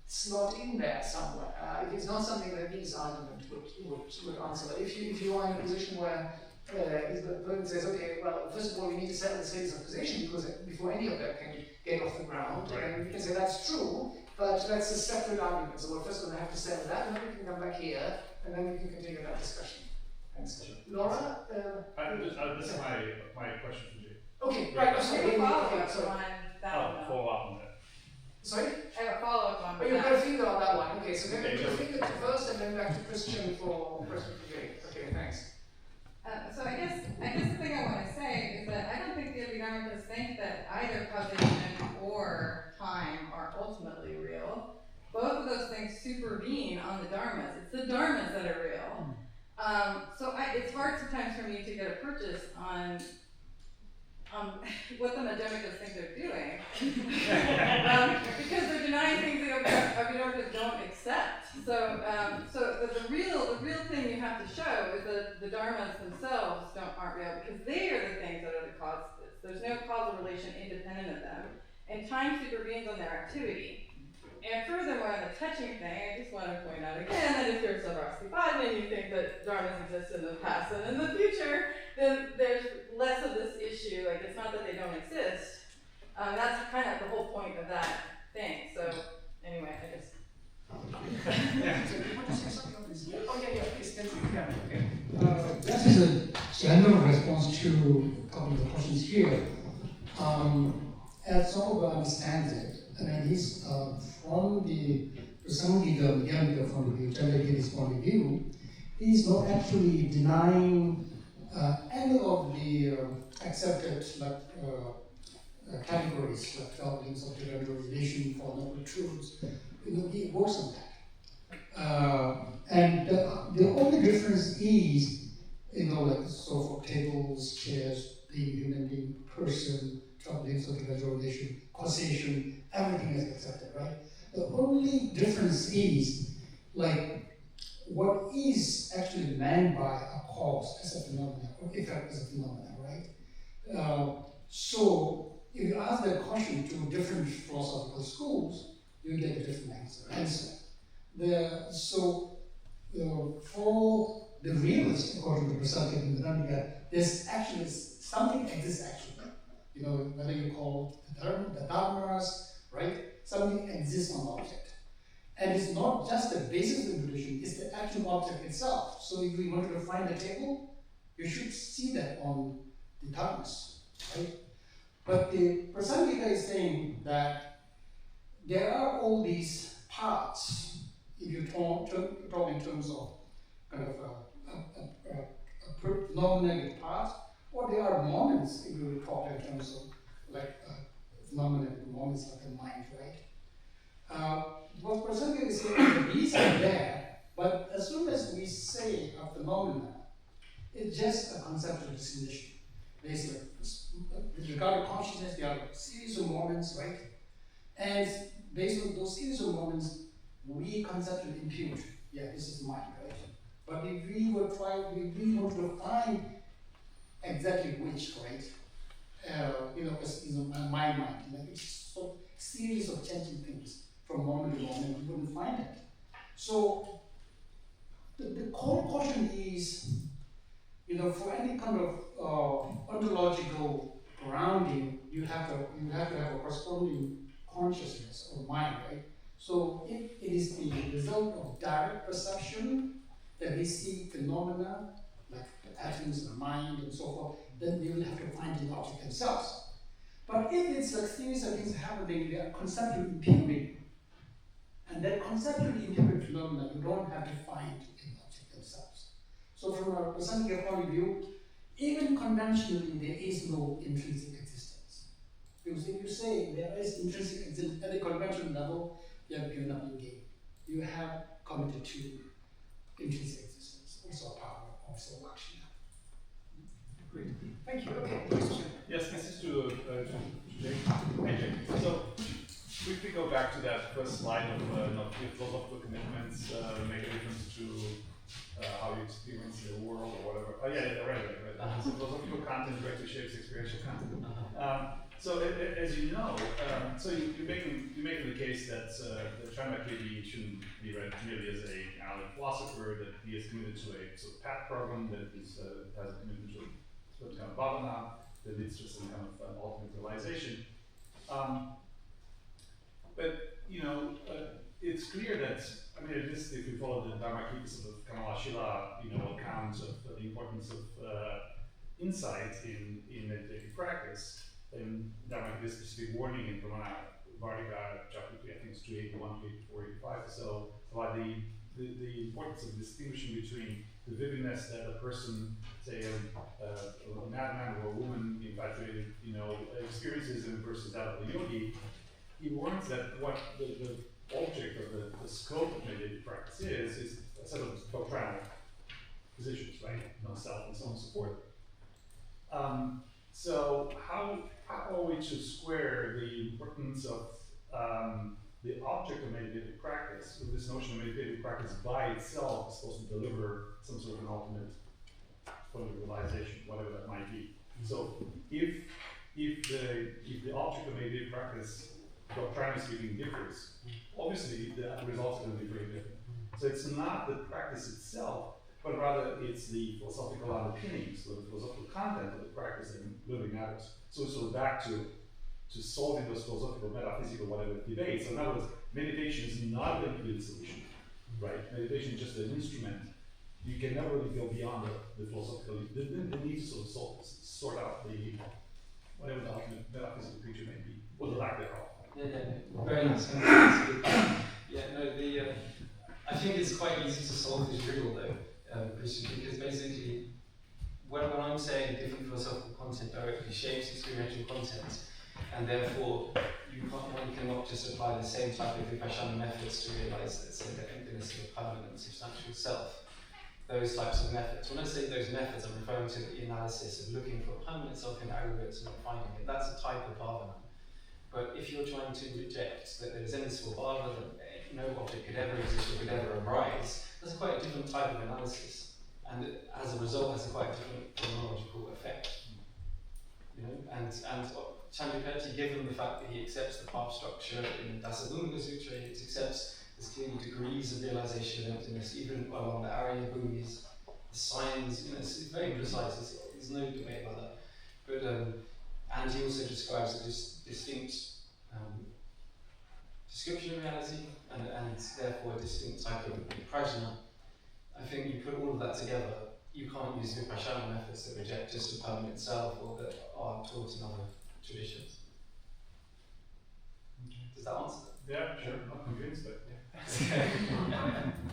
slot in there somewhere. It is not something that these arguments would answer. But if you are in a position where the opponent says, okay, well, first of all, we need to settle the status of causation because before any of that can get off the ground, right. And you can say that's true, but that's a separate argument. So we're first going to have to settle that, and then we can come back here, and then we can continue that discussion. Thanks. Laura? This is my question for you. Okay, right. Sorry. Follow up on that. Sorry? I have a follow-up on that. Oh, you've got a finger on that one. Okay, so then put your finger to first, and then back to Christian for Jay. Okay, thanks. So I guess the thing I want to say is that I don't think the Abhidharmikas think that either causation or time are ultimately real. Both of those things supervene on the dharmas. It's the dharmas that are real. So it's hard sometimes for me to get a purchase on what the Madhyamikas think they're doing, because they're denying things that Abhidharmikas don't accept. So, the real thing you have to show is that the dharmas themselves aren't real, because they are the things that are the cause of this. There's no causal relation independent of them, and time supervenes on their activity. And furthermore, on the touching thing, I just want to point out again that if you're Sarvastivadin and you think that dharmas exist in the past and in the future, then there's less of this issue. Like, it's not that they don't exist. That's kind of the whole point of that thing. So, anyway, I just. So, do you want to say something on this? Oh, yeah, please. Okay. That is a general response to a couple of the questions here. As Soba understands it, I mean, he's from the Prasangika Madhyamika from the Candrakīrti's point of view, he's not actually denying any of the accepted categories, like doctrines of the relation for noble truths. He works on that. And the only difference is, like sofa, tables, chairs, being human being, person, doctrines of the relation, causation, everything is accepted, right? The only difference is, like, what is actually meant by a cause as a phenomenon, or effect as a phenomenon, right? So if you ask that question to different philosophical schools, you get a different answer. For the realist, according to Prasad and Vedanta, there's actually something exists actually. You know, whether you call it the dharmas, right? Something exists on the object. And it's not just the basis of interpretation, it's the actual object itself. So if you wanted to find a table, you should see that on the dharmas, right? But the Prasangika is saying that there are all these parts, if you talk in terms of kind of a phenomenon part, or there are moments, if you talk in terms of like phenomenon moments like the mind, right? What Prasangika is saying, these are there, but as soon as we say a phenomenon, it's just a conceptual definition. Basically, with regard to consciousness, there are a series of moments, right? And based on those series of moments, we conceptually impute, yeah, this is mind, right? But if we were we want to find exactly which, right? Because my mind, it's a series of changing things from moment to moment, we wouldn't find it. So the core question is, for any kind of ontological grounding, you have to have a corresponding consciousness or mind, right? So if it is the result of direct perception that we see phenomena like the atoms, the mind, and so forth, then we will have to find the object themselves. But if it's a series of things happening, they are conceptually imputed, and that conceptually imputed phenomena, you don't have to find the object themselves. So from a Prasangika point of view, even conventionally, there is no intrinsic existence. Because if you say there is intrinsic existence at a conventional level, you have given up your game. You have committed to intrinsic existence, also power, also action. Great. Thank you. Okay. Yes, this is to Jake. Hey, Jake. So, quickly go back to that first slide of if philosophical commitments make a difference to how you experience the world or whatever. Oh yeah, right. So philosophical content directly shapes experiential content. So as you know, so you're making the case that Candrakīrti shouldn't be read merely as an analytic philosopher, that he is committed to a sort of path program, that is, has a commitment to some kind of bhavana, that leads to some kind of ultimate realization. But it's clear that, at least if you follow the Dharmakīrti sort of Kamalashila, account of the importance of insight in meditative practice, then Dharmakīrti is a specific warning in Brahmana Vartika, chapter 3, I think it's 281, 485 or so, about the importance of distinguishing between the vividness that a person, say a madman or a woman infatuated, experiences versus that of a yogi. He warns that what the object of the scope of meditative practice is a set of doctrinal positions, right? Non-self and so on and so forth. So how are we to square the importance of the object of meditative practice with this notion of meditative practice by itself is supposed to deliver some sort of an ultimate point of realization, whatever that might be. So if the object of meditative practice, doctrinally speaking, differs, obviously the results are going to be very different. So it's not the practice itself, but rather it's the philosophical underpinnings, or the philosophical content of the practice that really matters. So it's sort of back to solving those philosophical, metaphysical, whatever debates. So in other words, meditation is not going to be the solution, right? Meditation is just an instrument. You can never really go beyond the philosophical. The need to sort of sort out the whatever the ultimate metaphysical creature may be, or the lack thereof. Yeah, very nice. I think it's quite easy to solve this riddle though, Christian, because basically, when I'm saying different philosophical content directly shapes experiential content, and therefore one cannot just apply the same type of vipassana methods to realize, let's say, the emptiness of a permanent substantial self. Those types of methods. When I say those methods, I'm referring to the analysis of looking for a permanent self in aggregates and not finding it. That's a type of bhavana. But if you're trying to reject that there's any sort of bhava, that no object could ever exist or could ever arise, has quite a different type of analysis, and as a result has a quite different phenomenological effect. You know, and Candrakīrti, given the fact that he accepts the path structure in the Dasadunga Sutra, he accepts there's clearly degrees of realization of emptiness, even along the Arya Bhumis, the signs, you know, it's very precise, there's no debate about that. But, and he also describes a distinct description of reality, and therefore a distinct type of prajna. I think you put all of that together, you can't use Vipassana methods that reject just a permanent self or that are taught in other traditions. Does that answer that? Yeah, sure, I'm not convinced, but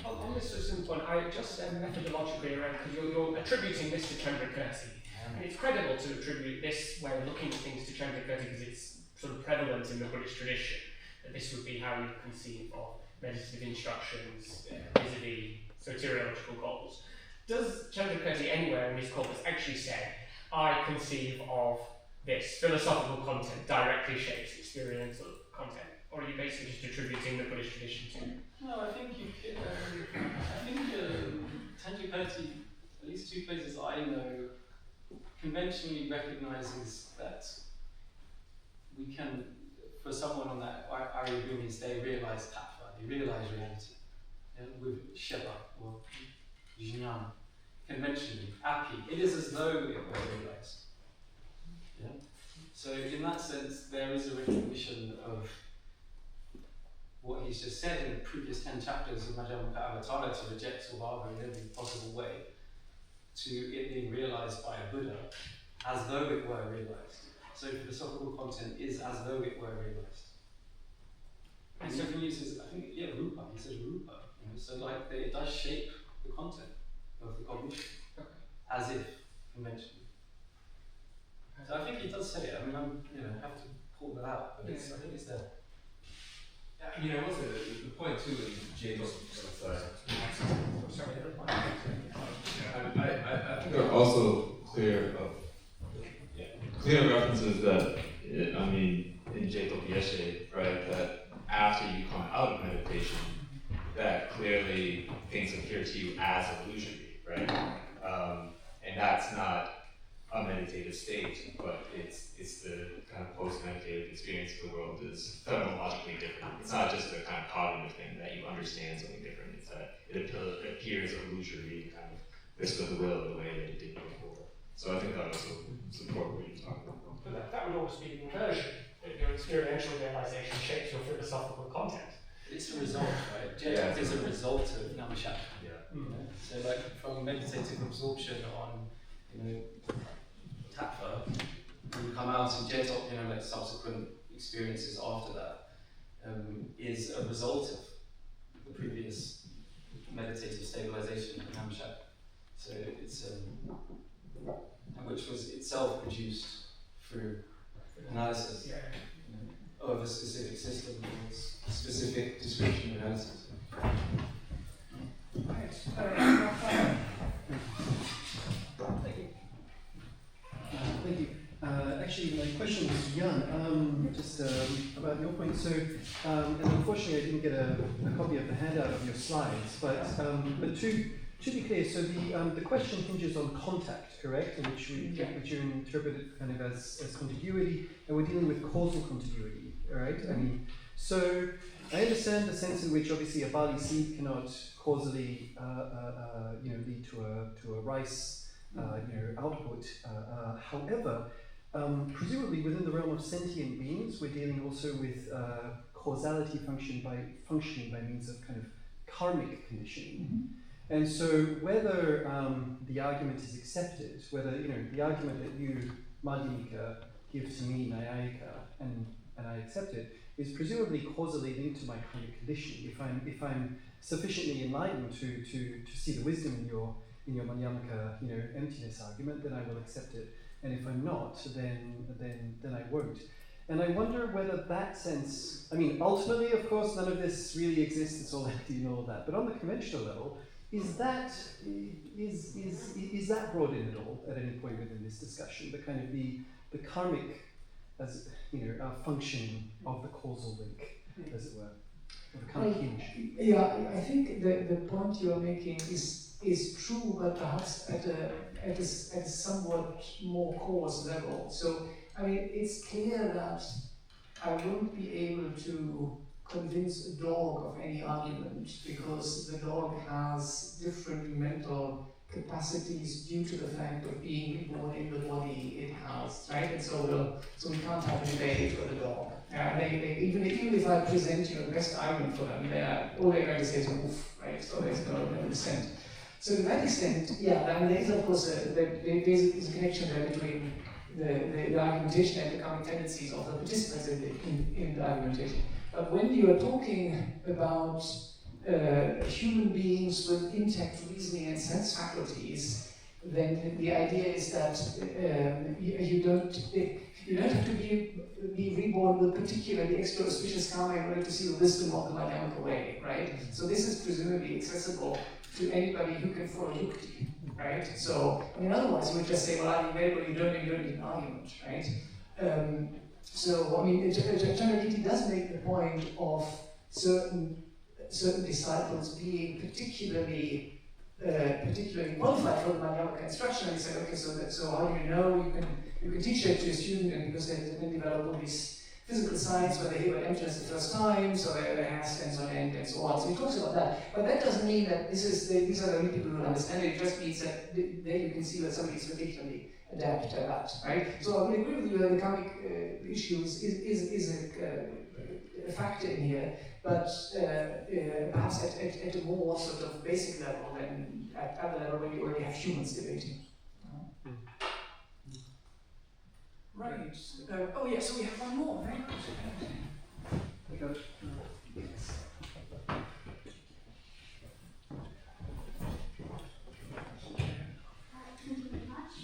On this certain point, I just methodologically around, because you're attributing this to Candrakīrti. And it's credible to attribute this way of looking at things to Candrakīrti because it's sort of prevalent in the Buddhist tradition, that this would be how you conceive of meditative instructions vis-a-vis soteriological goals. Does Candrakīrti anywhere in his corpus actually say, I conceive of this philosophical content directly shapes experiential content? Or are you basically just attributing the Buddhist tradition to? No, I think Candrakīrti, at least two places I know, conventionally recognizes that we can, for someone on that Arya Bhumis, they realize tattva, they realize reality. Yeah, with Shiva or Jnana, conventionally, api, it is as though it were realized. Yeah? So in that sense, there is a recognition of what he's just said in the previous 10 chapters of Madhyamaka Avatara, to reject Svabhava in every possible way, to it being realized by a Buddha as though it were realized. So philosophical content is as though it were realized. And so he uses, I think, rupa, he says rupa. You know, so like it does shape the content of the cognition, as if conventionally. So I think he does say it. I mean, have to pull that out, but I think it's there. You know, also the point too in James. I think there are also clear references that in Jacob Yeshe, right, that after you come out of meditation, that clearly things appear to you as illusory, right? And that's not a meditative state, but it's the kind of post-meditative experience of the world is phenomenologically different. It's not just a kind of cognitive thing that you understand something different. It's that it appears illusory, kind of this with the will the way that it did before. So I think that also supports what you're talking about. But that would always be the inversion. Your experiential realization shapes your philosophical content. It's a result, right? Jeta is a result of Namashak. Yeah. So like from meditative absorption on, tattva, when you come out and Jeta, like subsequent experiences after that, is a result of the previous meditative stabilization of Namashak. So it's which was itself produced through analysis of a specific system, a specific description of analysis. Thank you. Actually, my question was to Jan, just about your point. So, and unfortunately, I didn't get a copy of the handout of your slides, but to be clear, so the question hinges on contact, correct? In which you interpret it kind of as contiguity, and we're dealing with causal contiguity, all right? I mean, so I understand the sense in which obviously a barley seed cannot causally, lead to a rice, output. However, presumably within the realm of sentient beings, we're dealing also with causality functioning by means of kind of karmic conditioning. And so whether the argument is accepted, whether the argument that you, Madhyamika, give to me, Nyayika, and I accept it, is presumably causally linked to my karmic conditioning. If I'm sufficiently enlightened to see the wisdom in your Madhyamika, emptiness argument, then I will accept it. And if I'm not, then I won't. And I wonder whether that sense, ultimately, of course, none of this really exists, it's all empty and all of that. But on the conventional level, is that brought in at all at any point within this discussion? The kind of the karmic, as function of the causal link, as it were. Yeah, I think the point you are making is true, but perhaps at a somewhat more coarse level. So, I mean, it's clear that I won't be able to convince a dog of any argument because the dog has different mental capacities due to the fact of being born in the body it has, right? And so we can't have a debate with the dog. Even if I present you the best argument for them, all they're going to say is woof, right? So there's no dissent. So to that extent, yeah, I mean, there is of course there's a connection there between the argumentation and the common tendencies of the participants in the argumentation. But when you are talking about human beings with intact reasoning and sense faculties, then the idea is that you don't have to be reborn with particularly extra auspicious karma in order to see the wisdom of the Madhyamaka way, right? So this is presumably accessible to anybody who can follow yukti, right? So, I mean, otherwise you would just say, well, I'm available, you don't need an argument, right? So, I mean, Candrakīrti does make the point of certain disciples being particularly qualified for the Madhyamaka instruction, and he said, okay, so how do you know you can teach it to a student, and because they then develop all these physical signs when they hear about emptiness the first time, so their hair stands on end and so on. So he talks about that, but that doesn't mean that these are the only people who understand it. It just means that there you can see that somebody is particularly adept at that, right? So I would agree with you that the karmic issues is a factor in here, but perhaps at a more sort of basic level than at the level where you already have humans debating. Right. Oh yeah, so we have one more, right? Okay. Yes. Thank you very much.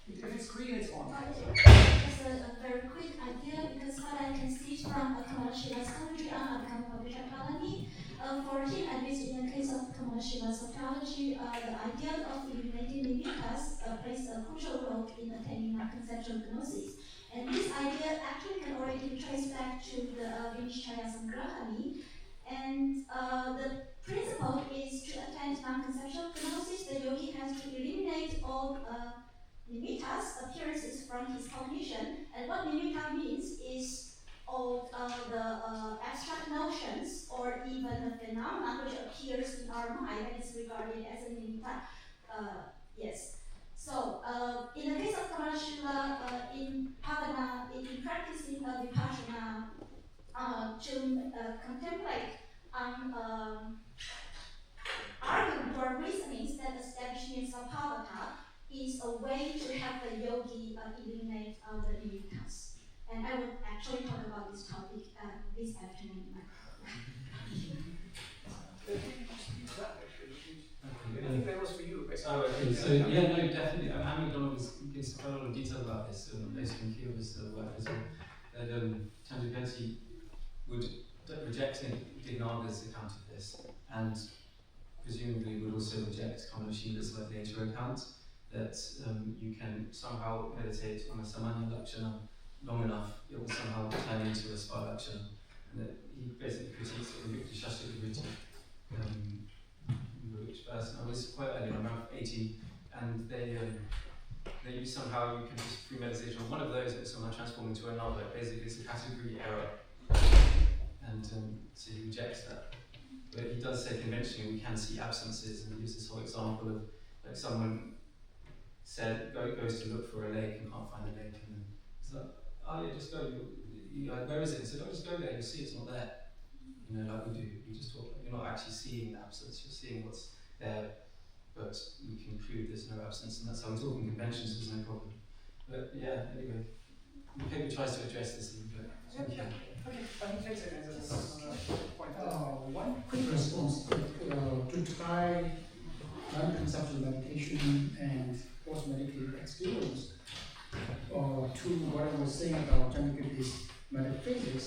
If it's green, it's on. Just a very quick idea, because what I can see from Kamala Shiva's commentary on Abhikam. For him, at least in the case of Kamala Shiva's ontology, the idea of eliminating limitas plays a crucial role in attaining non-conceptual gnosis. And this idea actually can already be traced back to the Vinishchaya Samgrahani. And the principle is to attain non-conceptual gnosis, the yogi has to eliminate all nimitas, appearances from his cognition. And what nimitta means is all the abstract notions or even the phenomena which appears in our mind that is regarded as a nimitta. Yes. So, in the case of Kamala Shiva, in Bhavana, in practicing Vipassana, to contemplate on argument or reasonings that establish Nirsappavata is a way to have the yogi eliminate the nimittas. And I would actually talk about this topic this afternoon. I think that was for you. Oh, okay. So yeah, no, definitely. Anna McDonald gives quite a lot of detail about this based on Kiova's work as well. And Candrakīrti would reject Dignaga's account of this, and presumably would also reject Kamala Shiva's later account that you can somehow meditate on a Samanya Lakshana long enough, it will somehow turn into a Sparlakshana. And that he basically critiques the Shastra which verse, I was quite early, around 80, and they use somehow you can just premeditate on one of those and somehow transform into another. Basically, it's a category error. And so he rejects that. But he does say conventionally we can see absences, and he uses this whole example of like someone goes to look for a lake and can't find a lake, and then he's like, oh yeah, just go. Where is it? He said, oh, just go there. You'll see it's not there. You know, like we do. You just talk. You're not actually seeing the absence. You're seeing what's there, but you conclude there's no absence, and that's how we talk in conventions. There's no problem. But yeah, anyway, the paper tries to address this a little bit. Okay, I think takes it as a point. One quick response to try non-conceptual meditation and post-meditative experience to what I was saying about Candrakīrti's metaphysics.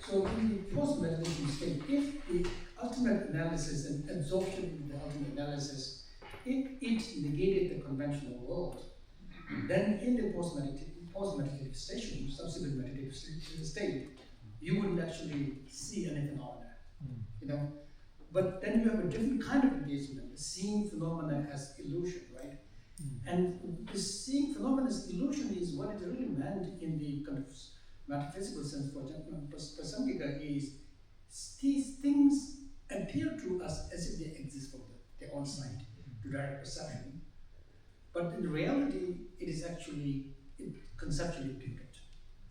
So in the post-meditation state, if the ultimate analysis and absorption in the ultimate analysis, if it negated the conventional world, then in the post-meditative station, subsequent meditative state, you wouldn't actually see any phenomena, you know. But then you have a different kind of engagement, seeing phenomena as illusion, right? And this seeing phenomena as illusion is what it really meant in the kind of metaphysical sense for Prasangika is these things appear to us as if they exist from their own side, to direct perception. But in reality, it is actually conceptually imputed.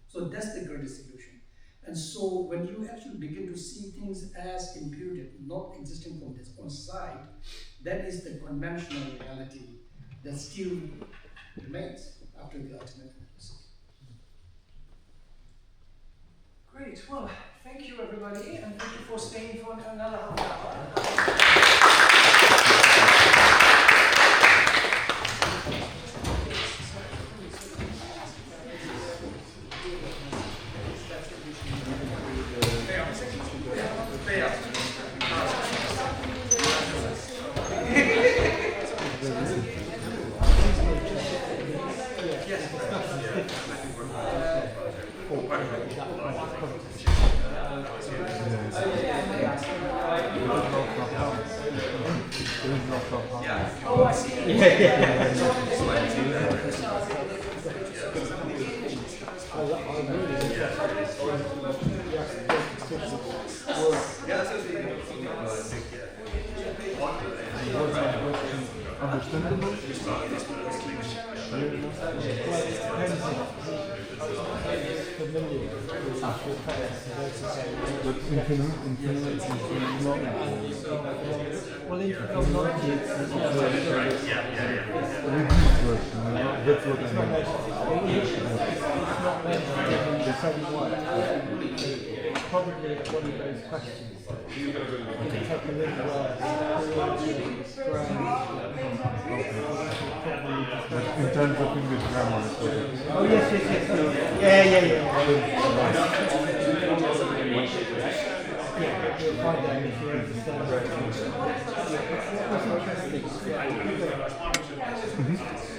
So that's the greatest illusion. And so when you actually begin to see things as imputed, not existing from their own side, that is the conventional reality that still remains after the ultimate analysis. Great. Well, thank you everybody, and thank you for staying for another half hour. Oh, I see. Understandable? But infinite is not. Well, infinite not reduced version, that's what I mean. It's not meant to tell you what. Probably one of those questions. You can take a little But in terms of English grammar, it's okay. Oh yes. Yeah, you'll find out if you understand. What's interesting.